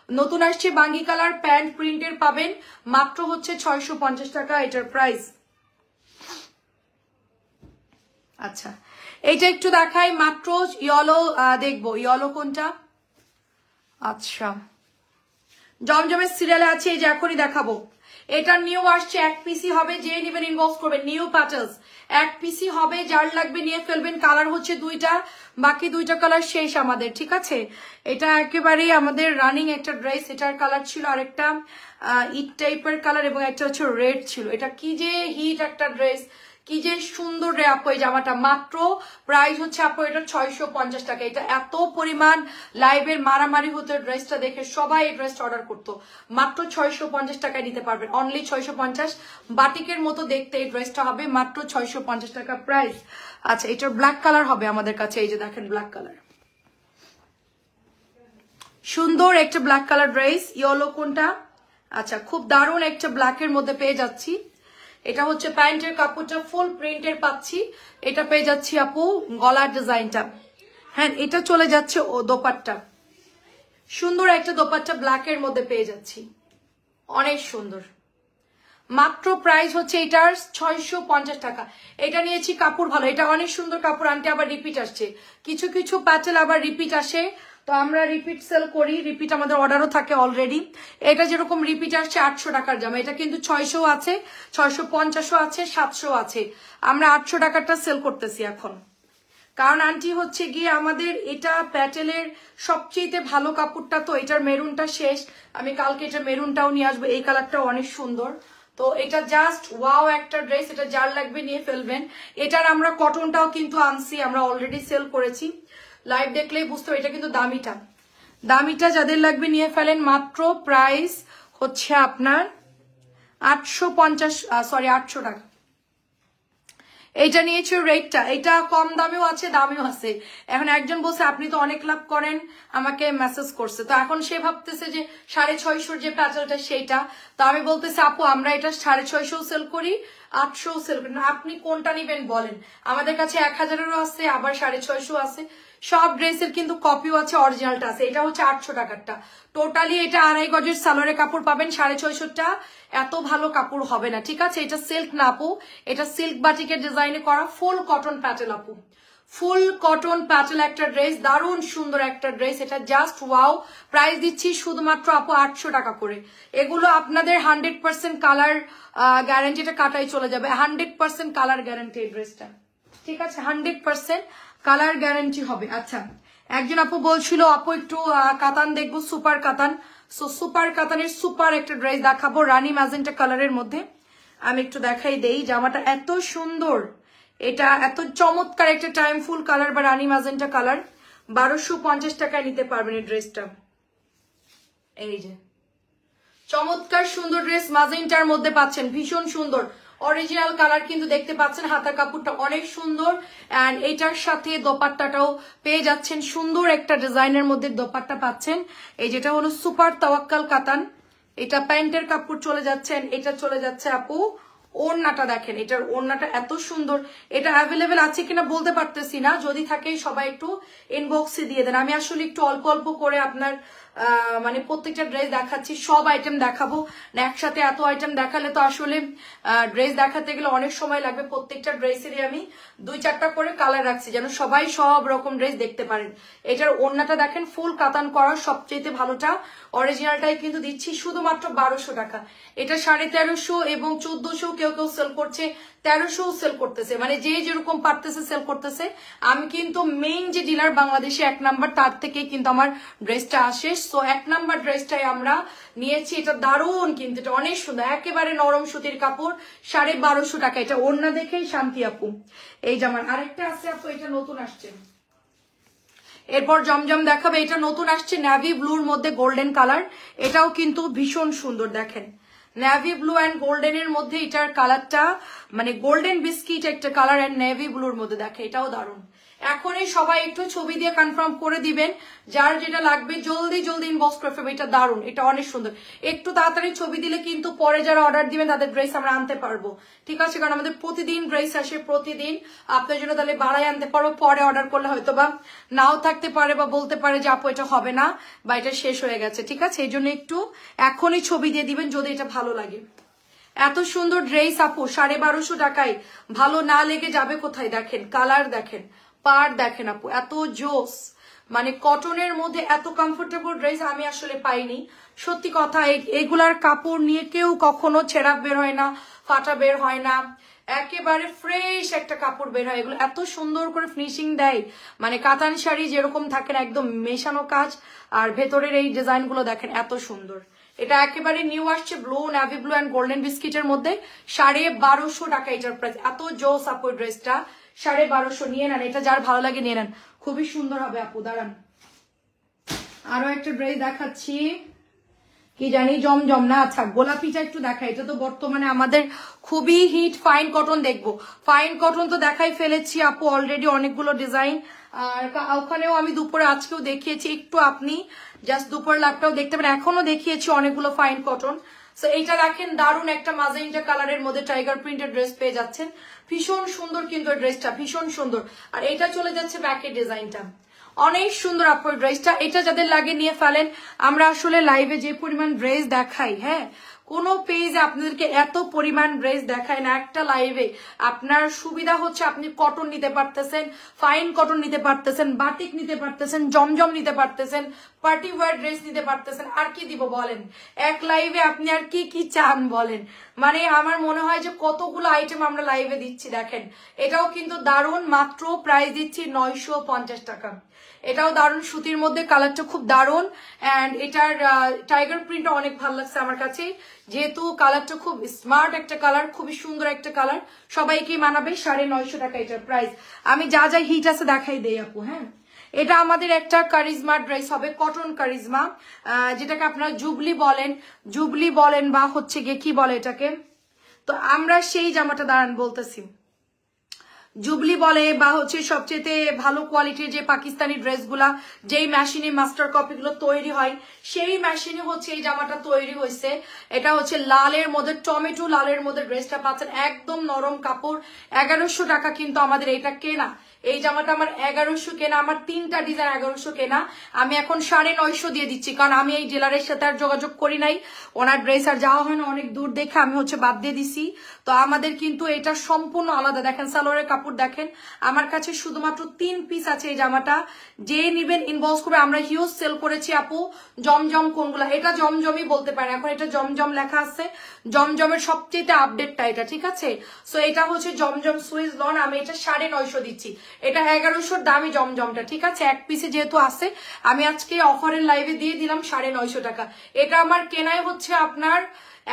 নতুন আসছে বাঙ্গি কালার প্যান্ট প্রিন্টের পাবেন, মাত্র হচ্ছে 650 টাকা এটার প্রাইস। আচ্ছা এইটা একটু দেখাই মাত্র ইয়েলো, দেখবো ইয়েলো কোনটা। আচ্ছা জমজমের সিরিয়ালে আছে, এই যে এখনই দেখাবো। এটা নিউ আসছে, এক পিসি হবে, যে নেবেন ইনবক্স করবেন। নিউ প্যাটার্নস এক পিসি হবে, যার লাগবে নিয়ে ফেলবেন। কালার হচ্ছে দুইটা, বাকি দুইটা কালার শেষ আমাদের, ঠিক আছে। এটা একেবারেই আমাদের রানিং একটা ড্রেস। এটার কালার ছিল আরেকটা ইট টাইপের কালার, এবং একটা হচ্ছে রেড ছিল। এটা কি যে হিট একটা ড্রেস, কি যে সুন্দর রে আপু এই জামাটা। মাত্র প্রাইস হচ্ছে আপু এটা 650 টাকা। এটা এত পরিমাণ লাইভের মারামারি হতো ড্রেসটা দেখে, সবাই এই ড্রেসটা অর্ডার করতো। মাত্র 650 টাকায় নিতে পারবেন, অনলি 650। বাটিকের মতো দেখতে এই ড্রেসটা হবে, মাত্র 650 টাকা প্রাইস। আচ্ছা এটার ব্ল্যাক কালার হবে আমাদের কাছে, এই যে দেখেন ব্ল্যাক কালার, সুন্দর একটা ব্ল্যাক কালার ড্রেস। ইয়েলো কোনটা? আচ্ছা খুব দারুণ একটা ব্ল্যাকের মধ্যে পেয়ে যাচ্ছি। এটা হচ্ছে প্যান্টের কাপড়টা ফুল প্রিন্টের পাচ্ছি। এটা পেয়ে যাচ্ছি আপু গলার ডিজাইনটা। হ্যাঁ এটা চলে যাচ্ছে ও দোপাট্টা, সুন্দর একটা দোপাট্টা ব্ল্যাকের মধ্যে পেয়ে যাচ্ছি, অনেক সুন্দর। মাত্র প্রাইস হচ্ছে এটার 650 টাকা। এটা নিয়েছি কাপড় ভালো, এটা অনেক সুন্দর কাপড়। আনতে আবার রিপিট আসছে, কিছু কিছু প্যাটেল আবার রিপিট আসে, তো আমরা রিপিট সেল করি, রিপিট আমাদের অর্ডারও থাকে অলরেডি। এটা যেরকম রিপিট আসছে 800 টাকার জামা, এটা কিন্তু 600 আছে, 650 আছে, 700 আছে। আমরা 800 টাকারটা সেল করতেছি এখন, কারণ আন্টি হচ্ছে গিয়ে আমাদের এটা প্যাটেলের সবচেয়ে ভালো কাপড়টা, তো এটার মেরুনটা শেষ। আমি কালকে এটা মেরুনটাও নিয়ে আসবো, এই কালারটাও অনেক সুন্দর। তো এটা জাস্ট ওয়াও একটা ড্রেস, এটা যার লাগবে নিয়ে ফেলবেন। এটার আমরা কটনটাও কিন্তু আনছি, আমরা অলরেডি সেল করেছি, লাইভ দেখলেই বুঝতে হবে। এটা কিন্তু দামিটা, দামিটা যাদের লাগবে নিয়ে ফেলেন। মাত্র প্রাইস হচ্ছে আপনার 850, সরি 800 টাকা। এইটা নিয়েছে রেটটা, এটা কম দামেও আছে দামেও আছে। এখন একজন বলছে আপনি তো অনেক লাভ করেন, আমাকে মেসেজ করছে, তো এখন সে ভাবতেছে যে 650 যে প্যাটেলটা সেইটা। তো আমি বলতেছি আপু আমরা এটা 650 সেল করি, 800 সেল করি, আপনি কোনটা নিবেন বলেন। আমাদের কাছে 1000-এরও আছে, আবার 650 আছে। সব ড্রেসের কিন্তু কপিও আছে, অরিজিনালটা আছে। এটা হচ্ছে 800 টাকারটা। টোটালি এটা 2.5 গজের সালোয়ারের কাপড় পাবেন, 650টা। এত ভালো কাপড় হবে না, ঠিক আছে। এটা সিল্ক না আপু, এটা সিল্ক বাটিকের ডিজাইনে করা ফুল কটন প্যাটেল আপু, ফুল কটন প্যাটেল একটা ড্রেস, দারুণ সুন্দর একটা ড্রেস। এটা জাস্ট ওয়াও। প্রাইস দিচ্ছি শুধুমাত্র আপু 800 টাকা করে। এগুলো আপনাদের 100% কালার গ্যারান্টি, এটা কাটাই চলে যাবে। 100% কালার গ্যারান্টি এই ড্রেসটা, ঠিক আছে, 100% কালার গ্যারান্টি হবে। আচ্ছা একজন আপু বলছিল আপু একটু কাতান দেখবো, সুপার কাতান। সো সুপার কাতানের সুপার একটা ড্রেস দেখাবো, রানী ম্যাজেন্টা কালারের মধ্যে। আমি একটু দেখাই দেই, জামাটা এত সুন্দর, এটা এত চমৎকার একটা টাইম ফুল কালার বা রানী ম্যাজেন্টা কালার। 1250 টাকায় নিতে পারবেন এই ড্রেসটা। এই যে চমৎকার সুন্দর ড্রেস ম্যাজেন্টার মধ্যে পাচ্ছেন, ভীষণ সুন্দর অরিজিনাল কালার কিন্তু দেখতে পাচ্ছেন। হাতার কাপড়টা অনেক সুন্দর, এন্ড এটার সাথে দোপাট্টাটাও পেয়ে যাচ্ছেন, সুন্দর একটা ডিজাইনের মধ্যে দোপাট্টা পাচ্ছেন। এই যেটা হলো সুপার তাওয়াক্কাল কাতান, এটা প্যান্টের কাপড় চলে যাচ্ছেন, এটা চলে যাচ্ছে আপু ওড়নাটা দেখেন, এটার ওড়নাটা এত সুন্দর। এটা অ্যাভেলেবেল আছে কিনা বলতে পারতেছি না, যদি থাকে সবাই একটু ইনবক্সে দিয়ে দেন। আমি আসলে একটু অল্প অল্প করে আপনার মানে প্রত্যেকটা ড্রেস দেখাচ্ছি, সব আইটেম দেখাবো না একসাথে। এত আইটেম দেখালে তো আসলে ড্রেস দেখাতে গেলে অনেক সময় লাগবে। প্রত্যেকটা ড্রেসেরই আমি 2-4টা করে কালার রাখছি যেন সবাই সব রকম ড্রেস দেখতে পারেন। এটার ওড়নাটা দেখেন ফুল কাতান করা, সবচেয়ে ভালোটা অরিজিনালটাই কিন্তু দিচ্ছি শুধুমাত্র 1200 টাকা। এটা 1350 এবং 1400, কেউ কেউ সেল করছে 1300 সেল করতেছে, মানে যে যেরকম পারতেছে সেল করতেছে। আমি কিন্তু মেইন যে ডিলার বাংলাদেশে 1 নাম্বার, তার থেকেই কিন্তু আমার ড্রেসটা আসে। সো 1 নাম্বার ড্রেসটাই আমরা নিয়েছি। এটা দারুণ, কিন্তু এটা অনেক সুন্দর, একেবারে নরম সুতির কাপড়, 1250 টাকা। এটা ওড়না দেখেই শান্তি আপু। এই জামার আরেকটা আছে আপু, এটা নতুন আসছে। এরপর জমজম দেখাবে, এটা নতুন আসছে নেভি ব্লুর মধ্যে গোল্ডেন কালার। এটাও কিন্তু ভীষণ সুন্দর, দেখেন নেভি ব্লু অ্যান্ড গোল্ডেনের মধ্যে এটার কালারটা মানে গোল্ডেন বিস্কিট একটা কালার অ্যান্ড নেভি ব্লুর মধ্যে, দেখে এটাও দারুণ। এখনই সবাই একটু ছবি দিয়ে কনফার্ম করে দিবেন, যার যেটা লাগবে জলদি জলদি ইনবক্স করে ফেলবেন। এটা দারুণ, এটা অনেক সুন্দর। একটু তাড়াতাড়ি ছবি দিলে কিন্তু পরে যারা অর্ডার দিবেন তাদের ড্রেস আমরা আনতে পারবো, ঠিক আছে? কারণ আমাদের প্রতিদিন ড্রেস আসে, প্রতিদিন আপনার জন্য তাহলে বাড়াই আনতে পারবো। পরে অর্ডার করলে হয়তো বা নাও থাকতে পারে বা বলতে পারে যে আপু এটা হবে না বা এটা শেষ হয়ে গেছে, ঠিক আছে? এই জন্য একটু এখনই ছবি দিয়ে দিবেন যদি এটা ভালো লাগে। এত সুন্দর ড্রেস আপু 1250 টাকায় ভালো না লেগে যাবে কোথায়? দেখেন কালার, দেখেন পার, দেখেন আপু এত জোস, মানে কটনের মধ্যে এত কমফোর্টেবল ড্রেস আমি আসলে পাইনি। সত্যি কথা, এগুলার কাপড় নিয়ে কেউ কখনো ছেঁড়া বের হয় না, ফাটা বের হয় না, একেবারে ফ্রেশ একটা কাপড় বের হয়। এগুলো এত সুন্দর করে ফিনিশিং দেয়, মানে কাতান শাড়ি যেরকম থাকে না, একদম মেশানো কাজ। আর ভেতরের এই ডিজাইন গুলো দেখেন এত সুন্দর। এটা একেবারে নিউ আসছে blue, navy blue and golden বিস্কিটের মধ্যে, 1250 টাকা এটার প্রাইস। এত জোস আপু ড্রেসটা, 1250 নিয়ে নেন। এটা যার ভালো লাগে নিয়ে নেন, খুবই সুন্দর হবে আপু। দাঁড়ান আরো একটা ড্রেস দেখাচ্ছি, কি জানি জমজম না, আচ্ছা গোলাপিটা একটু দেখাই। এটা তো বর্তমানে আমাদের খুবই হিট। ফাইন কটন দেখবো, ফাইন কটন তো দেখাই ফেলেছি আপু অলরেডি অনেকগুলো ডিজাইন। আর ওখানেও আমি দুপুরে আজকেও দেখিয়েছি, একটু আপনি জাস্ট দুপুর লাভটাও দেখতে পারেন, এখনো দেখিয়েছি অনেকগুলো ফাইন কটন। সো এইটা দেখেন দারুণ একটা মাজেন্টা কালারের মধ্যে টাইগার প্রিন্টের ড্রেস পেয়ে যাচ্ছেন, ভীষণ সুন্দর কিন্তু ড্রেসটা, ভীষণ সুন্দর। আর এটা চলে যাচ্ছে ব্যাকের ডিজাইনটা, অনেক সুন্দর আপুর ড্রেসটা। এটা যাদের লাগে নিয়ে ফেলেন। আমরা আসলে লাইভে যে পরিমাণ ড্রেস দেখাই, হ্যাঁ কোনো পেজে আপনাদেরকে এত পরিমাণ ড্রেস দেখায় না একটা লাইভে। আপনার সুবিধা হচ্ছে আপনি কটন নিতে পারতেছেন, ফাইন কটন নিতে পারতেছেন, বাটিক নিতে পারতেছেন, জমজম নিতে পারতেছেন, পার্টি ওয়্যার ড্রেস নিতে পারতেছেন। আর কি দিব বলেন এক লাইভে? আপনি আর কি কি চান বলেন? মানে আমার মনে হয় যে কতগুলো আইটেম আমরা লাইভে দিচ্ছি। দেখেন এটাও কিন্তু দারুণ, মাত্র প্রাইস দিচ্ছি 950 টাকা। এটাও দারুণ সুতির মধ্যে, কালারটা খুব দারুণ। অ্যান্ড এটার টাইগার প্রিন্টটা অনেক ভালো লাগছে আমার কাছে, যেহেতু কালারটা খুব স্মার্ট একটা কালার, খুবই সুন্দর একটা কালার, সবাইকে মানাবে। 950 টাকা এটার প্রাইস। আমি যা যা হিট আছে দেখাই দেই আপু। হ্যাঁ এটা আমাদের একটা কারিজমা ড্রেস হবে, কটন কারিজমা, যেটাকে আপনারা জুবলি বলেন বা হচ্ছে গিয়ে কি বলে এটাকে, তো আমরা সেই জামাটা দাঁড়ান বলতেছি, জুবলি বলে বা হচ্ছে সবচেয়ে ভালো কোয়ালিটির যে পাকিস্তানি ড্রেসগুলা যেই মেশিনে মাস্টার কপিগুলো তৈরি হয়, সেই মেশিনে হচ্ছে এই জামাটা তৈরি হয়েছে। এটা হচ্ছে লালের মধ্যে, টমেটো লালের মধ্যে ড্রেসটা পাচ্ছেন, একদম নরম কাপড়। 1100 টাকা কিন্তু আমাদের এটা কেনা। এই জামাটা আমার 1100 কেনা, আমার 3টা ডিজাইন 1100 কেনা। আমি এখন 950 দিয়ে দিচ্ছি, কারণ আমি এই ডিলারের সাথে আর যোগাযোগ করি নাই, ওনার ড্রেস আর যাওয়া হয় না অনেক দূর দেখে, আমি হচ্ছে বাদ দিয়ে দিছি। তো আমাদের কিন্তু এটা সম্পূর্ণ আলাদা। দেখেন সালোয়ারের কাপড় দেখেন, আমার কাছে শুধুমাত্র 3 পিস আছে এই জামাটা। যে নিবেন ইনবক্স করবে। আমরা হিউজ সেল করেছি আপু জমজম কোনগুলা, এটা জমজমই বলতে পারেন, এখন এটা জমজম লেখা আছে, জমজমের সবচেয়ে আপডেটটা এটা, ঠিক আছে? সো এটা হচ্ছে জমজম সুইস লন, আমি এটা 950 দিচ্ছি। এটা 1100 দামি জমজমটা, ঠিক আছে? এক পিসে যেহেতু আছে, আমি আজকে অফারের লাইভে দিয়ে দিলাম 950 টাকা। এটা আমার কেনায় হচ্ছে আপনার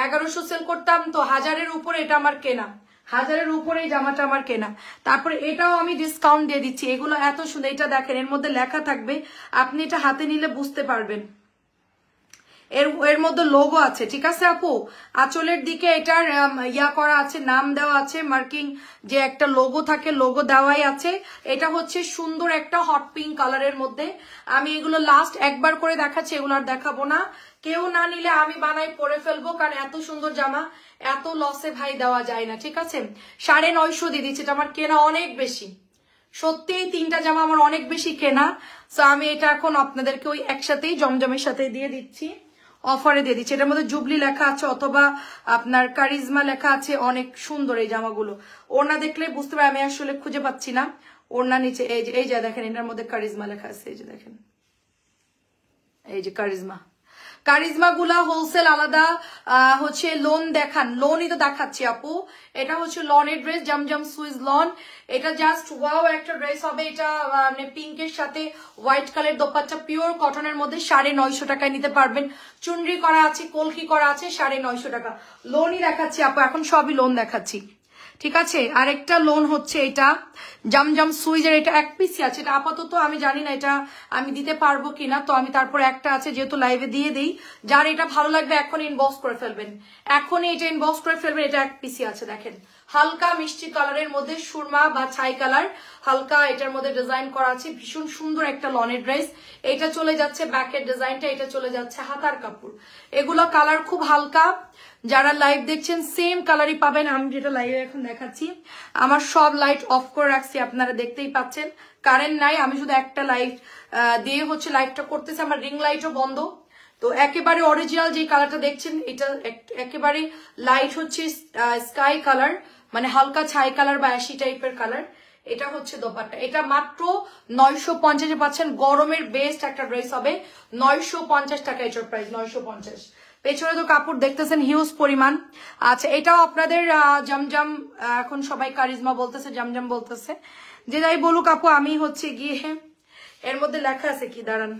1100 সেল করতাম তো 1000-এর উপরে, এটা আমার কেনা 1000-এর উপরে এই জামাটা আমার কেনা। তারপরে এটাও আমি ডিসকাউন্ট দিয়ে দিচ্ছি। এগুলো এত সুন্দর, এটা দেখেন এর মধ্যে লেখা থাকবে, আপনি এটা হাতে নিলে বুঝতে পারবেন। এর এর মধ্যে লোগো আছে, ঠিক আছে আপু? আঁচলের দিকে এটার ইয়া করা আছে, নাম দেওয়া আছে, মার্কিং যে একটা লোগো থাকে, লোগো দেওয়াই আছে। এটা হচ্ছে সুন্দর একটা হট পিঙ্ক কালারের মধ্যে। আমি এগুলো লাস্ট একবার করে দেখাচ্ছি, এগুলো আর দেখাবো না। কেউ না নিলে আমি বানাই পরে ফেলবো, কারণ এত সুন্দর জামা এত লসে ভাই দেওয়া যায় না, ঠিক আছে? 950 দিয়ে দিচ্ছি, এটা আমার কেনা অনেক বেশি, সত্যি এই 3টা জামা আমার অনেক বেশি কেনা। সো আমি এটা এখন আপনাদেরকে ওই একসাথেই জমজমের সাথে দিয়ে দিচ্ছি, অফারে দিয়ে দিচ্ছি। এটার মধ্যে জুবলি লেখা আছে অথবা আপনার কারিজমা লেখা আছে, অনেক সুন্দর এই জামাগুলো। ওড়না দেখলে বুঝতে পারি, আমি আসলে খুঁজে পাচ্ছি না ওড়না নিচে। এই যে দেখেন, এটার মধ্যে কারিজমা লেখা আছে, এই যে দেখেন, এই যে কারিজমা। কারিজমা গুলা হোলসেল আলাদা হচ্ছে লোন দেখান, লোনই তো দেখাচ্ছি আপু। এটা হচ্ছে লনের ড্রেস, জমজম সুইস লন। এটা জাস্ট ওয়াও একটা ড্রেস হবে। এটা মানে পিঙ্কের সাথে হোয়াইট কালার দোপাট্টা, পিওর কটনের মধ্যে 950 টাকায় নিতে পারবেন। চুনরি করা আছে, কলকি করা আছে, 950 টাকা। লোনই দেখাচ্ছি আপু, এখন সবই লোন দেখাচ্ছি, ঠিক আছে? আরেকটা লোন হচ্ছে এটা জমজম সুইজের, এটা এক পিসি আছে। এটা আপাতত আমি জানি না এটা আমি দিতে পারবো কিনা, তো আমি তারপর একটা আছে যেহেতু লাইভে দিয়ে দিই। যার এটা ভালো লাগবে এখন ইনবক্স করে ফেলবেন, এখনই এটা ইনবক্স করে ফেলবেন। এটা এক পিসি আছে, দেখেন হালকা মিষ্টি কালারের মধ্যে, সুরমা বা ছাই কালার হালকা এটার মধ্যে ডিজাইন করা আছে। ভীষণ সুন্দর একটা লনের ড্রেস। এটা চলে যাচ্ছে ব্যাকের ডিজাইনটা, এটা চলে যাচ্ছে হাতার কাপড়। এগুলো কালার খুব হালকা, যারা লাইভ দেখছেন সেম কালারই পাবেন। আমি যেটা লাইভে এখন দেখাচ্ছি, আমার সব লাইট অফ করে রাখছি, আপনারা দেখতেই পাচ্ছেন কারেন্ট নাই। আমি শুধু একটা লাইট দিয়ে হচ্ছে লাইভটা করতেছি, আমার রিং লাইটও বন্ধ। তো একেবারে অরিজিনাল যে কালারটা দেখছেন, এটা একেবারে লাইট হচ্ছে স্কাই কালার, মানে হালকা ছাই কালার বা অ্যাশি টাইপের কালার। এটা হচ্ছে দোপাট্টা, এটা মাত্র 950 পাচ্ছেন। গরমের বেস্ট একটা ড্রেস হবে, 950 টাকা এটার প্রাইস, 950। পেছনে তো কাপড় দেখতেছেন হিউজ পরিমাণ। আচ্ছা, এটাও আপনাদের জমজম, এখন সবাই কারিজমা বলতেছে, জমজম বলতেছে, যে যাই বলুক আপু। আমি হচ্ছে গিয়ে এর মধ্যে লেখা আছে কি, দাঁড়ান,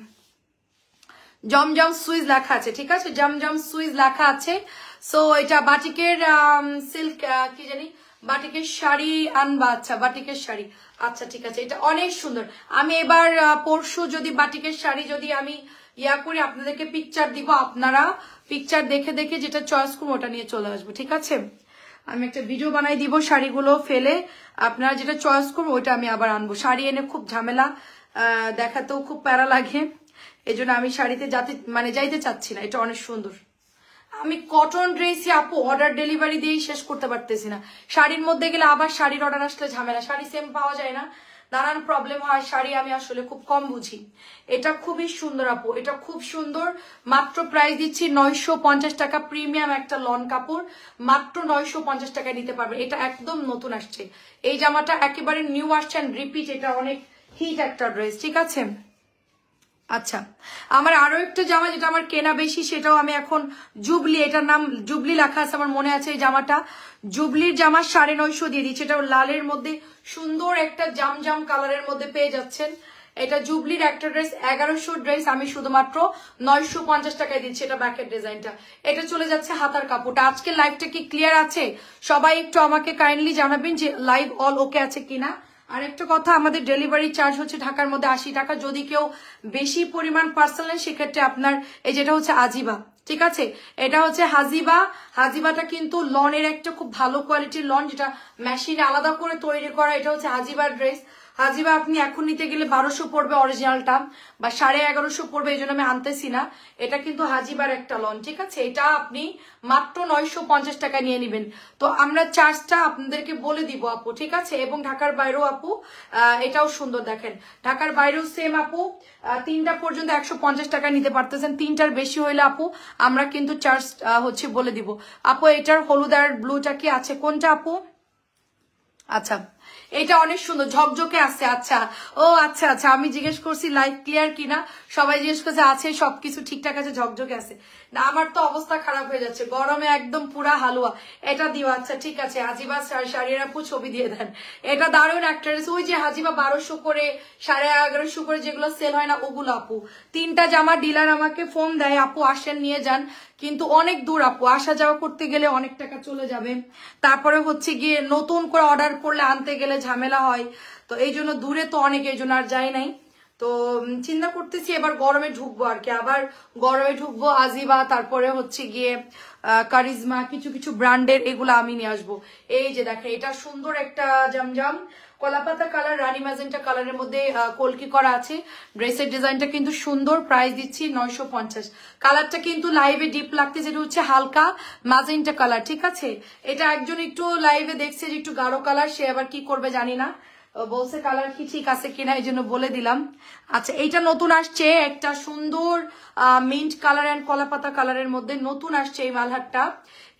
জমজম সুইজ লেখা আছে, ঠিক আছে? জমজম সুইজ লেখা আছে। সো এটা বাটিকের সিল্ক, কি জানি বাটিকের শাড়ি আনবা। আচ্ছা, বাটিকের শাড়ি, আচ্ছা ঠিক আছে। এটা অনেক সুন্দর। আমি এবার পরশু যদি বাটিকের শাড়ি যদি আমি ইয়া করে আপনাদেরকে পিকচার দিব, আপনারা পিকচার দেখে দেখে যেটা চয়েস করবো ওটা নিয়ে চলে আসবো, ঠিক আছে? আমি একটা ভিডিও বানাই দিব শাড়িগুলো ফেলে, আপনারা যেটা চয়েস করবো ওইটা আমি আবার আনবো। শাড়ি এনে খুব ঝামেলা, দেখাতেও খুব প্যারা লাগে, এই জন্য আমি শাড়িতে যাইতে চাচ্ছি না। এটা অনেক সুন্দর। আমি কটন ড্রেসই আপু অর্ডার ডেলিভারি দিয়েই শেষ করতে পারতেছি না। শাড়ির মধ্যে গেলে আবার শাড়ির অর্ডার আসলে ঝামেলা, শাড়ি সেম পাওয়া যায় না, নানান প্রবলেম হয়। শাড়ি আমি আসলে খুব কম বুঝি। এটা খুবই সুন্দর আপু, এটা খুব সুন্দর। মাত্র প্রাইস দিচ্ছি 950 টাকা। প্রিমিয়াম একটা লন কাপড়, মাত্র 950 টাকায় নিতে পারবে। এটা একদম নতুন আসছে, এই জামাটা একেবারে নিউ আসছে, রিপিট। এটা অনেক হিট একটা ড্রেস, ঠিক আছে? আচ্ছা, আমার আরো একটা জামা যেটা আমার কেনা বেশি, সেটাও আমি এখন জুবলি, এটার নাম জুবলি লেখা আছে, আমার মনে আছে এই জামাটা। জুবলির জামা 950 দিয়ে দিচ্ছে। এটা লালের মধ্যে সুন্দর একটা জামজাম কালারের মধ্যে পেয়ে যাচ্ছেন। এটা জুবলির একটা ড্রেস, 1100 ড্রেস আমি শুধুমাত্র 950 টাকায় দিচ্ছি। এটা ব্যাকের ডিজাইনটা, এটা চলে যাচ্ছে হাতার কাপড়টা। আজকে লাইভটা কি ক্লিয়ার আছে? সবাই একটু আমাকে কাইন্ডলি জানাবেন যে লাইভ অল ওকে আছে কিনা। আরেকটা কথা, আমাদের ডেলিভারি চার্জ হচ্ছে ঢাকার মধ্যে 80 টাকা। যদি কেউ বেশি পরিমাণ পার্সেল নেন সেক্ষেত্রে আপনার, এই যেটা হচ্ছে আজিবা, ঠিক আছে? এটা হচ্ছে হাজিবা। হাজিবাটা কিন্তু লনের একটা খুব ভালো কোয়ালিটির লন, যেটা মেশিনে আলাদা করে তৈরি করা। এটা হচ্ছে হাজিবার ড্রেস। হাজিবা আপনি এখন নিতে গেলে 1200 পড়বে অরিজিনালটা, বা 1150 পড়বে, এই জন্য আমি আনতেছি না। এটা কিন্তু হাজিবার একটা লন, ঠিক আছে? এটা আপনি মাত্র 950 টাকা নিয়ে নেবেন। তো আমরা চার্জটা আপনাদেরকে বলে দিব আপু, ঠিক আছে? এবং ঢাকার বাইরেও আপু এটাও সুন্দর, দেখেন ঢাকার বাইরেও সেম আপু। 3টা পর্যন্ত 150 টাকা নিতে পারতেছেন। 3টার বেশি হইলে আপু আমরা কিন্তু চার্জ হচ্ছে বলে দিব। আপু এটার হলুদ আর ব্লুটা কি আছে, কোনটা আপু? আচ্ছা, এটা অনেক সুন্দর ঝকঝকে আছে। আচ্ছা, ও আচ্ছা আচ্ছা, আমি জিজ্ঞেস করছি লাইভ ক্লিয়ার কিনা, সবাই জিজ্ঞেস করছে আছে, সবকিছু ঠিকঠাক আছে, ঝকঝকে আছে না? আমার তো অবস্থা খারাপ হয়ে যাচ্ছে, গরমে একদম পুরা হালুয়া। এটা দিও, আচ্ছা ঠিক আছে। হাজিবা শাড়ির আপু ছবি দিয়ে দেন। এটা দারুণ একটা ড্রেস। ওই যে হাজিবা 1200 করে 1150 করে যেগুলো সেল হয় না, ওগুলো আপু। 3টা জামা ডিলার আমাকে ফোন দেয়, আপু আসেন নিয়ে যান, কিন্তু অনেক দূর আপু, আসা যাওয়া করতে গেলে অনেক টাকা চলে যাবে। তারপরে হচ্ছে গিয়ে নতুন করে অর্ডার করলে আনতে গেলে ঝামেলা হয়, তো এই জন্য দূরে তো অনেক, এই জন্য আর যাই নাই। তো চিন্তা করতেছি এবার গরমে ঢুকবো আর কি, আবার গরমে ঢুকবো। আজিবা, তারপরে হচ্ছে গিয়ে কারিজমা, কিছু কিছু ব্র্যান্ডের এগুলো আমি নিয়ে আসবো। এই যে দেখেন, এটা সুন্দর একটা জমজম কলাপাতা কালার, রানী ম্যাজেন্টা কালারের মধ্যে কলকি করা আছে। ড্রেসের ডিজাইনটা কিন্তু সুন্দর, প্রাইস দিচ্ছি 950। কালারটা কিন্তু লাইভে ডিপ লাগতে, যেটা হচ্ছে হালকা ম্যাজেন্টা কালার, ঠিক আছে। এটা একজন একটু লাইভে দেখছে যে একটু গাঢ় কালার, সে আবার কি করবে জানি না, বলছে কালার কি ঠিক আছে কিনা, এই জন্য বলে দিলাম। আচ্ছা, এইটা নতুন আসছে একটা সুন্দর মিন্ট কালার অ্যান্ড কলাপাতা কালারের মধ্যে নতুন আসছে এই মালহারটা।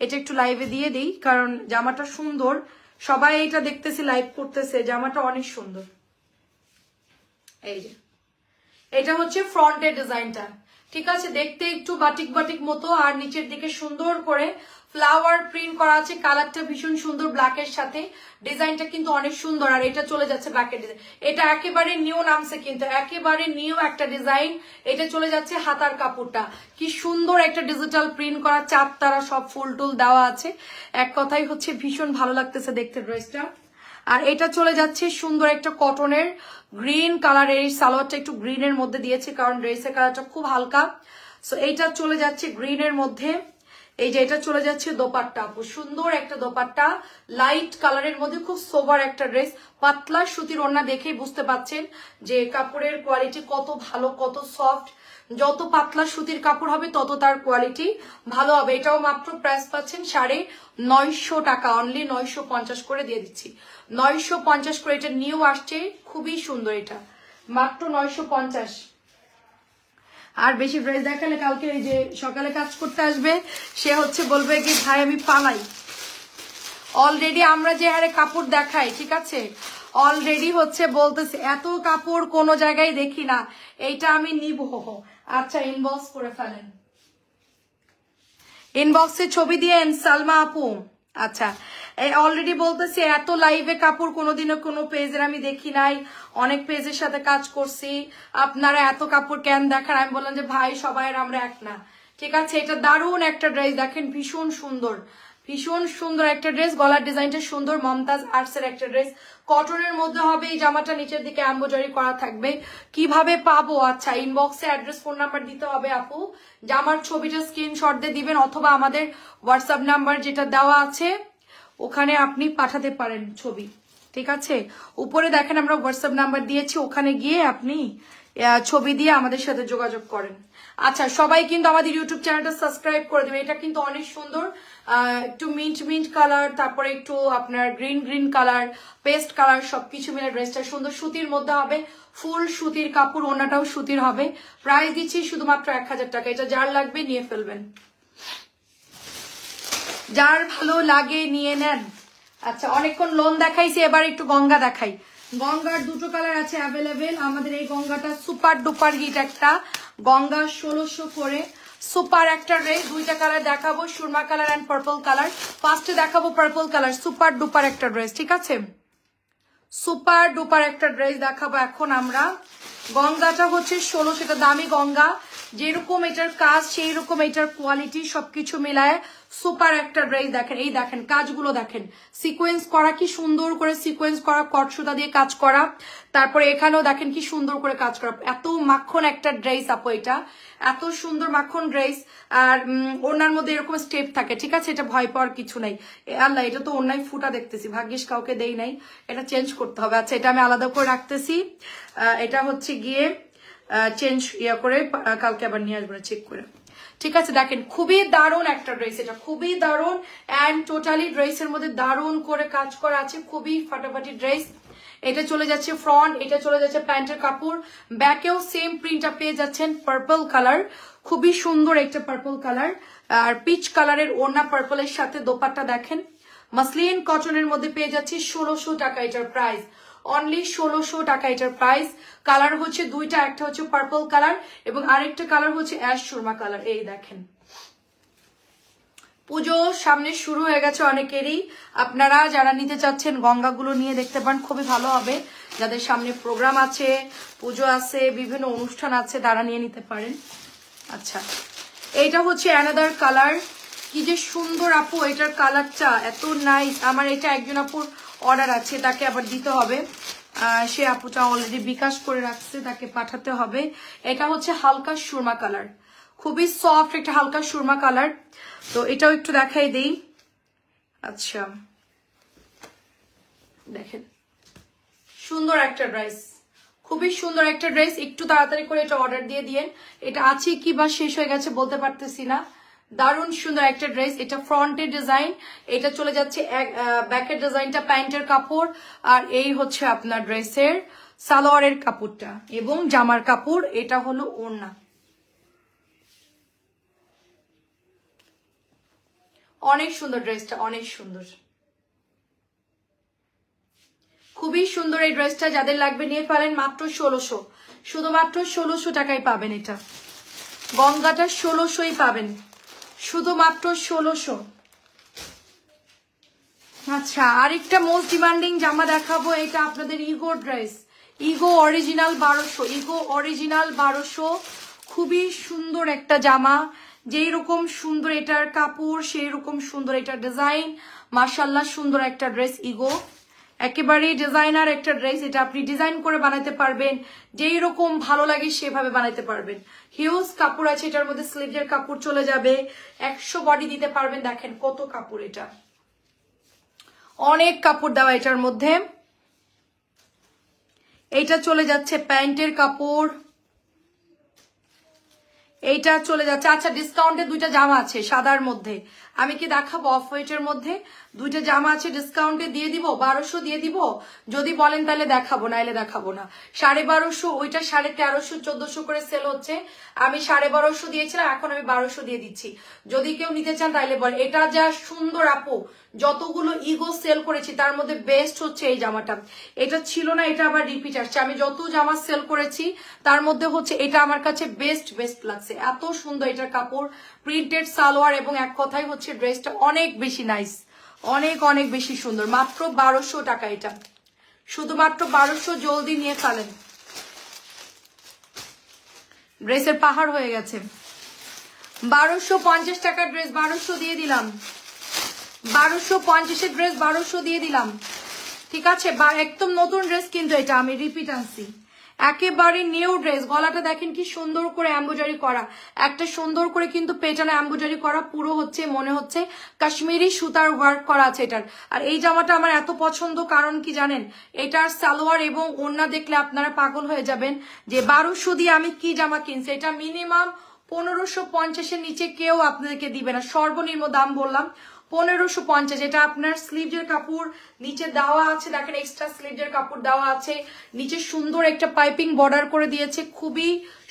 এটা একটু লাইভে দিয়ে দিই, কারণ জামাটা সুন্দর, সবাই এটা দেখতেছি, লাইভ করতেছে, জামাটা অনেক সুন্দর। এই যে এটা হচ্ছে ফ্রন্টের ডিজাইনটা, ঠিক আছে, দেখতে একটু বাটিক বাটিক মতো, আর নিচের দিকে সুন্দর করে ফ্লাওয়ার প্রিন্ট করা আছে। কালারটা ভীষণ সুন্দর ব্ল্যাকের সাথে, ডিজাইনটা কিন্তু অনেক সুন্দর। আর এটা চলে যাচ্ছে ব্ল্যাকের ডিজাইন, এটা একেবারে নিউ নামছে, কিন্তু একেবারে নিউ একটা ডিজাইন। এটা চলে যাচ্ছে হাতার কাপড়টা, কি সুন্দর একটা ডিজিটাল প্রিন্ট করা, চাপ তারা সব ফুল টুল দেওয়া আছে। এক কথাই হচ্ছে ভীষণ ভালো লাগতেছে দেখতে ড্রেসটা। আর এটা চলে যাচ্ছে সুন্দর একটা কটনের গ্রিন কালার, এই সালোয়ারটা একটু গ্রিনের মধ্যে দিয়েছে, কারণ ড্রেসের কালারটা খুব হালকা। সো এইটা চলে যাচ্ছে গ্রিনের মধ্যে। এই যে এটা চলে যাচ্ছে দোপাট্টা, সুন্দর একটা দোপাট্টা লাইট কালারের মধ্যে, খুব সোবার একটা ড্রেস। পাতলা সুতির ওড়না দেখেই বুঝতে পাচ্ছেন যে কাপড়ের কোয়ালিটি কত ভালো, কত সফট। যত পাতলা সুতির কাপড় হবে তত তার কোয়ালিটি ভালো হবে। এটাও মাত্র প্রাইস পাচ্ছেন 950 টাকা, অনলি 950 করে দিয়ে দিচ্ছি, 950 করে। এটা নিউ আসছে, খুবই সুন্দর, এটা মাত্র 950। আর বেশি ড্রেস দেখালে কালকে এই যে সকালে কাজ করতে আসবে, সে হচ্ছে বলবে কি ভাই আমি পালাই। অলরেডি আমরা যে হারে কাপড় দেখাই, ঠিক আছে, অলরেডি হচ্ছে বলতেছে এত কাপড় কোনো জায়গায় দেখি না, এইটা আমি নিব। আচ্ছা, ইনবক্স করে ফেলেন, ইনবক্সে ছবি দিয়ে সালমা আপু। আচ্ছা, অলরেডি বলতেছি এত লাইভে কাপড় কোনোদিনও কোনো পেজের আমি দেখি নাই, অনেক পেজের সাথে কাজ করছি, আপনারা এত কাপড় কেন দেখান? আমি বললাম যে ভাই সবাই আমরা এক না, ঠিক আছে। এটা দারুণ একটা ড্রেস, দেখেন ভীষণ সুন্দর, ভীষণ সুন্দর একটা ড্রেস, গলার ডিজাইনটা সুন্দর, মমতাজ আর্টসের একটা ড্রেস, কটনের মধ্যে হবে। এই জামাটা নিচের দিকে এমব্রয়ডারি করা থাকবে। কিভাবে পাবো? আচ্ছা, ইনবক্সে অ্যাড্রেস ফোন নাম্বার দিতে হবে আপু, জামার ছবিটা স্ক্রিনশট দিয়ে দিবেন, অথবা আমাদের হোয়াটসঅ্যাপ নাম্বার যেটা দেওয়া আছে ওখানে আপনি পাঠাতে পারেন ছবি, ঠিক আছে। উপরে দেখেন আমরা হোয়াটসঅ্যাপ নাম্বার দিয়েছি, ওখানে গিয়ে আপনি ছবি দিয়ে আমাদের সাথে যোগাযোগ করেন। আচ্ছা, সবাই কিন্তু আমাদের ইউটিউব চ্যানেলটা সাবস্ক্রাইব করে দেবেন। এটা কিন্তু অনেক সুন্দর, একটু মিন্ট মিন্ট কালার, তারপরে একটু আপনার green green colour, paste colour, সবকিছু মিলে ড্রেসটা সুন্দর, সুতির মধ্যে হবে, ফুল সুতির কাপড়, ওনাটাও সুতির হবে। প্রাইস দিচ্ছি শুধুমাত্র 1000 টাকা। এটা যার লাগবে নিয়ে ফেলবেন, যার ভালো লাগে নিয়ে নেন। আচ্ছা, অনেকক্ষণ লোন দেখাইছি, এবার একটু গঙ্গা দেখাই। গঙ্গার দুটো কালার আছে অ্যাভেলেবেল আমাদের। এই গঙ্গাটা সুপার ডুপার হিট একটা গঙ্গা, 1600 করে, সুপার একটা ড্রেস। দুইটা কালার দেখাবো, Surma colour and purple colour. ফার্স্টে দেখাবো পার্পল কালার, সুপার ডুপার একটা ড্রেস, ঠিক আছে, সুপার ডুপার একটা ড্রেস দেখাবো এখন আমরা। গঙ্গাটা হচ্ছে 1600, এটা দামি গঙ্গা, যেরকম এটার কাজ সেই রকম এটার কোয়ালিটি, সবকিছু মিলায় সুপার একটা ড্রেস। দেখেন, এই দেখেন কাজগুলো দেখেন, সিকোয়েন্স করা, কি সুন্দর করে সিকোয়েন্স করা, কট সুতা দিয়ে কাজ করা, তারপরে এখানেও দেখেন কি সুন্দর করে কাজ করা। এত মাখন একটা ড্রেস আপু, এটা এত সুন্দর মাখন ড্রেস। আর ওনার মধ্যে এরকম স্টেপ থাকে, ঠিক আছে, এটা ভয় পাওয়ার কিছু নাই। আল্লাহ, এটা তো অন্যায় ফুটা দেখতেছি, ভাগ্যিস কাউকে দেই নাই, এটা চেঞ্জ করতে হবে। আচ্ছা, এটা আমি আলাদা করে রাখতেছি, এটা হচ্ছে গিয়ে চেঞ্জ করে কালকে আবার নিয়ে আসবো চেক করে, ঠিক আছে। দেখেন খুবই দারুণ একটা ড্রেস, এটা খুবই দারুণ, অ্যান্ড টোটালি ড্রেসের মধ্যে দারুণ করে কাজ করা আছে, খুবই ফাটাফাটি ড্রেস। এটা চলে যাচ্ছে ফ্রন্ট, এটা চলে যাচ্ছে প্যান্টের কাপড়, ব্যাকেও সেম প্রিন্টটা পেয়ে যাচ্ছেন, পার্পল কালার, খুবই সুন্দর একটা পার্পল কালার। আর পিচ কালারের ওড়না পার্পলের সাথে দোপাট্টা দেখেন, মাসলিন কটনের মধ্যে পেয়ে যাচ্ছি 1600 টাকা এটার প্রাইস, অনলি 1600 টাকা এটার প্রাইস। কালার হচ্ছে দুইটা, একটা হচ্ছে পার্পল কালার এবং আরেকটা কালার হচ্ছে অ্যাশ সুরমা কালার। এই দেখেন, পুজো সামনে শুরু হয়ে গেছে অনেকেরই, আপনারা যারা নিতে চাচ্ছেন গঙ্গাগুলো নিয়ে দেখতে পারেন, খুবই ভালো হবে। যাদের সামনে প্রোগ্রাম আছে, পুজো আছে, বিভিন্ন অনুষ্ঠান আছে, তারা নিয়ে নিতে পারেন। আচ্ছা, এইটা হচ্ছে অ্যানাদার কালার, কি যে সুন্দর আপু, এটার কালারটা এত নাইস। আমার এটা একজন আপুর অর্ডার আছে, তাকে আবার দিতে হবে। সে আপুটা অলরেডি বিকাশ করে রাখছে, তাকে পাঠাতে হবে। এটা হচ্ছে হালকা সুরমা কালার, খুবই সফট একটা হালকা সুরমা কালার। তো এটাও একটু দেখাই দেই। আচ্ছা দেখেন সুন্দর একটা ড্রেস, খুবই সুন্দর একটা ড্রেস। একটু তাড়াতাড়ি করে এটা অর্ডার দিয়ে দিয়েন। এটা আছে কি বা শেষ হয়ে গেছে বলতে পারতেছি না। দারুণ সুন্দর একটা ড্রেস। এটা ফ্রন্টের ডিজাইন, এটা চলে যাচ্ছে ব্যাকের ডিজাইনটা প্যান্টের কাপড়, আর এই হচ্ছে আপনার ড্রেসের সালোয়ারের কাপড়টা এবং জামার কাপড়। এটা হলো ওড়না। অনেক সুন্দর ড্রেসটা, অনেক সুন্দর, খুবই সুন্দর এই ড্রেসটা। যাদের লাগবে নিয়ে ফেলেন, মাত্র 1600, শুধুমাত্র 1600 টাকায় পাবেন। এটা গঙ্গাটা 1600ই পাবেন, শুধুমাত্র 1600। আচ্ছা আরেকটা মোস্ট ডিমান্ডিং জামা দেখাবো, এটা আপনাদের ego dress, ego original 1200, ego original 1200। খুবই সুন্দর একটা জামা, যেই রকম সুন্দর এটার কাপড় সেই রকম সুন্দর এটার ডিজাইন। মাশাআল্লাহ সুন্দর একটা ড্রেস ইগো, একেবারেই ডিজাইনার একটা ড্রেস। এটা আপনি ডিজাইন করে বানাতে পারবেন, যেই রকম ভালো লাগে সেভাবে বানাতে পারবেন। হিউজ কাপড় আছে এটার মধ্যে, স্লিভের কাপড় চলে যাবে, 100 বডি দিতে পারবেন। দেখেন কত কাপড়, এটা অনেক কাপড় দেওয়া এটার মধ্যে। এইটা চলে যাচ্ছে প্যান্টের কাপড়, এইটা চলে যাচ্ছে। আচ্ছা ডিসকাউন্টে দুইটা জামা আছে সাদার মধ্যে, আমি কি দেখাবো? অফ হোয়াইটের মধ্যে দুইটা জামা আছে, ডিসকাউন্টে দিয়ে দিব, 1200 দিয়ে দিব। যদি বলেন তাহলে দেখাবো, নাইলে দেখাবো না। 1250, ওইটা 1350 1400 করে সেল হচ্ছে। আমি 1250 দিয়েছিলাম, এখন আমি 1200 দিয়ে দিচ্ছি। যদি কেউ নিতে চান তাহলে বল। এটা যা সুন্দর আপু, যতগুলো ইগো সেল করেছি তার মধ্যে বেস্ট হচ্ছে এই জামাটা। এটা ছিল না, এটা আবার রিপিট আসছে। আমি যত জামা সেল করেছি তার মধ্যে হচ্ছে এটা আমার কাছে বেস্ট বেস্ট লাগছে। এত সুন্দর এটার কাপড়, প্রিন্টেড সালোয়ার, এবং এক কথাই হচ্ছে ড্রেসটা অনেক বেশি নাইস, অনেক অনেক বেশি সুন্দর। মাত্র 1200 টাকা, এটা শুধুমাত্র 1200। জলদি নিয়ে ফেলেন, ড্রেসের পাহাড় হয়ে গেছে। 1250 টাকার ড্রেস 1200 দিয়ে দিলাম, 1250 ড্রেস 1200 দিয়ে দিলাম। ঠিক আছে, বা একদম নতুন ড্রেস কিন্তু এটা, আমি রিপিট আনছি, একেবারে নিউ ড্রেস। গলাটা দেখেন কি সুন্দর করে এমব্রয়ডারি করা, একটা সুন্দর করে কিন্তু পেটানো এমব্রয়ডারি করা, পুরো হচ্ছে মনে হচ্ছে কাশ্মীরি সুতার ওয়ার্ক করা আছে এটার। আর এই জামাটা আমার এত পছন্দ, কারণ কি জানেন, এটার সালোয়ার এবং ওড়না দেখলে আপনারা পাগল হয়ে যাবেন যে 1200 দিয়ে আমি কি জামা কিনছি। এটা মিনিমাম 1550-এর নিচে কেউ আপনাদেরকে দিবে না, সর্বনিম্ন দাম বললাম 1550। এটা আপনার স্লিভের কাপড় নিচে দেওয়া আছে, দেখেন এক্সট্রা স্লিভের কাপড় দেওয়া আছে, নিচে সুন্দর একটা পাইপিং বর্ডার করে দিয়েছে, খুবই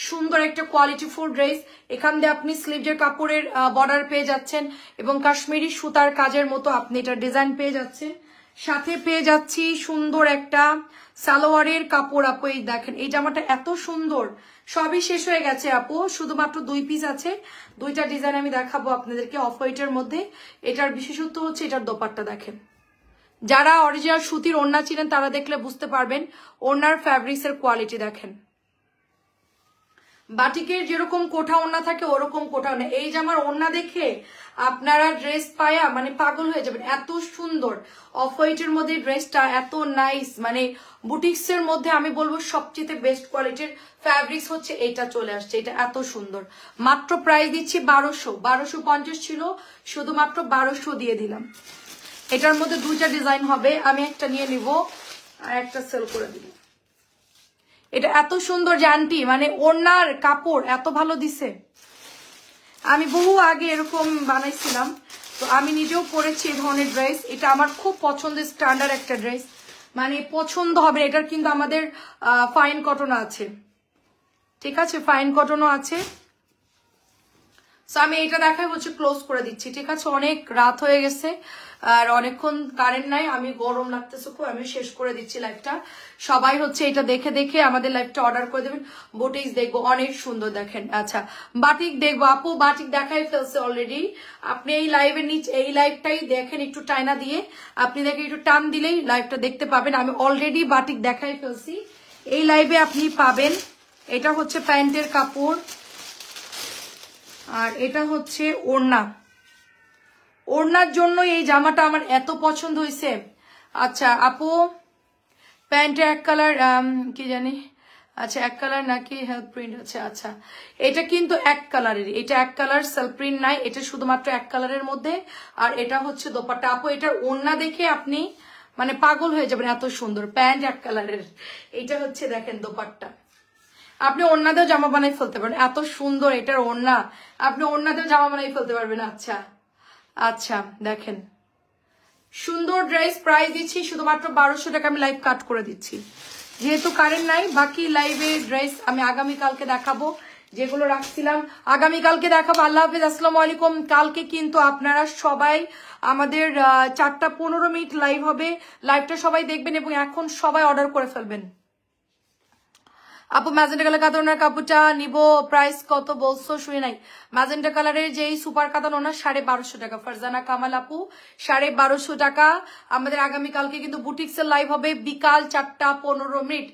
সুন্দর একটা কোয়ালিটিফুল ড্রেস। এখান দিয়ে আপনি স্লিভের কাপড়ের বর্ডার পেয়ে যাচ্ছেন এবং কাশ্মীরি সুতার কাজের মতো আপনি এটা ডিজাইন পেয়ে যাচ্ছেন। সাথে পেয়ে যাচ্ছি সুন্দর একটা সালোয়ারের কাপড়। আপু এই দেখেন এই জামাটা এত সুন্দর, সবই শেষ হয়ে গেছে আপু, শুধুমাত্র 2 পিস আছে। দুইটা ডিজাইন আমি দেখাবো আপনাদেরকে অফ হোয়াইটের মধ্যে। এটার বিশেষত্ব হচ্ছে এটার দোপাট্টা দেখেন, যারা অরিজিনাল সুতির ওড়না চিনেন তারা দেখলে বুঝতে পারবেন ওড়নার ফ্যাব্রিক্সের কোয়ালিটি দেখেন। বাটিকের যেরকম কোঠা ওড়না থাকে ওরকম কোঠা ওড়না। এই জামার ওড়না দেখে আপনারা ড্রেস পায়া মানে পাগল হয়ে যাবেন, এত সুন্দর। অফ হোয়াইটের মধ্যে ড্রেসটা এত নাইস, মানে বুটিক্স এর মধ্যে আমি বলবো সবচেয়ে বেস্ট কোয়ালিটির ফ্যাব্রিক্স হচ্ছে এটা চলে আসছে। এটা এত সুন্দর, মাত্র প্রাইস দিচ্ছি 1200, 1250 ছিল, শুধুমাত্র 1200 দিয়ে দিলাম। এটার মধ্যে দুইটা ডিজাইন হবে, আমি একটা নিয়ে নিব আর একটা সেল করে দিব। এটা এত সুন্দর যে আন্টি, মানে ওড়নার কাপড় এত ভালো দিছে। আমি বহু আগে এরকম বানাইছিলাম, তো আমি নিজেও পরেছি এই ধরনের ড্রেস। এটা আমার খুব পছন্দের স্ট্যান্ডার্ড একটা ড্রেস, মানে পছন্দ হবে। এটার কিন্তু আমাদের ফাইন কটন আছে, ঠিক আছে, ফাইন কটনও আছে। সো আমি এটা দেখাই হচ্ছে ক্লোজ করে দিচ্ছি, ঠিক আছে। অনেক রাত হয়ে গেছে আর অনেকক্ষণ কারেন্ট নাই, আমি গরম লাগতেছে খুব, আমি শেষ করে দিচ্ছি লাইভটা। সবাই হচ্ছে এটা দেখে দেখে আমাদের লাইভটা অর্ডার করে দেবেন। বুটিক্স দেখবো, অনেক সুন্দর দেখেন। আচ্ছা বাটিক দেখবো, আপু বাটিক দেখাই ফেলছে অলরেডি। আপনি এই লাইভের নিচে এই লাইভটাই দেখেন, একটু টাইনা দিয়ে আপনি দেখেন, একটু টান দিলেই লাইভটা দেখতে পাবেন। আমি অলরেডি বাটিক দেখাই ফেলছি, এই লাইভে আপনি পাবেন। এটা হচ্ছে প্যান্টের কাপড় আর এটা হচ্ছে ওড়না। ওড়নার জন্য এই জামাটা আমার এত পছন্দ হয়েছে। আচ্ছা আপু প্যান্টে এক কালার, কি জানি, আচ্ছা এক কালার নাকি হেল্প প্রিন্ট আছে, আচ্ছা এটা কিন্তু এক কালারের, এটা এক কালার, সেলফ প্রিন্ট নাই, এটা শুধুমাত্র এক কালারের মধ্যে। আর এটা হচ্ছে দোপাট্টা। আপু এটার ওড়না দেখে আপনি মানে পাগল হয়ে যাবেন, এত সুন্দর। প্যান্ট এক কালারের, এটা হচ্ছে দেখেন দোপাট্টা। আপনি ওড়নাতেও জামা বানাই ফেলতে পারবেন, এত সুন্দর এটার ওড়না, আপনি ওড়নাতেও জামা বানাই ফেলতে পারবেন। আচ্ছা আচ্ছা দেখেন সুন্দর ড্রেস, প্রাইস দিচ্ছি শুধুমাত্র 1200 টাকা। আমি লাইভ কাট করে দিচ্ছি যেহেতু কারেন্ট নাই। বাকি লাইভে ড্রেস আমি আগামীকালকে দেখাবো, যেগুলো রাখছিলাম আগামীকালকে দেখাবো। আল্লাহ হাফিজ, আসসালামু আলাইকুম। কালকে কিন্তু আপনারা সবাই আমাদের 4:15 লাইভ হবে, লাইভটা সবাই দেখবেন এবং এখন সবাই অর্ডার করে ফেলবেন। আপু ম্যাজেন্টা কালার কাতানোর কাপড়টা নিব, প্রাইস কত বলছো শুনে নাই। ম্যাজেন্টা কালারের যেই সুপার কাতান ওনার 1250 টাকা। ফারজানা কামাল আপু 1250 টাকা। আমাদের আগামীকালকে কিন্তু বুটিক্সের লাইভ হবে বিকাল 4:15।